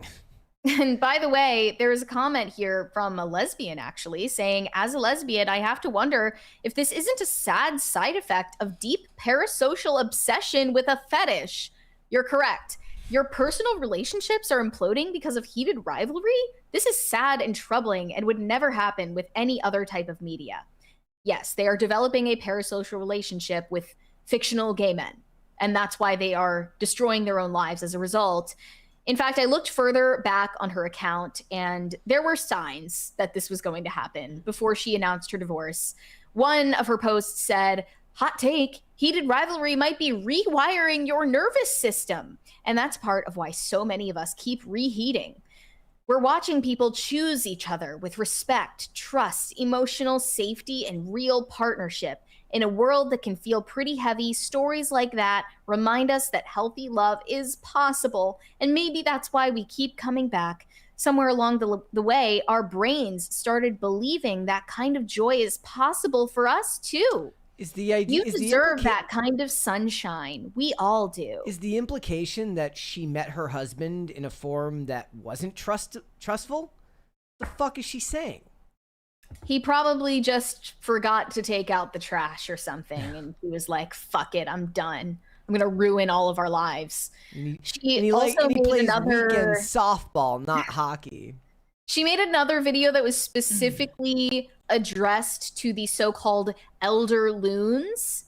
Speaker 2: And by the way, there is a comment here from a lesbian actually saying, as a lesbian, I have to wonder if this isn't a sad side effect of deep parasocial obsession with a fetish. You're correct. Your personal relationships are imploding because of heated rivalry? This is sad and troubling and would never happen with any other type of media. Yes, they are developing a parasocial relationship with fictional gay men. And that's why they are destroying their own lives as a result. In fact, I looked further back on her account, and there were signs that this was going to happen before she announced her divorce. One of her posts said, "Hot take, heated rivalry might be rewiring your nervous system." And that's part of why so many of us keep reheating. We're watching people choose each other with respect, trust, emotional safety, and real partnership. In a world that can feel pretty heavy, stories like that remind us that healthy love is possible. And maybe that's why we keep coming back. Somewhere along the way, our brains started believing that kind of joy is possible for us too.
Speaker 1: Is the idea
Speaker 2: You deserve that kind of sunshine. We all do.
Speaker 1: Is the implication that she met her husband in a form that wasn't trustful? The fuck is she saying?
Speaker 2: He probably just forgot to take out the trash or something, and he was like, "Fuck it, I'm done. I'm gonna ruin all of our lives."
Speaker 1: He
Speaker 2: also made
Speaker 1: plays
Speaker 2: another
Speaker 1: weekend softball, not hockey.
Speaker 2: She made another video that was specifically addressed to the so-called elder loons.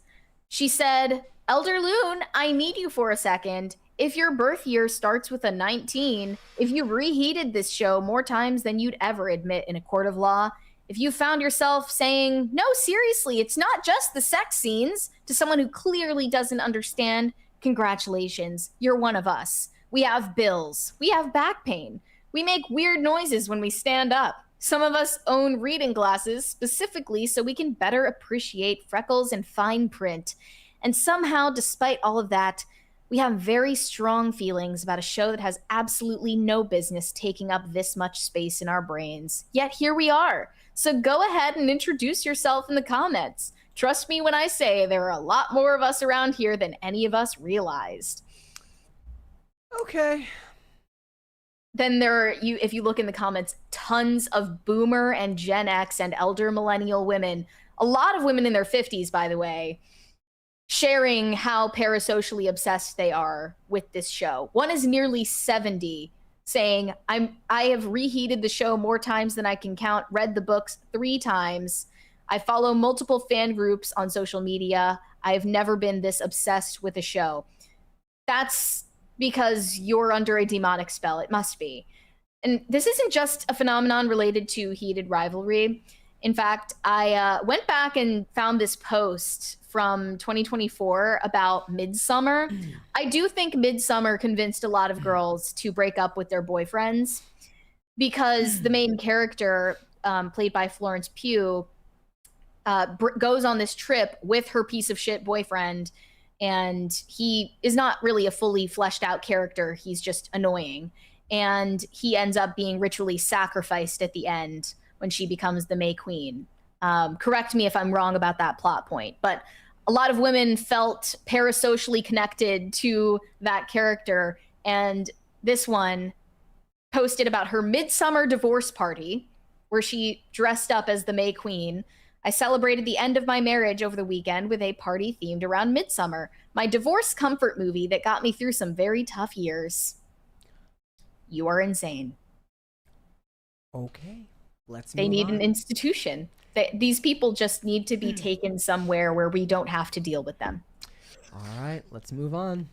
Speaker 2: She said, "Elder loon, I need you for a second. If your birth year starts with a 19, if you reheated this show more times than you'd ever admit in a court of law, if you found yourself saying, 'No, seriously, it's not just the sex scenes,' to someone who clearly doesn't understand, congratulations, you're one of us. We have bills. We have back pain. We make weird noises when we stand up. Some of us own reading glasses specifically so we can better appreciate freckles and fine print. And somehow, despite all of that, we have very strong feelings about a show that has absolutely no business taking up this much space in our brains. Yet here we are. So go ahead and introduce yourself in the comments. Trust me when I say there are a lot more of us around here than any of us realized."
Speaker 1: Okay.
Speaker 2: Then there are, if you look in the comments, tons of boomer and Gen X and elder millennial women, a lot of women in their 50s, by the way, sharing how parasocially obsessed they are with this show. One is nearly 70, saying, I have reheated the show more times than I can count, read the books 3 times. I follow multiple fan groups on social media. I have never been this obsessed with a show. That's because you're under a demonic spell. It must be. And this isn't just a phenomenon related to heated rivalry. In fact, I went back and found this post from 2024 about Midsummer. I do think Midsummer convinced a lot of girls to break up with their boyfriends because the main character, played by Florence Pugh, goes on this trip with her piece of shit boyfriend, and he is not really a fully fleshed out character. He's just annoying. And he ends up being ritually sacrificed at the end when she becomes the May Queen. Correct me if I'm wrong about that plot point, but a lot of women felt parasocially connected to that character. And this one posted about her midsummer divorce party where she dressed up as the May Queen. "I celebrated the end of my marriage over the weekend with a party themed around Midsummer, my divorce comfort movie that got me through some very tough years." You are insane.
Speaker 1: Okay, let's
Speaker 2: They
Speaker 1: move
Speaker 2: need
Speaker 1: on.
Speaker 2: an institution. These people just need to be taken somewhere where we don't have to deal with them.
Speaker 1: All right, let's move on.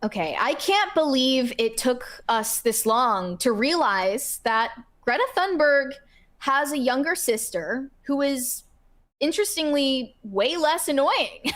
Speaker 2: Okay, I can't believe it took us this long to realize that Greta Thunberg has a younger sister who is, interestingly, way less annoying.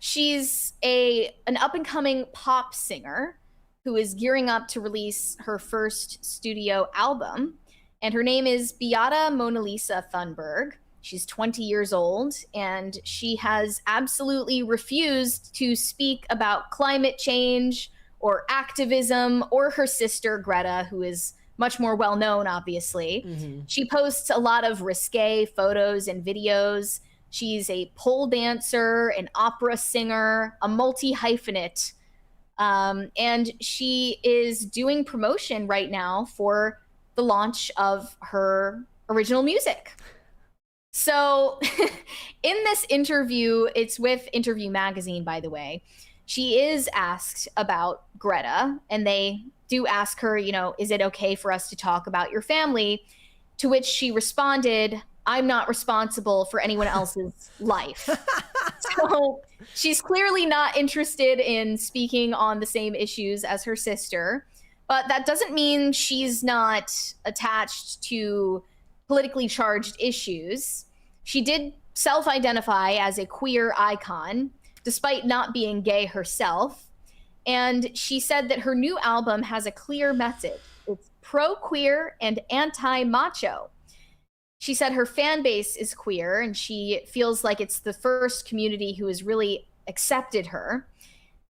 Speaker 2: She's an up-and-coming pop singer who is gearing up to release her first studio album. And her name is Beata Mona Lisa Thunberg. She's 20 years old, and she has absolutely refused to speak about climate change or activism or her sister, Greta, who is much more well-known, obviously.
Speaker 1: Mm-hmm.
Speaker 2: She posts a lot of risque photos and videos. She's a pole dancer, an opera singer, a multi-hyphenate. And she is doing promotion right now for the launch of her original music. So in this interview, it's with Interview Magazine, by the way, she is asked about Greta, and they do ask her, is it okay for us to talk about your family? To which she responded, I'm not responsible for anyone else's life. So she's clearly not interested in speaking on the same issues as her sister, but that doesn't mean she's not attached to politically charged issues. She did self-identify as a queer icon, despite not being gay herself. And she said that her new album has a clear message. It's pro-queer and anti-macho. She said her fan base is queer and she feels like it's the first community who has really accepted her.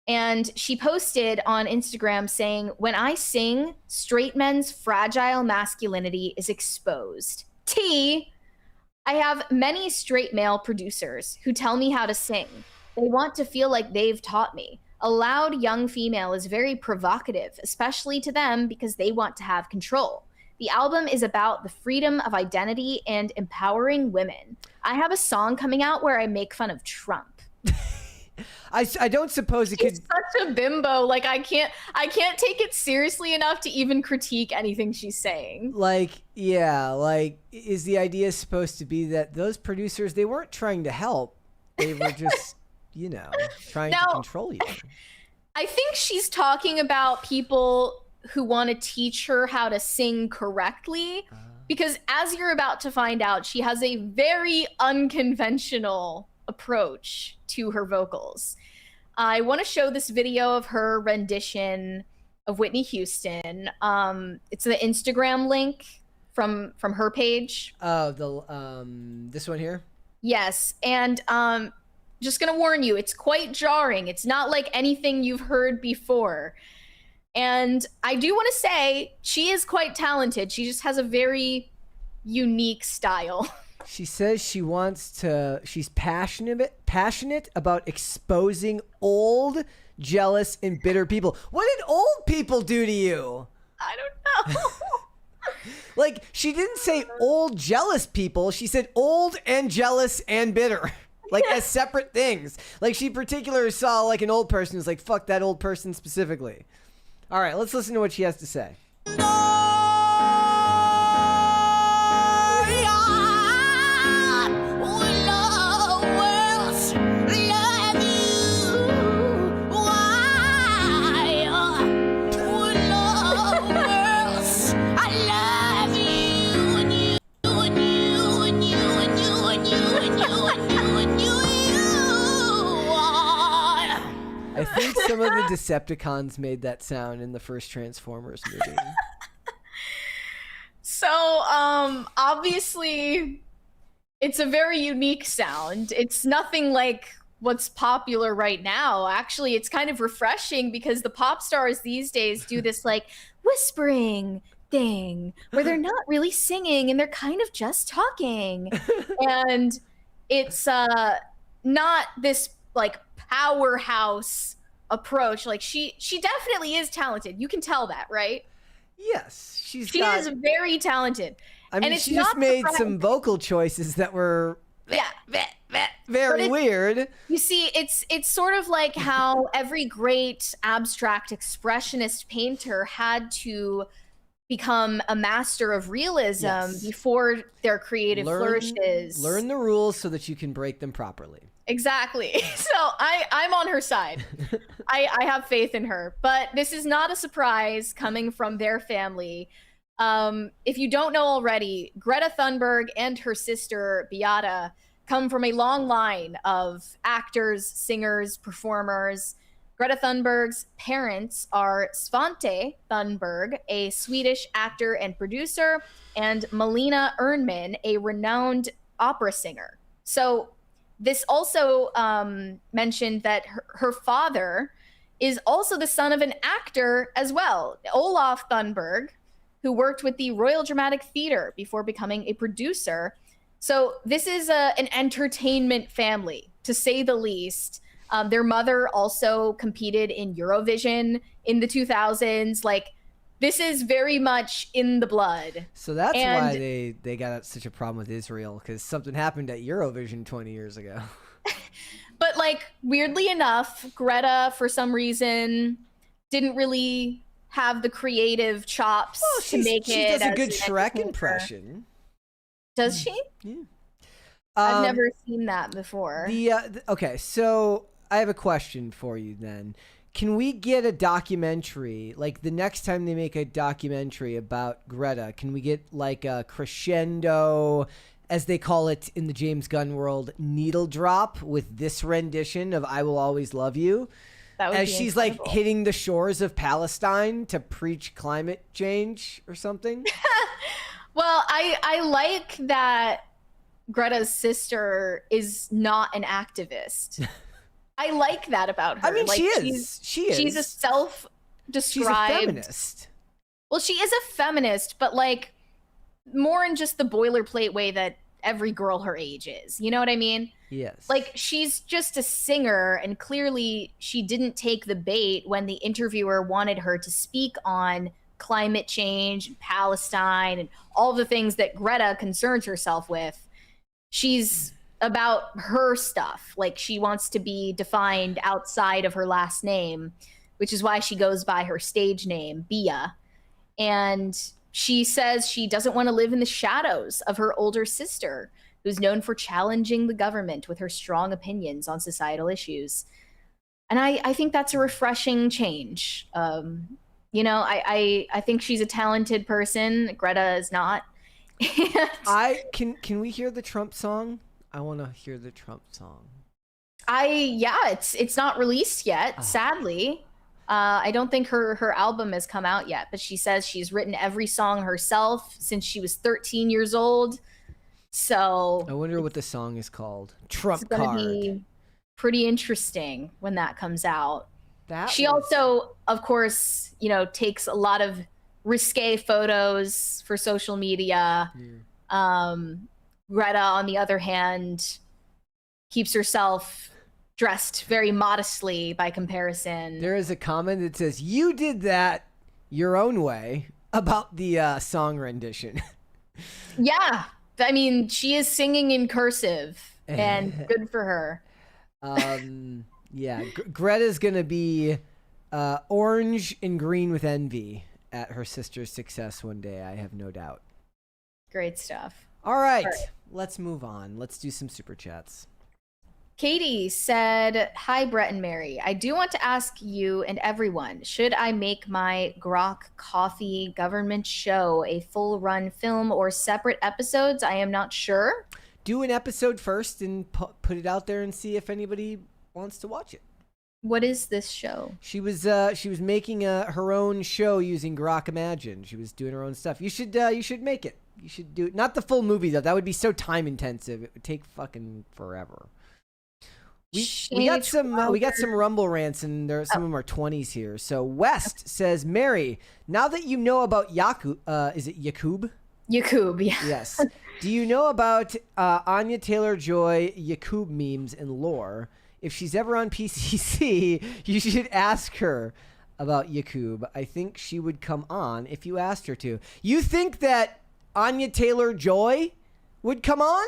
Speaker 2: And she posted on Instagram saying, "When I sing, straight men's fragile masculinity is exposed. T, I have many straight male producers who tell me how to sing. They want to feel like they've taught me. A loud young female is very provocative, especially to them because they want to have control. The album is about the freedom of identity and empowering women. I have a song coming out where I make fun of Trump."
Speaker 1: I don't suppose it
Speaker 2: She's
Speaker 1: could.
Speaker 2: such a bimbo. Like I can't take it seriously enough to even critique anything she's saying.
Speaker 1: Like, yeah, like, is the idea supposed to be that those producers, they weren't trying to help. They were just, trying to control you.
Speaker 2: I think she's talking about people who want to teach her how to sing correctly, because as you're about to find out, she has a very unconventional approach to her vocals. I want to show this video of her rendition of Whitney Houston. It's the Instagram link from her page.
Speaker 1: Oh, this one here?
Speaker 2: Yes, and just gonna warn you, it's quite jarring. It's not like anything you've heard before. And I do want to say she is quite talented. She just has a very unique style.
Speaker 1: She says she's passionate about exposing old, jealous, and bitter people. What did old people do to you?
Speaker 2: I don't know.
Speaker 1: Like, she didn't say old, jealous people. She said old and jealous and bitter. Like, as separate things. Like, she particularly saw, like, an old person who's like, fuck that old person specifically. All right, let's listen to what she has to say. I think some of the Decepticons made that sound in the first Transformers movie.
Speaker 2: So, obviously, it's a very unique sound. It's nothing like what's popular right now. Actually, it's kind of refreshing because the pop stars these days do this, like, whispering thing where they're not really singing and they're kind of just talking. And it's not this, like, powerhouse approach. Like she definitely is talented. You can tell that, right?
Speaker 1: Yes, she
Speaker 2: is very talented.
Speaker 1: I mean,
Speaker 2: and
Speaker 1: she just made some vocal choices that were very weird.
Speaker 2: You see, it's sort of like how every great abstract expressionist painter had to become a master of realism before their creative flourishes.
Speaker 1: Learn the rules so that you can break them properly.
Speaker 2: Exactly. So I'm on her side. I have faith in her. But this is not a surprise coming from their family. If you don't know already, Greta Thunberg and her sister Beata come from a long line of actors, singers, performers. Greta Thunberg's parents are Svante Thunberg, a Swedish actor and producer, and Melina Ernman, a renowned opera singer. So this also mentioned that her father is also the son of an actor as well, Olaf Thunberg, who worked with the Royal Dramatic Theatre before becoming a producer. So this is an entertainment family, to say the least. Their mother also competed in Eurovision in the 2000s. Like, this is very much in the blood.
Speaker 1: So that's why they got such a problem with Israel, because something happened at Eurovision 20 years ago.
Speaker 2: But, like, weirdly enough, Greta, for some reason, didn't really have the creative chops to make it.
Speaker 1: She does a good Shrek impression.
Speaker 2: Does she?
Speaker 1: Yeah.
Speaker 2: I've never seen that before.
Speaker 1: Okay, so I have a question for you then. Can we get a documentary, like the next time they make a documentary about Greta, can we get like a crescendo, as they call it in the James Gunn world, needle drop with this rendition of I Will Always Love You?
Speaker 2: That would
Speaker 1: as
Speaker 2: be
Speaker 1: she's
Speaker 2: incredible.
Speaker 1: like hitting the shores of Palestine to preach climate change or something?
Speaker 2: Well, I like that Greta's sister is not an activist. I like that about her.
Speaker 1: I mean,
Speaker 2: like,
Speaker 1: she is.
Speaker 2: She's a self-described...
Speaker 1: She's a feminist.
Speaker 2: Well, she is a feminist, but like more in just the boilerplate way that every girl her age is. You know what I mean?
Speaker 1: Yes.
Speaker 2: Like, she's just a singer, and clearly she didn't take the bait when the interviewer wanted her to speak on climate change, and Palestine, and all the things that Greta concerns herself with. She's about her stuff. Like, she wants to be defined outside of her last name, which is why she goes by her stage name, Bia. And she says she doesn't want to live in the shadows of her older sister, who's known for challenging the government with her strong opinions on societal issues. And I think that's a refreshing change. You know, I think she's a talented person. Greta is not.
Speaker 1: Can we hear the Trump song? I want to hear the Trump song.
Speaker 2: It's not released yet, sadly. I don't think her album has come out yet, but she says she's written every song herself since she was 13 years old. So
Speaker 1: I wonder what the song is called. Trump
Speaker 2: it's gonna
Speaker 1: card.
Speaker 2: be pretty interesting when that comes out. She
Speaker 1: was-
Speaker 2: also, of course, you know, takes a lot of risque photos for social media. Greta, on the other hand, keeps herself dressed very modestly by comparison.
Speaker 1: There is a comment that says, "You did that your own way," about the song rendition.
Speaker 2: Yeah. I mean, she is singing in cursive, and good for her.
Speaker 1: Yeah, Greta's gonna be orange and green with envy at her sister's success one day. I have no doubt.
Speaker 2: Great stuff.
Speaker 1: All right, let's move on. Let's do some super chats.
Speaker 2: Katie said, "Hi, Brett and Mary. I do want to ask you and everyone, should I make my Grok Coffee government show a full run film or separate episodes? I am not sure."
Speaker 1: Do an episode first and put it out there and see if anybody wants to watch it.
Speaker 2: What is this show?
Speaker 1: She was making her own show using Grok Imagine. She was doing her own stuff. You should make it. You should do it. Not the full movie though. That would be so time intensive. It would take fucking forever. We got some Rumble rants, and some of them are 20s here. So West says, "Mary, now that you know about is it Yakub?
Speaker 2: Yakub, yeah.
Speaker 1: Yes. Do you know about Anya Taylor-Joy Yakub memes and lore? If she's ever on PCC, you should ask her about Yakub. I think she would come on if you asked her to." You think that Anya Taylor-Joy would come on?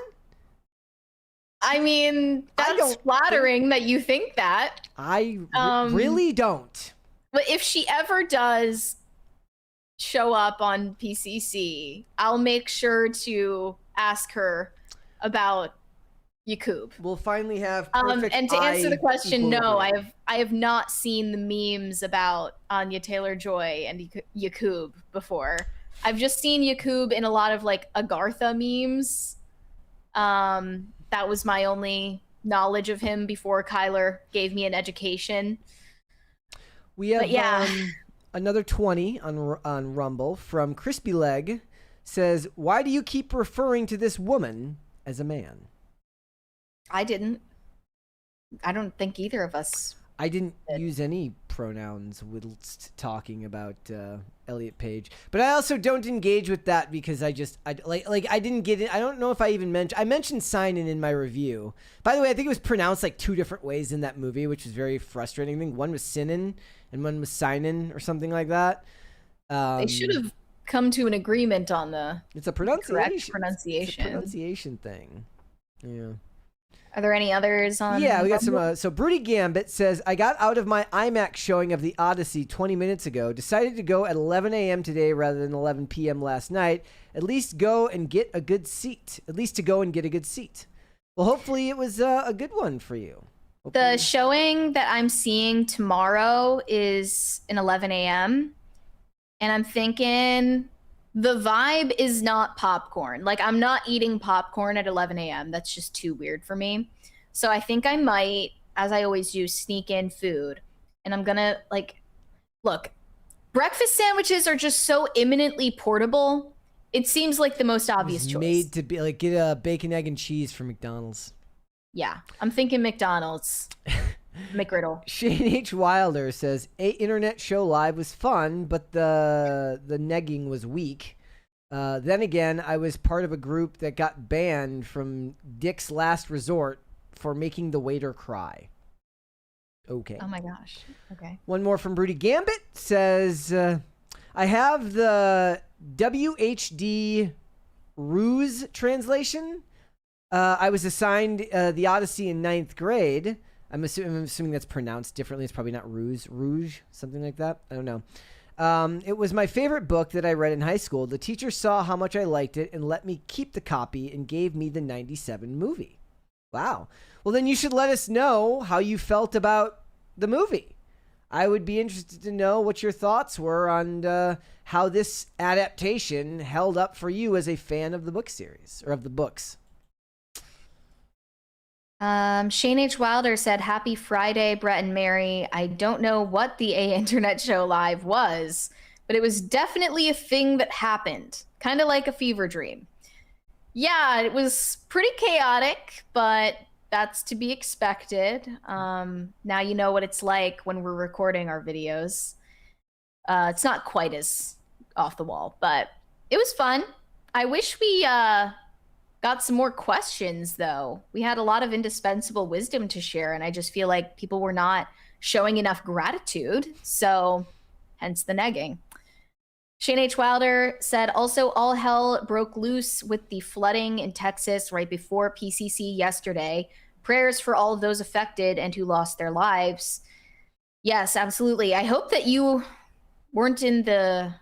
Speaker 2: I mean, that's flattering that you think that.
Speaker 1: I really don't.
Speaker 2: But if she ever does show up on PCC, I'll make sure to ask her about Yakub.
Speaker 1: We'll finally have perfect
Speaker 2: and to answer the question, no,
Speaker 1: equilibrium.
Speaker 2: I have not seen the memes about Anya Taylor-Joy and Yakub before. I've just seen Yakub in a lot of like Agartha memes. That was my only knowledge of him before Kyler gave me an education.
Speaker 1: We have another 20 on Rumble from Crispy Leg. Says, "Why do you keep referring to this woman as a man?"
Speaker 2: I didn't. I don't think either of us.
Speaker 1: I didn't use any pronouns whilst talking about Elliot Page, but I also don't engage with that because I didn't get it. I don't know if I even mentioned Signin in my review. By the way, I think it was pronounced like two different ways in that movie, which was very frustrating. I think one was Sinin and one was Signin or something like that.
Speaker 2: They should have come to an agreement on the
Speaker 1: It's a pronunciation.
Speaker 2: correct pronunciation.
Speaker 1: It's a pronunciation thing. Yeah.
Speaker 2: Are there any others on?
Speaker 1: Yeah, we got some. So Broody Gambit says, I got out of my IMAX showing of the Odyssey 20 minutes ago. Decided to go at 11 a.m. today rather than 11 p.m. last night. At least to go and get a good seat. Well, hopefully it was a good one for you.
Speaker 2: The showing that I'm seeing tomorrow is an 11 a.m. And I'm thinking the vibe is not popcorn. Like, I'm not eating popcorn at 11 a.m. That's just too weird for me. So I think I might, as I always do, sneak in food. And I'm gonna, like, look, breakfast sandwiches are just so imminently portable. It seems like the most obvious choice.
Speaker 1: Made to be like, get a bacon, egg, and cheese from McDonald's.
Speaker 2: Yeah, I'm thinking McDonald's. McGriddle.
Speaker 1: Shane H. Wilder says, A internet show live was fun, but the negging was weak. Then again, I was part of a group that got banned from Dick's Last Resort for making the waiter cry. Okay.
Speaker 2: Oh my gosh. Okay.
Speaker 1: One more from Broody Gambit says, I have the WHD Ruse translation. I was assigned the Odyssey in 9th grade. I'm assuming that's pronounced differently. It's probably not Rouge, something like that. I don't know. It was my favorite book that I read in high school. The teacher saw how much I liked it and let me keep the copy and gave me the 97 movie. Wow. Well, then you should let us know how you felt about the movie. I would be interested to know what your thoughts were on how this adaptation held up for you as a fan of the book series, or of the books.
Speaker 2: Shane H. Wilder said, Happy Friday, Brett and Mary. I don't know what the A Internet Show Live was, but it was definitely a thing that happened. Kind of like a fever dream. Yeah, it was pretty chaotic, but that's to be expected. Now you know what it's like when we're recording our videos. It's not quite as off the wall, but it was fun. I wish we got some more questions, though. We had a lot of indispensable wisdom to share, and I just feel like people were not showing enough gratitude, so hence the negging. Shane H. Wilder said, also, all hell broke loose with the flooding in Texas right before PCC yesterday. Prayers for all of those affected and who lost their lives. Yes, absolutely. I hope that you weren't in the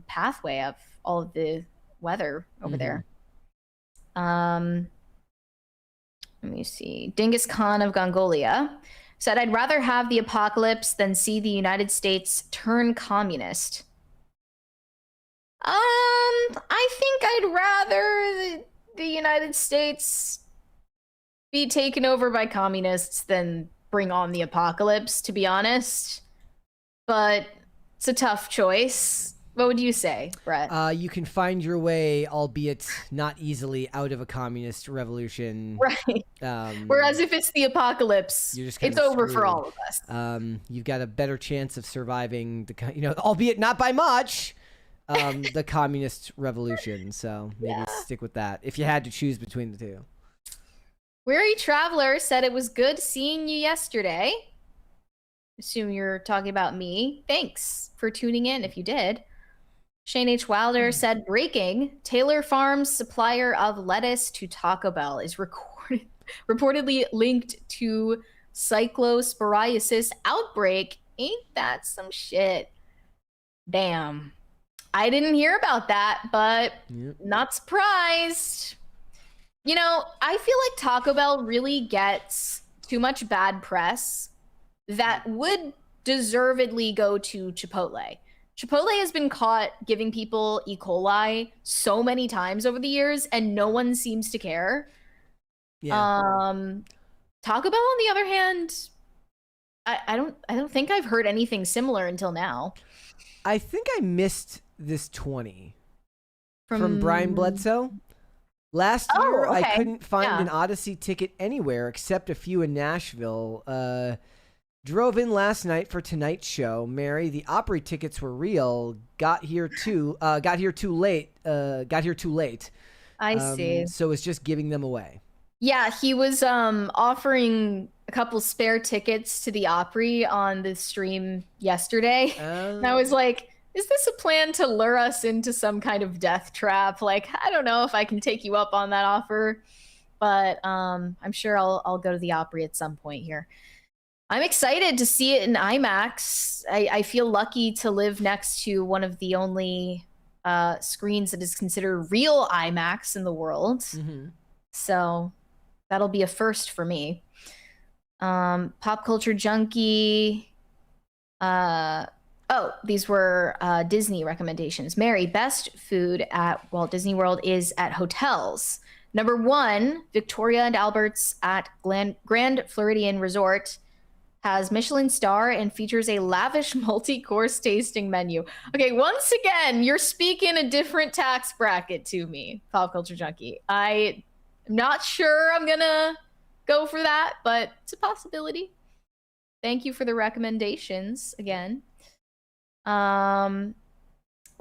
Speaker 2: pathway of all of the weather over there. Let me see. Dingus Khan of Gongolia said, I'd rather have the apocalypse than see the United States turn communist. I think I'd rather the United States be taken over by communists than bring on the apocalypse, to be honest. But it's a tough choice. What would you say, Brett?
Speaker 1: You can find your way, albeit not easily, out of a communist revolution.
Speaker 2: Right. Whereas if it's the apocalypse, it's over for all of us.
Speaker 1: You've got a better chance of surviving albeit not by much, the communist revolution. So maybe stick with that if you had to choose between the two.
Speaker 2: Weary Traveler said it was good seeing you yesterday. Assume you're talking about me. Thanks for tuning in if you did. Shane H. Wilder said, breaking, Taylor Farms supplier of lettuce to Taco Bell is reportedly linked to cyclosporiasis outbreak. Ain't that some shit? Damn. I didn't hear about that, but not surprised. You know, I feel like Taco Bell really gets too much bad press that would deservedly go to Chipotle. Chipotle has been caught giving people E. coli so many times over the years, and no one seems to care. Yeah. Taco Bell, on the other hand, I don't think I've heard anything similar until now.
Speaker 1: I think I missed this 20 from Brian Bledsoe. Last year,
Speaker 2: okay.
Speaker 1: I couldn't find an Odyssey ticket anywhere except a few in Nashville. Drove in last night for tonight's show. Mary, the Opry tickets were real. Got here too late.
Speaker 2: I see.
Speaker 1: So it's just giving them away.
Speaker 2: Yeah, he was offering a couple spare tickets to the Opry on the stream yesterday. And I was like, is this a plan to lure us into some kind of death trap? Like, I don't know if I can take you up on that offer. but I'm sure I'll go to the Opry at some point here. I'm excited to see it in IMAX. I feel lucky to live next to one of the only screens that is considered real IMAX in the world.
Speaker 1: Mm-hmm.
Speaker 2: So that'll be a first for me. Pop Culture Junkie. These were Disney recommendations. Mary, best food at Walt Disney World is at hotels. Number 1, Victoria and Albert's at Grand Floridian Resort has Michelin star and features a lavish multi-course tasting menu. Okay, once again, you're speaking a different tax bracket to me, Pop Culture Junkie. I'm not sure I'm gonna go for that, but it's a possibility. Thank you for the recommendations again.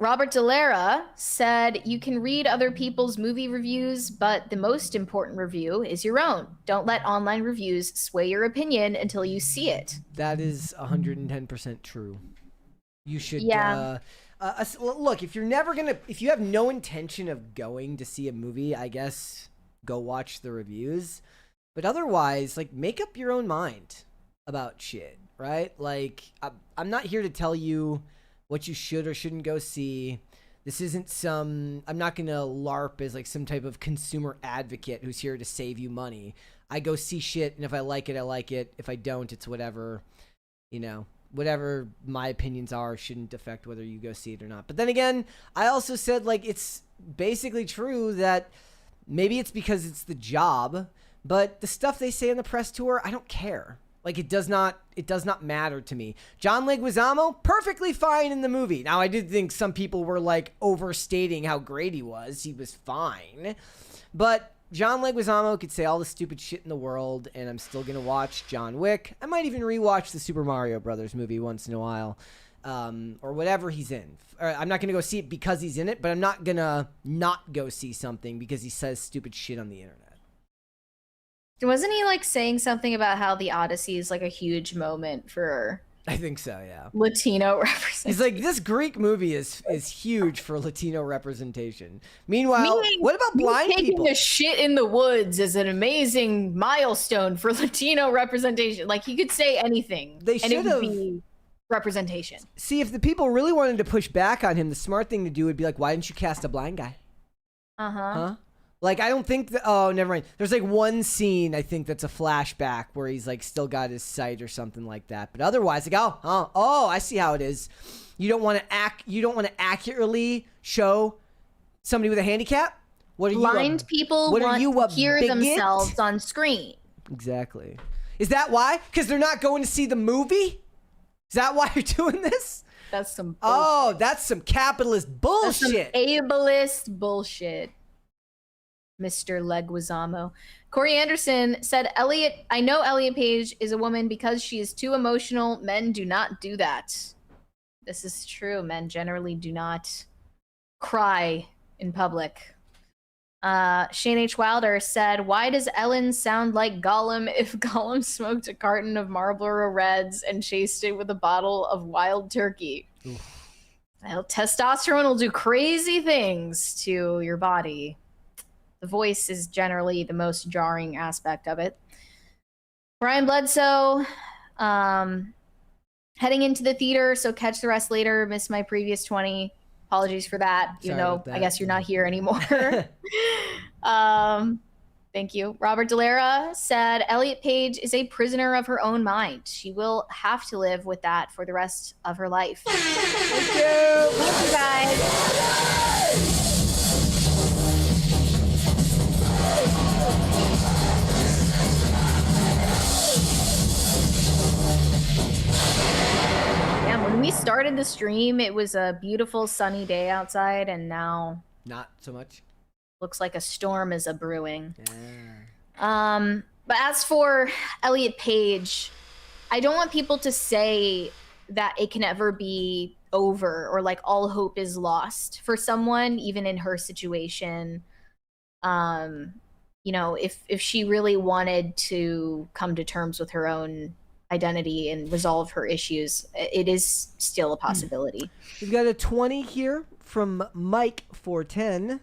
Speaker 2: Robert Delara said, you can read other people's movie reviews, but the most important review is your own. Don't let online reviews sway your opinion until you see it.
Speaker 1: That is 110% true. You should, look, if you have no intention of going to see a movie, I guess go watch the reviews. But otherwise, like, make up your own mind about shit, right? Like, I'm not here to tell you what you should or shouldn't go see. This isn't I'm not going to LARP as like some type of consumer advocate who's here to save you money. I go see shit, and if I like it, I like it. If I don't, it's whatever, whatever my opinions are shouldn't affect whether you go see it or not. But then again, I also said, like, it's basically true that maybe it's because it's the job, but the stuff they say on the press tour, I don't care. Like, it does not matter to me. John Leguizamo, perfectly fine in the movie. Now, I did think some people were, like, overstating how great he was. He was fine. But John Leguizamo could say all the stupid shit in the world, and I'm still going to watch John Wick. I might even rewatch the Super Mario Brothers movie once in a while, or whatever he's in. I'm not going to go see it because he's in it, but I'm not going to not go see something because he says stupid shit on the internet.
Speaker 2: Wasn't he like saying something about how the Odyssey is like a huge moment for
Speaker 1: I think so, yeah.
Speaker 2: Latino representation?
Speaker 1: He's like, this Greek movie is huge for Latino representation. Meanwhile, what about blind people?
Speaker 2: Taking a shit in the woods is an amazing milestone for Latino representation. Like, he could say anything,
Speaker 1: and it would be
Speaker 2: representation.
Speaker 1: See, if the people really wanted to push back on him, the smart thing to do would be like, why didn't you cast a blind guy? Huh? Like, I don't think oh, never mind. There's like one scene, I think, that's a flashback where he's like still got his sight or something like that. But otherwise, like, oh, I see how it is. You don't want to accurately show somebody with a handicap? What are
Speaker 2: blind people want to hear themselves on screen.
Speaker 1: Exactly. Is that why? Because they're not going to see the movie? Is that why you're doing this?
Speaker 2: That's some bullshit.
Speaker 1: Oh, that's some capitalist bullshit.
Speaker 2: That's some ableist bullshit. Mr. Leguizamo. Corey Anderson said, I know Elliot Page is a woman because she is too emotional. Men do not do that. This is true. Men generally do not cry in public. Shane H. Wilder said, why does Ellen sound like Gollum if Gollum smoked a carton of Marlboro Reds and chased it with a bottle of wild turkey? Well, testosterone will do crazy things to your body. The voice is generally the most jarring aspect of it. Brian Bledsoe, heading into the theater, so catch the rest later. Missed my previous 20. Apologies for that, even though I guess you're not here anymore. Thank you. Robert Delara said, Elliot Page is a prisoner of her own mind. She will have to live with that for the rest of her life. Thank you. Thank you, guys. When we started the stream, it was a beautiful sunny day outside, and now
Speaker 1: not so much.
Speaker 2: Looks like a storm is a brewing. Yeah. But as for Elliot Page, I don't want people to say that it can ever be over or like all hope is lost for someone, even in her situation. If she really wanted to come to terms with her own identity and resolve her issues, it is still a possibility.
Speaker 1: We've got a 20 here from Mike 410.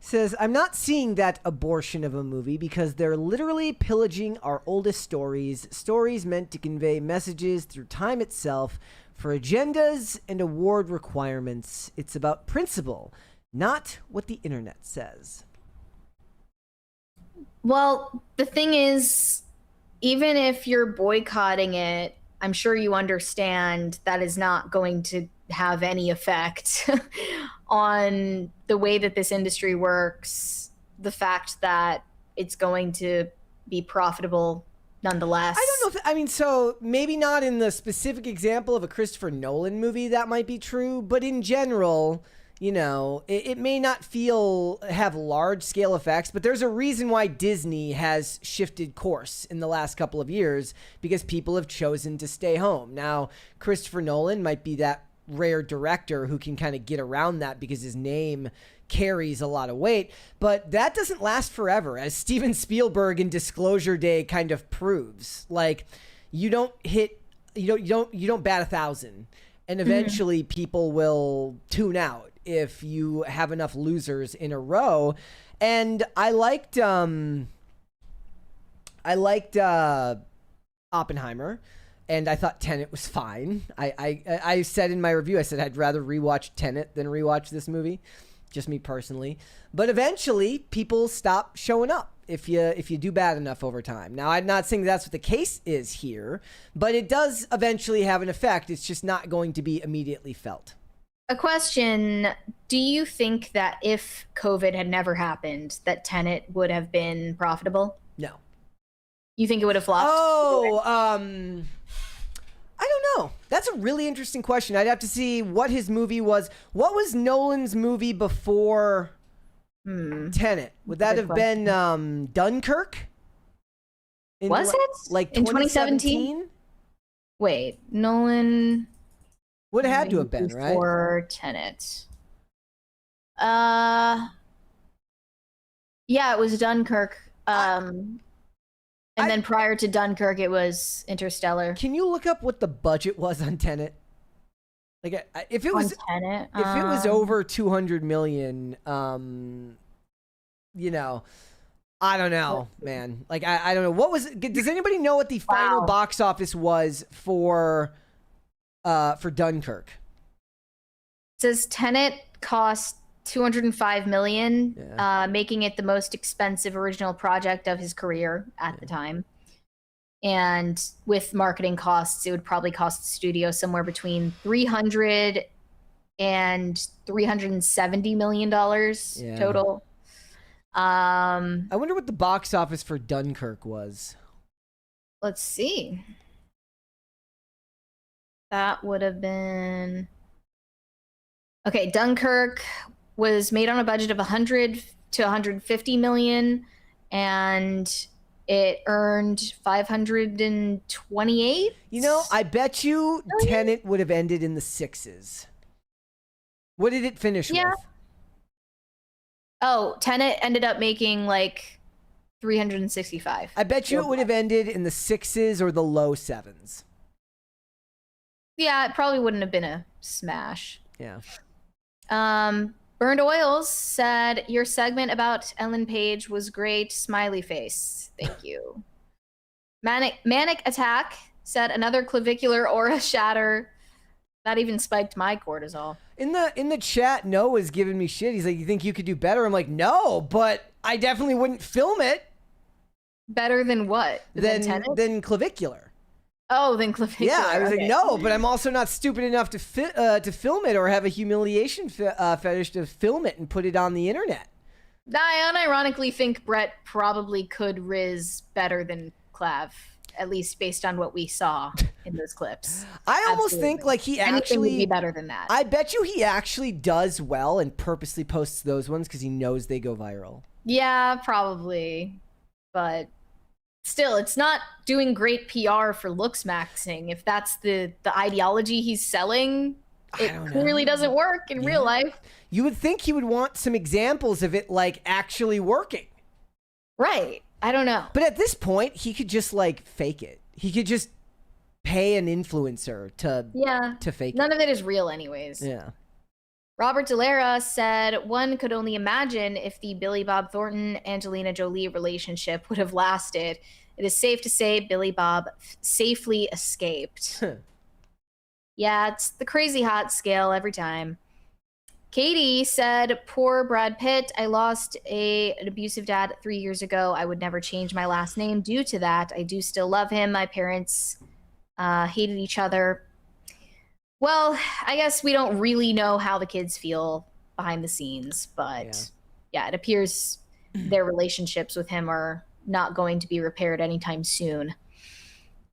Speaker 1: Says, I'm not seeing that abortion of a movie because they're literally pillaging our oldest stories meant to convey messages through time itself for agendas and award requirements. It's about principle, not what the internet says.
Speaker 2: Well, the thing is, even if you're boycotting it, I'm sure you understand that is not going to have any effect on the way that this industry works, the fact that it's going to be profitable nonetheless.
Speaker 1: I don't know so maybe not in the specific example of a Christopher Nolan movie that might be true, but in general, it may not have large scale effects, but there's a reason why Disney has shifted course in the last couple of years, because people have chosen to stay home. Now, Christopher Nolan might be that rare director who can kind of get around that because his name carries a lot of weight, but that doesn't last forever, as Steven Spielberg in Disclosure Day kind of proves. Like, you don't bat 1,000, and eventually people will tune out if you have enough losers in a row. And I liked Oppenheimer, and I thought Tenet was fine. I said in my review, I said I'd rather rewatch Tenet than rewatch this movie, just me personally. But eventually, people stop showing up if you do bad enough over time. Now, I'm not saying that's what the case is here, but it does eventually have an effect. It's just not going to be immediately felt.
Speaker 2: A question: do you think that if COVID had never happened, that Tenet would have been profitable?
Speaker 1: No.
Speaker 2: You think it would have flopped?
Speaker 1: I don't know. That's a really interesting question. I'd have to see what his movie was. What was Nolan's movie before Tenet? Would that have been Dunkirk?
Speaker 2: Was it?
Speaker 1: Like
Speaker 2: in 2017? Wait, Nolan
Speaker 1: would have had to have been, right?
Speaker 2: Before Tenet. Yeah, it was Dunkirk. And then prior to Dunkirk, it was Interstellar.
Speaker 1: Can you look up what the budget was on Tenet? Like, if it was
Speaker 2: Tenet,
Speaker 1: if it was over 200 million, I don't know, man. Like, I don't know. What was? Does anybody know what the final box office was for Dunkirk?
Speaker 2: It says Tenet cost $205 million, making it the most expensive original project of his career at the time. And with marketing costs, it would probably cost the studio somewhere between $300 and $370 million total.
Speaker 1: I wonder what the box office for Dunkirk was.
Speaker 2: Let's see. That would have been... Okay, Dunkirk was made on a budget of 100 to 150 million, and it earned 528.
Speaker 1: I bet you Tenet would have ended in the 6s. What did it finish with?
Speaker 2: Oh, Tenet ended up making like 365.
Speaker 1: I bet you it would have ended in the 6s or the low 7s.
Speaker 2: Yeah, it probably wouldn't have been a smash.
Speaker 1: Yeah.
Speaker 2: Burned Oils said, your segment about Ellen Page was great. Smiley face. Thank you. Manic Attack said, another clavicular aura shatter. That even spiked my cortisol.
Speaker 1: In the chat, Noah's giving me shit. He's like, you think you could do better? I'm like, no, but I definitely wouldn't film it.
Speaker 2: Better than what?
Speaker 1: Than clavicular.
Speaker 2: Oh, then clavicular.
Speaker 1: Yeah, I was like, no, but I'm also not stupid enough to film it or have a humiliation fetish to film it and put it on the internet.
Speaker 2: I unironically think Brett probably could riz better than Clav, at least based on what we saw in those clips.
Speaker 1: I almost think like he
Speaker 2: Anything
Speaker 1: actually
Speaker 2: would be better than that.
Speaker 1: I bet you he actually does well and purposely posts those ones because he knows they go viral.
Speaker 2: Yeah, probably, but. Still, it's not doing great PR for looks maxing. If that's the ideology he's selling, it clearly doesn't work in real life.
Speaker 1: You would think he would want some examples of it like actually working.
Speaker 2: Right. I don't know.
Speaker 1: But at this point, he could just like fake it. He could just pay an influencer to fake it.
Speaker 2: None of it is real anyways.
Speaker 1: Yeah.
Speaker 2: Robert Delara said, one could only imagine if the Billy Bob Thornton Angelina Jolie relationship would have lasted. It is safe to say Billy Bob safely escaped. Yeah, it's the crazy hot scale every time. Katie said, poor Brad Pitt. I lost an abusive dad 3 years ago. I would never change my last name due to that. I do still love him. My parents hated each other. Well, I guess we don't really know how the kids feel behind the scenes, but yeah, it appears their relationships with him are not going to be repaired anytime soon.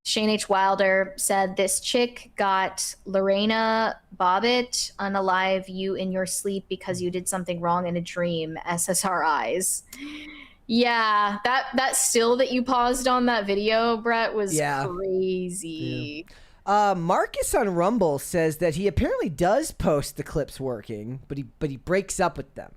Speaker 2: Shane H. Wilder said, this chick got Lorena Bobbitt unalive you in your sleep because you did something wrong in a dream. SSRIs. Yeah, that still that you paused on that video, Brett, was crazy.
Speaker 1: Yeah. Marcus on Rumble says that he apparently does post the clips working, but he breaks up with them.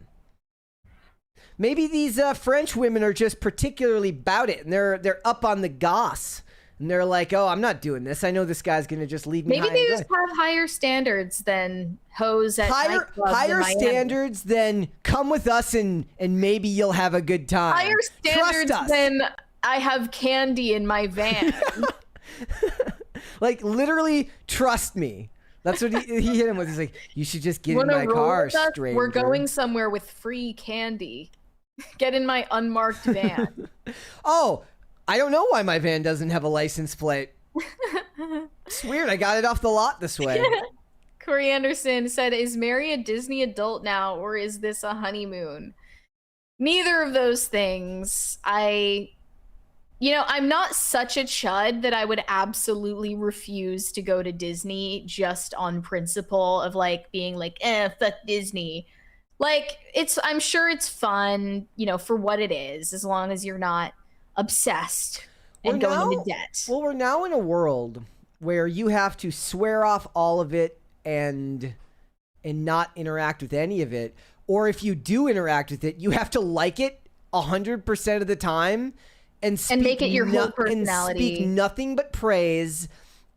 Speaker 1: Maybe these French women are just particularly about it, and they're up on the goss, and they're like, "Oh, I'm not doing this. I know this guy's gonna just leave me."
Speaker 2: Maybe they just have higher standards than hoes at
Speaker 1: higher standards than come with us and maybe you'll have a good time.
Speaker 2: Higher standards than I have candy in my van.
Speaker 1: Like, literally, trust me. That's what he hit him with. He's like, you should just get in my car, stranger.
Speaker 2: We're going somewhere with free candy. Get in my unmarked van.
Speaker 1: Oh, I don't know why my van doesn't have a license plate. It's weird. I got it off the lot this way.
Speaker 2: Corey Anderson said, is Mary a Disney adult now, or is this a honeymoon? Neither of those things. I'm not such a chud that I would absolutely refuse to go to Disney just on principle of like being like, fuck Disney. Like, I'm sure it's fun, for what it is, as long as you're not obsessed and going into debt.
Speaker 1: Well, we're now in a world where you have to swear off all of it and not interact with any of it. Or if you do interact with it, you have to like it 100% of the time. And
Speaker 2: make it your whole personality.
Speaker 1: And speak nothing but praise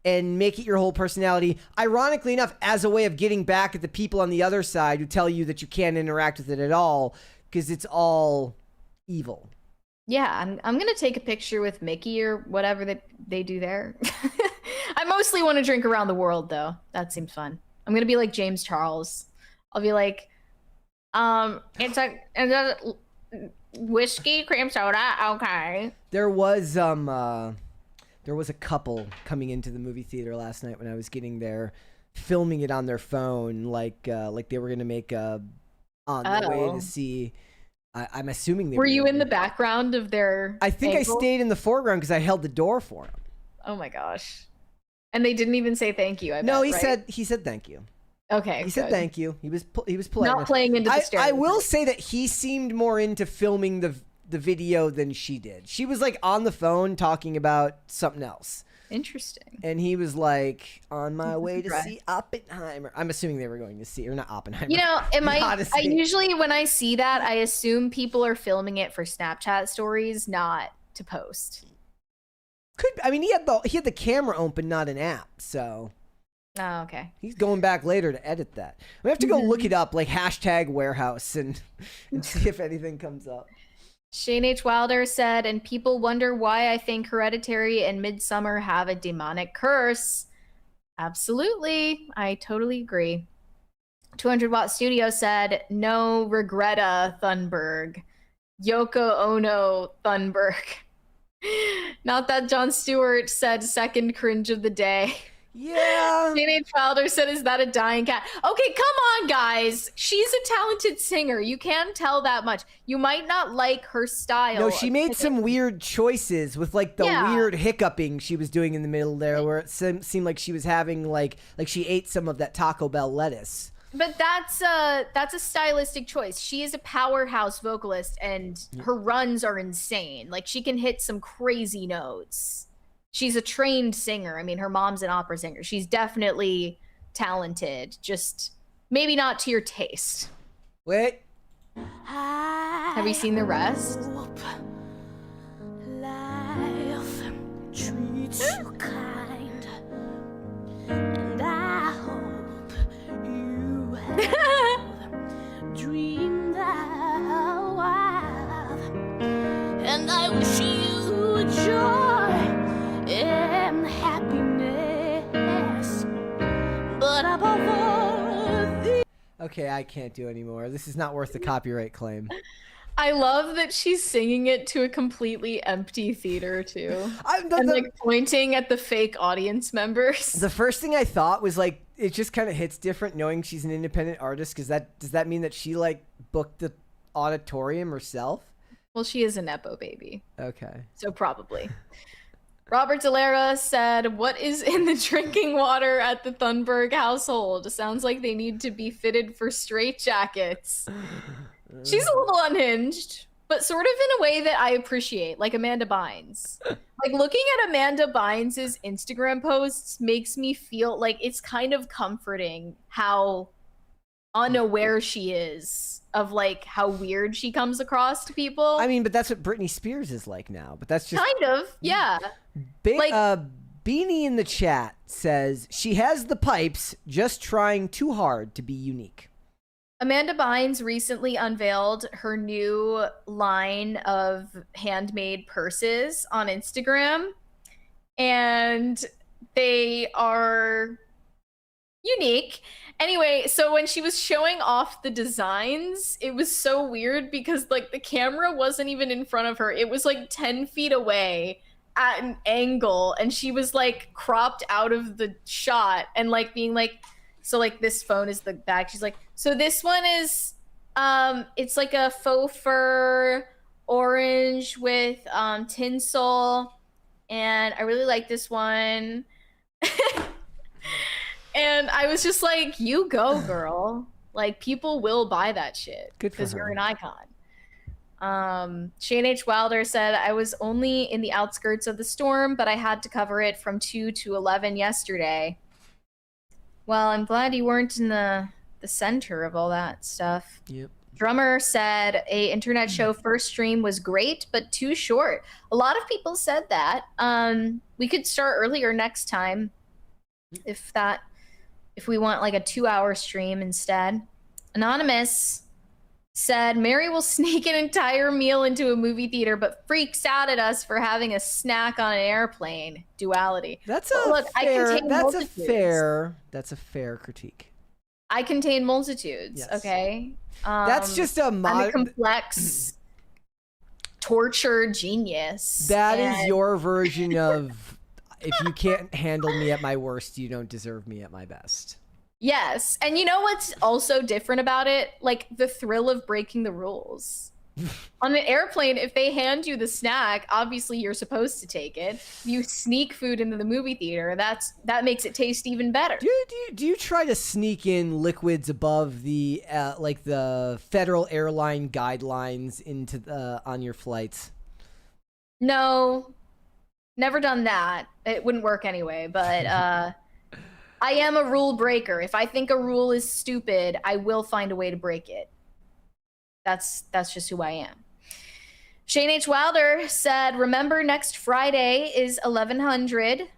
Speaker 1: and make it your whole personality. Ironically enough, as a way of getting back at the people on the other side who tell you that you can't interact with it at all because it's all evil.
Speaker 2: Yeah, I'm going to take a picture with Mickey or whatever they do there. I mostly want to drink around the world, though. That seems fun. I'm going to be like James Charles. I'll be like, it's a whiskey, cream soda, okay.
Speaker 1: There was a couple coming into the movie theater last night when I was getting there, filming it on their phone, like they were gonna make on the way to see. I'm assuming they
Speaker 2: were you in the background of their?
Speaker 1: I think I stayed in the foreground because I held the door for them.
Speaker 2: Oh my gosh! And they didn't even say thank you.
Speaker 1: He said thank you.
Speaker 2: Okay,
Speaker 1: he said thank you. He was playing.
Speaker 2: Not playing into the stereotype.
Speaker 1: I will say that he seemed more into filming the video than she did. She was like on the phone talking about something else.
Speaker 2: Interesting.
Speaker 1: And he was like, on my way to see Oppenheimer. I'm assuming they were going to see, or not Oppenheimer.
Speaker 2: I usually, when I see that, I assume people are filming it for Snapchat stories, not to post.
Speaker 1: He had the camera open, not an app, so.
Speaker 2: Oh, okay.
Speaker 1: He's going back later to edit that. We have to go look it up, like #warehouse, and see if anything comes up.
Speaker 2: Shane H. Wilder said, and people wonder why I think Hereditary and Midsommar have a demonic curse. Absolutely. I totally agree. 200 Watt Studio said, no Greta Thunberg. Yoko Ono Thunberg. Not that Jon Stewart said second cringe of the day.
Speaker 1: Yeah.
Speaker 2: Shane H. Wilder said, is that a dying cat? Okay, come on, guys. She's a talented singer. You can tell that much. You might not like her style.
Speaker 1: No, she made some weird choices with like the weird hiccuping she was doing in the middle there, where it seemed like she was having like she ate some of that Taco Bell lettuce.
Speaker 2: But that's a stylistic choice. She is a powerhouse vocalist, and her runs are insane. Like, she can hit some crazy notes. She's a trained singer. I mean, her mom's an opera singer. She's definitely talented. Just maybe not to your taste.
Speaker 1: Wait.
Speaker 2: Have you seen the rest?
Speaker 8: Life treats you kind, and I hope you have
Speaker 1: Okay, I can't do anymore. This is not worth the copyright claim.
Speaker 2: I love that she's singing it to a completely empty theater too, and like pointing at the fake audience members.
Speaker 1: The first thing I thought was like, it just kind of hits different knowing she's an independent artist. Because does that mean that she like booked the auditorium herself?
Speaker 2: Well, she is a nepo baby.
Speaker 1: Okay.
Speaker 2: So probably. Robert Delera said, "What is in the drinking water at the Thunberg household? Sounds like they need to be fitted for straitjackets." She's a little unhinged, but sort of in a way that I appreciate, like Amanda Bynes. Like looking at Amanda Bynes' Instagram posts makes me feel like it's kind of comforting how unaware she is of like how weird she comes across to people.
Speaker 1: I mean, but that's what Britney Spears is like now. But that's just
Speaker 2: kind of, yeah.
Speaker 1: Beanie in the chat says she has the pipes, just trying too hard to be unique.
Speaker 2: Amanda Bynes recently unveiled her new line of handmade purses on Instagram, and they are unique. Anyway, so when she was showing off the designs, it was so weird because like the camera wasn't even in front of her. It was like 10 feet away at an angle, and she was like cropped out of the shot and like being like, so like this phone is the bag. She's like, so this one is it's like a faux fur orange with tinsel, and I really like this one. And I was just like, you go, girl. Like, people will buy that shit because you're an icon. Shane H. Wilder said, I was only in the outskirts of the storm, but I had to cover it from 2 to 11 yesterday. Well, I'm glad you weren't in the center of all that stuff.
Speaker 1: Yep.
Speaker 2: Drummer said a internet show first stream was great, but too short. A lot of people said that. We could start earlier next time if we want like a 2-hour stream instead. Anonymous said Mary will sneak an entire meal into a movie theater but freaks out at us for having a snack on an airplane. Duality.
Speaker 1: That's a fair critique.
Speaker 2: I contain multitudes. Yes. Okay.
Speaker 1: That's just I'm
Speaker 2: a complex tortured genius.
Speaker 1: That is your version of if you can't handle me at my worst, you don't deserve me at my best.
Speaker 2: Yes. And you know what's also different about it? Like the thrill of breaking the rules. On an airplane, if they hand you the snack, obviously you're supposed to take it. You sneak food into the movie theater. That makes it taste even better.
Speaker 1: Do you try to sneak in liquids above the like the federal airline guidelines into on your flights?
Speaker 2: No. Never done that. It wouldn't work anyway, but I am a rule breaker. If I think a rule is stupid, I will find a way to break it. That's just who I am. Shane H. Wilder said, remember next Friday is 1100.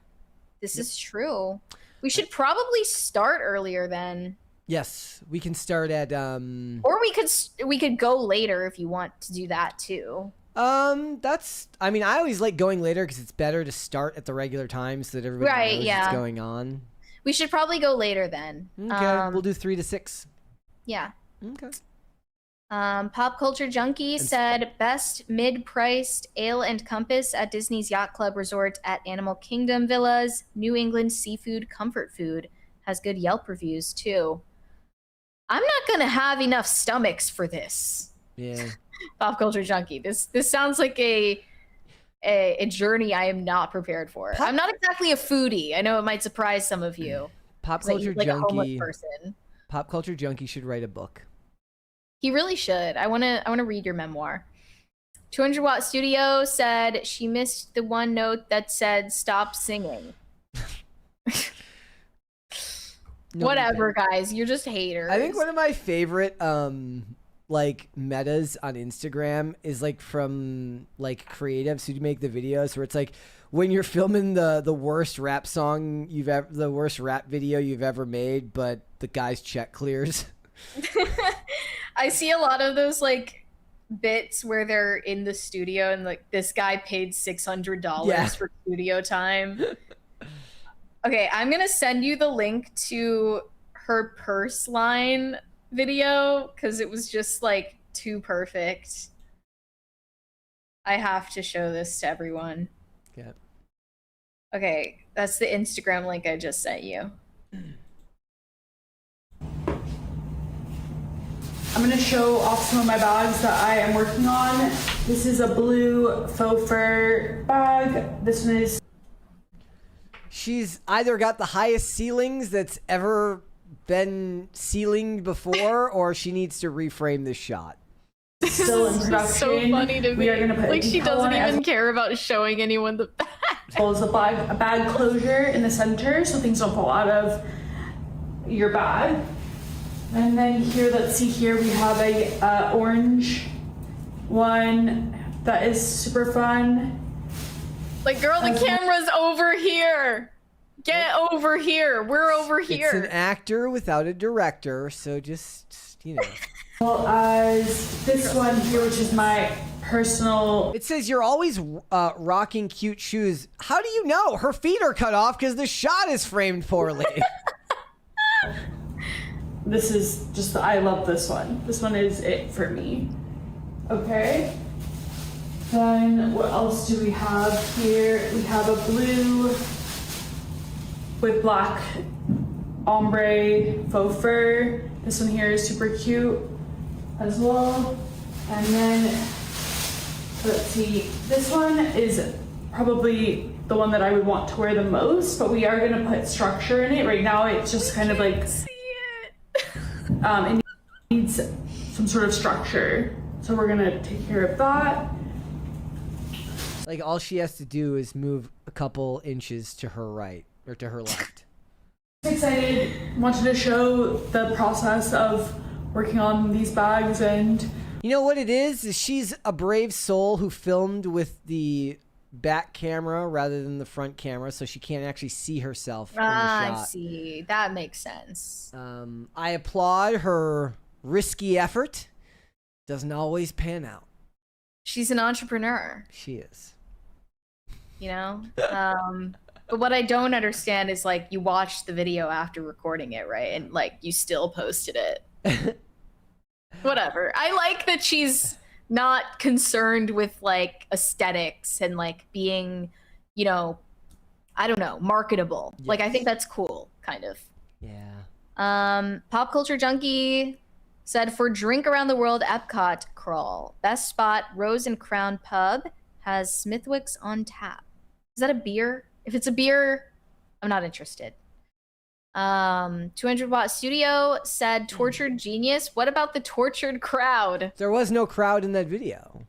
Speaker 2: This is true. We should probably start earlier then.
Speaker 1: Yes, we can start at
Speaker 2: or we could go later if you want to do that too.
Speaker 1: I mean, I always like going later because it's better to start at the regular time so that everybody knows what's going on.
Speaker 2: We should probably go later then.
Speaker 1: Okay, we'll do 3 to 6.
Speaker 2: Yeah.
Speaker 1: Okay.
Speaker 2: Pop Culture Junkie said, best mid-priced ale and compass at Disney's Yacht Club Resort at Animal Kingdom Villas. New England seafood comfort food. Has good Yelp reviews, too. I'm not going to have enough stomachs for this.
Speaker 1: Yeah.
Speaker 2: Pop Culture Junkie. This sounds like a journey I am not prepared for. I'm not exactly a foodie. I know it might surprise some of you.
Speaker 1: Pop Culture
Speaker 2: like
Speaker 1: Junkie.
Speaker 2: A homeless person.
Speaker 1: Pop Culture Junkie should write a book.
Speaker 2: He really should. I want to read your memoir. 200 Watt Studio said she missed the one note that said stop singing. Whatever, guys. You're just haters.
Speaker 1: I think one of my favorite like metas on Instagram is like from like creatives who make the videos where it's like when you're filming the worst rap song the worst rap video you've ever made, but the guy's check clears.
Speaker 2: I see a lot of those like bits where they're in the studio and like this guy paid $600 for studio time. Okay, I'm gonna send you the link to her purse line video because it was just like too perfect. I have to show this to everyone.
Speaker 1: Yeah.
Speaker 2: Okay, that's the Instagram link I just sent you.
Speaker 6: I'm gonna show off some of my bags that I am working on. This is a blue faux fur bag. This one is.
Speaker 1: She's either got the highest ceilings that's ever been ceilinged before, or she needs to reframe this shot.
Speaker 6: Still in production.
Speaker 2: So funny to me.
Speaker 6: We are gonna put
Speaker 2: like she doesn't even care about showing anyone the bag.
Speaker 6: Pulls a bag closure in the center so things don't fall out of your bag. And then here, let's see here, we have a orange one that is super fun.
Speaker 2: Like, girl, the camera's over here. Get over here. We're over here.
Speaker 1: It's an actor without a director, so just, you know.
Speaker 6: Well as this one here, which is my personal.
Speaker 1: It says you're always rocking cute shoes. How do you know? Her feet are cut off because the shot is framed poorly.
Speaker 6: This is just, I love this one. This one is it for me. Okay. Then what else do we have here? We have a blue with black ombre faux fur. This one here is super cute as well. And then, let's see, this one is probably the one that I would want to wear the most, but we are gonna put structure in it. Right now it's just kind of like, it needs some sort of structure. So we're gonna take care of that.
Speaker 1: Like, all she has to do is move a couple inches to her right, or to her left.
Speaker 6: Excited, wanted to show the process of working on these bags. And
Speaker 1: you know what it is she's a brave soul who filmed with the back camera rather than the front camera, so she can't actually see herself in the shot.
Speaker 2: I see. That makes sense.
Speaker 1: I applaud her risky effort. Doesn't always pan out.
Speaker 2: She's an entrepreneur.
Speaker 1: She is.
Speaker 2: You know? But what I don't understand is, like, you watched the video after recording it, right? And, like, you still posted it. Whatever. I like that she's not concerned with, like, aesthetics and, like, being, you know, I don't know, marketable.
Speaker 1: Yes.
Speaker 2: Like, I think that's cool, kind of.
Speaker 1: Yeah.
Speaker 2: Pop Culture Junkie said, for Drink Around the World Epcot crawl, best spot, Rose and Crown Pub has Smithwick's on tap. Is that a beer? If it's a beer, I'm not interested. 200 Watt Studio said, tortured genius. What about the tortured crowd?
Speaker 1: There was no crowd in that video.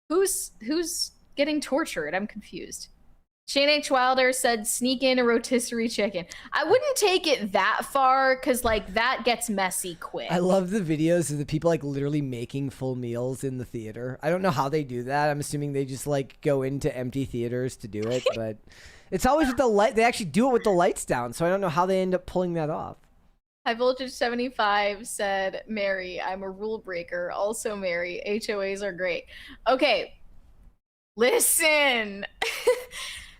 Speaker 2: Who's getting tortured? I'm confused. Shane H. Wilder said, sneak in a rotisserie chicken. I wouldn't take it that far because, like, that gets messy quick.
Speaker 1: I love the videos of the people, like, literally making full meals in the theater. I don't know how they do that. I'm assuming they just, like, go into empty theaters to do it, but it's always with the light. They actually do it with the lights down, so I don't know how they end up pulling that off.
Speaker 2: High Voltage 75 said, Mary, I'm a rule breaker. Also, Mary, HOAs are great. Okay, listen.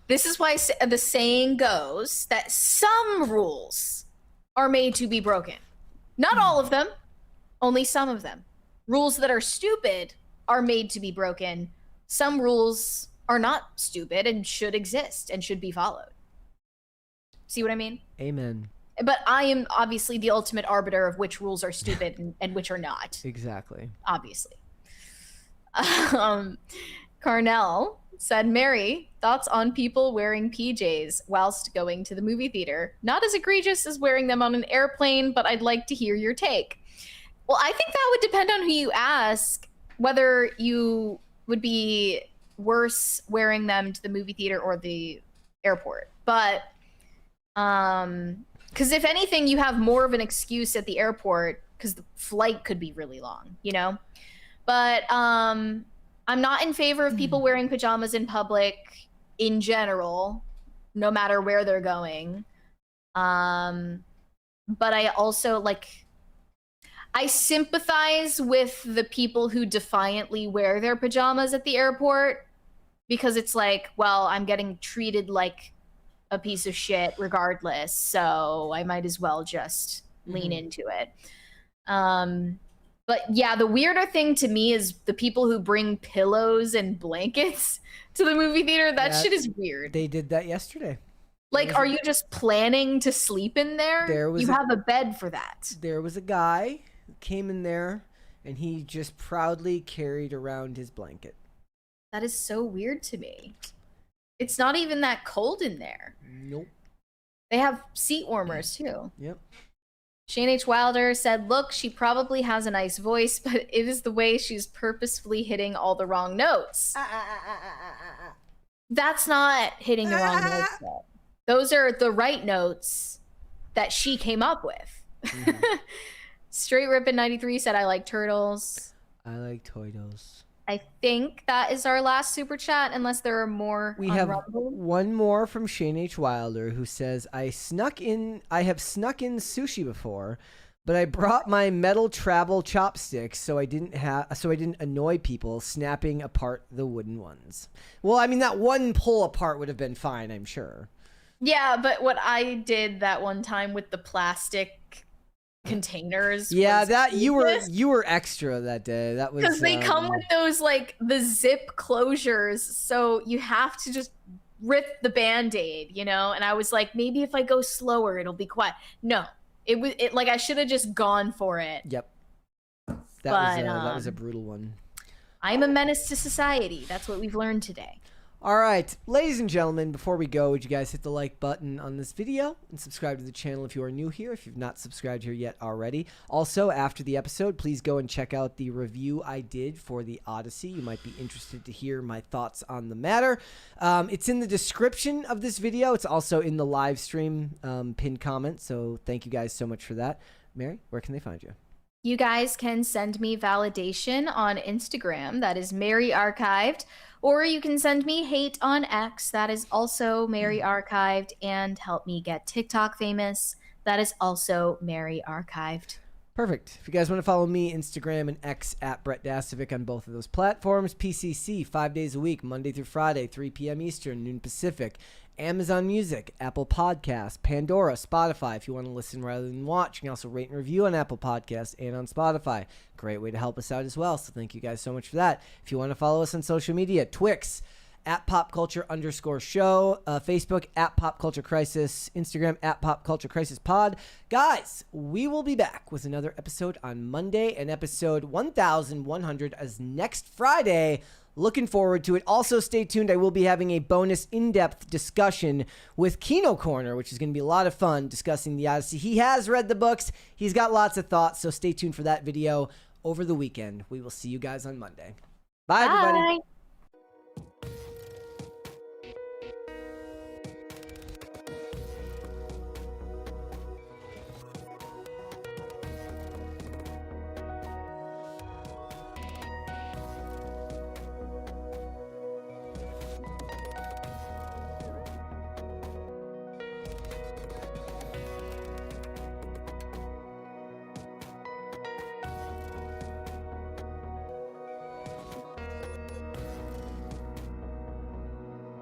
Speaker 2: This is why the saying goes that some rules are made to be broken. Not all of them, only some of them. Rules that are stupid are made to be broken. Some rules are not stupid and should exist and should be followed. See what I mean?
Speaker 1: Amen.
Speaker 2: But I am obviously the ultimate arbiter of which rules are stupid and which are not.
Speaker 1: Exactly.
Speaker 2: Obviously. Carnell said, Mary, thoughts on people wearing PJs whilst going to the movie theater? Not as egregious as wearing them on an airplane, but I'd like to hear your take. Well, I think that would depend on who you ask, whether you would be worse wearing them to the movie theater or the airport. But, because if anything, you have more of an excuse at the airport because the flight could be really long, you know? But, I'm not in favor of people wearing pajamas in public in general, no matter where they're going. But I also, like, I sympathize with the people who defiantly wear their pajamas at the airport because it's like, well, I'm getting treated like a piece of shit regardless, so I might as well just lean into it. But yeah, the weirder thing to me is the people who bring pillows and blankets to the movie theater. That shit is weird.
Speaker 1: They did that yesterday.
Speaker 2: Like, are you just planning to sleep in there? You have a bed for that.
Speaker 1: There was a guy who came in there, and he just proudly carried around his blanket.
Speaker 2: That is so weird to me. It's not even that cold in there.
Speaker 1: Nope.
Speaker 2: They have seat warmers, too.
Speaker 1: Yep.
Speaker 2: Shane H. Wilder said, look, she probably has a nice voice, but it is the way she's purposefully hitting all the wrong notes. That's not hitting the wrong notes, though. Those are the right notes that she came up with. Mm-hmm. Straight Rippin' 93 said, I like turtles.
Speaker 1: I like Toidos.
Speaker 2: I think that is our last super chat, unless there are more.
Speaker 1: We have one more from Shane H. Wilder, who says, I have snuck in sushi before, but I brought my metal travel chopsticks so I didn't annoy people snapping apart the wooden ones. Well, I mean, that one pull apart would have been fine, I'm sure.
Speaker 2: Yeah, but what I did that one time with the plastic containers.
Speaker 1: Yeah, that you were extra that day. That was
Speaker 2: because they come with those like the zip closures, so you have to just rip the Band-Aid, you know. And I was like, maybe if I go slower, it'll be quiet. No, it like I should have just gone for it.
Speaker 1: Yep. That was a brutal one.
Speaker 2: I'm a menace to society. That's what we've learned today.
Speaker 1: All right, ladies and gentlemen, before we go, would you guys hit the like button on this video and subscribe to the channel if you are new here, if you've not subscribed here yet already. Also, after the episode, please go and check out the review I did for the Odyssey. You might be interested to hear my thoughts on the matter. It's in the description of this video. It's also in the live stream pinned comment, so thank you guys so much for that. Mary, where can they find you?
Speaker 2: You guys can send me validation on Instagram. That is Mary Archived. Or you can send me hate on X. That is also Mary Archived. And help me get TikTok famous. That is also Mary Archived.
Speaker 1: Perfect. If you guys want to follow me, Instagram and X at Brett Dasovic on both of those platforms. PCC, 5 days a week, Monday through Friday, 3 p.m. Eastern, noon Pacific. Amazon Music, Apple Podcasts, Pandora, Spotify. If you want to listen rather than watch, you can also rate and review on Apple Podcasts and on Spotify. Great way to help us out as well, so thank you guys so much for that. If you want to follow us on social media, Twix, at popculture_show, Facebook, at popculturecrisis, Instagram, at popculturecrisispod. Guys, we will be back with another episode on Monday, and episode 1100 as next Friday. Looking forward to it. Also, stay tuned. I will be having a bonus in-depth discussion with Kino Corner, which is going to be a lot of fun discussing the Odyssey. He has read the books. He's got lots of thoughts, so stay tuned for that video over the weekend. We will see you guys on Monday. Bye, everybody.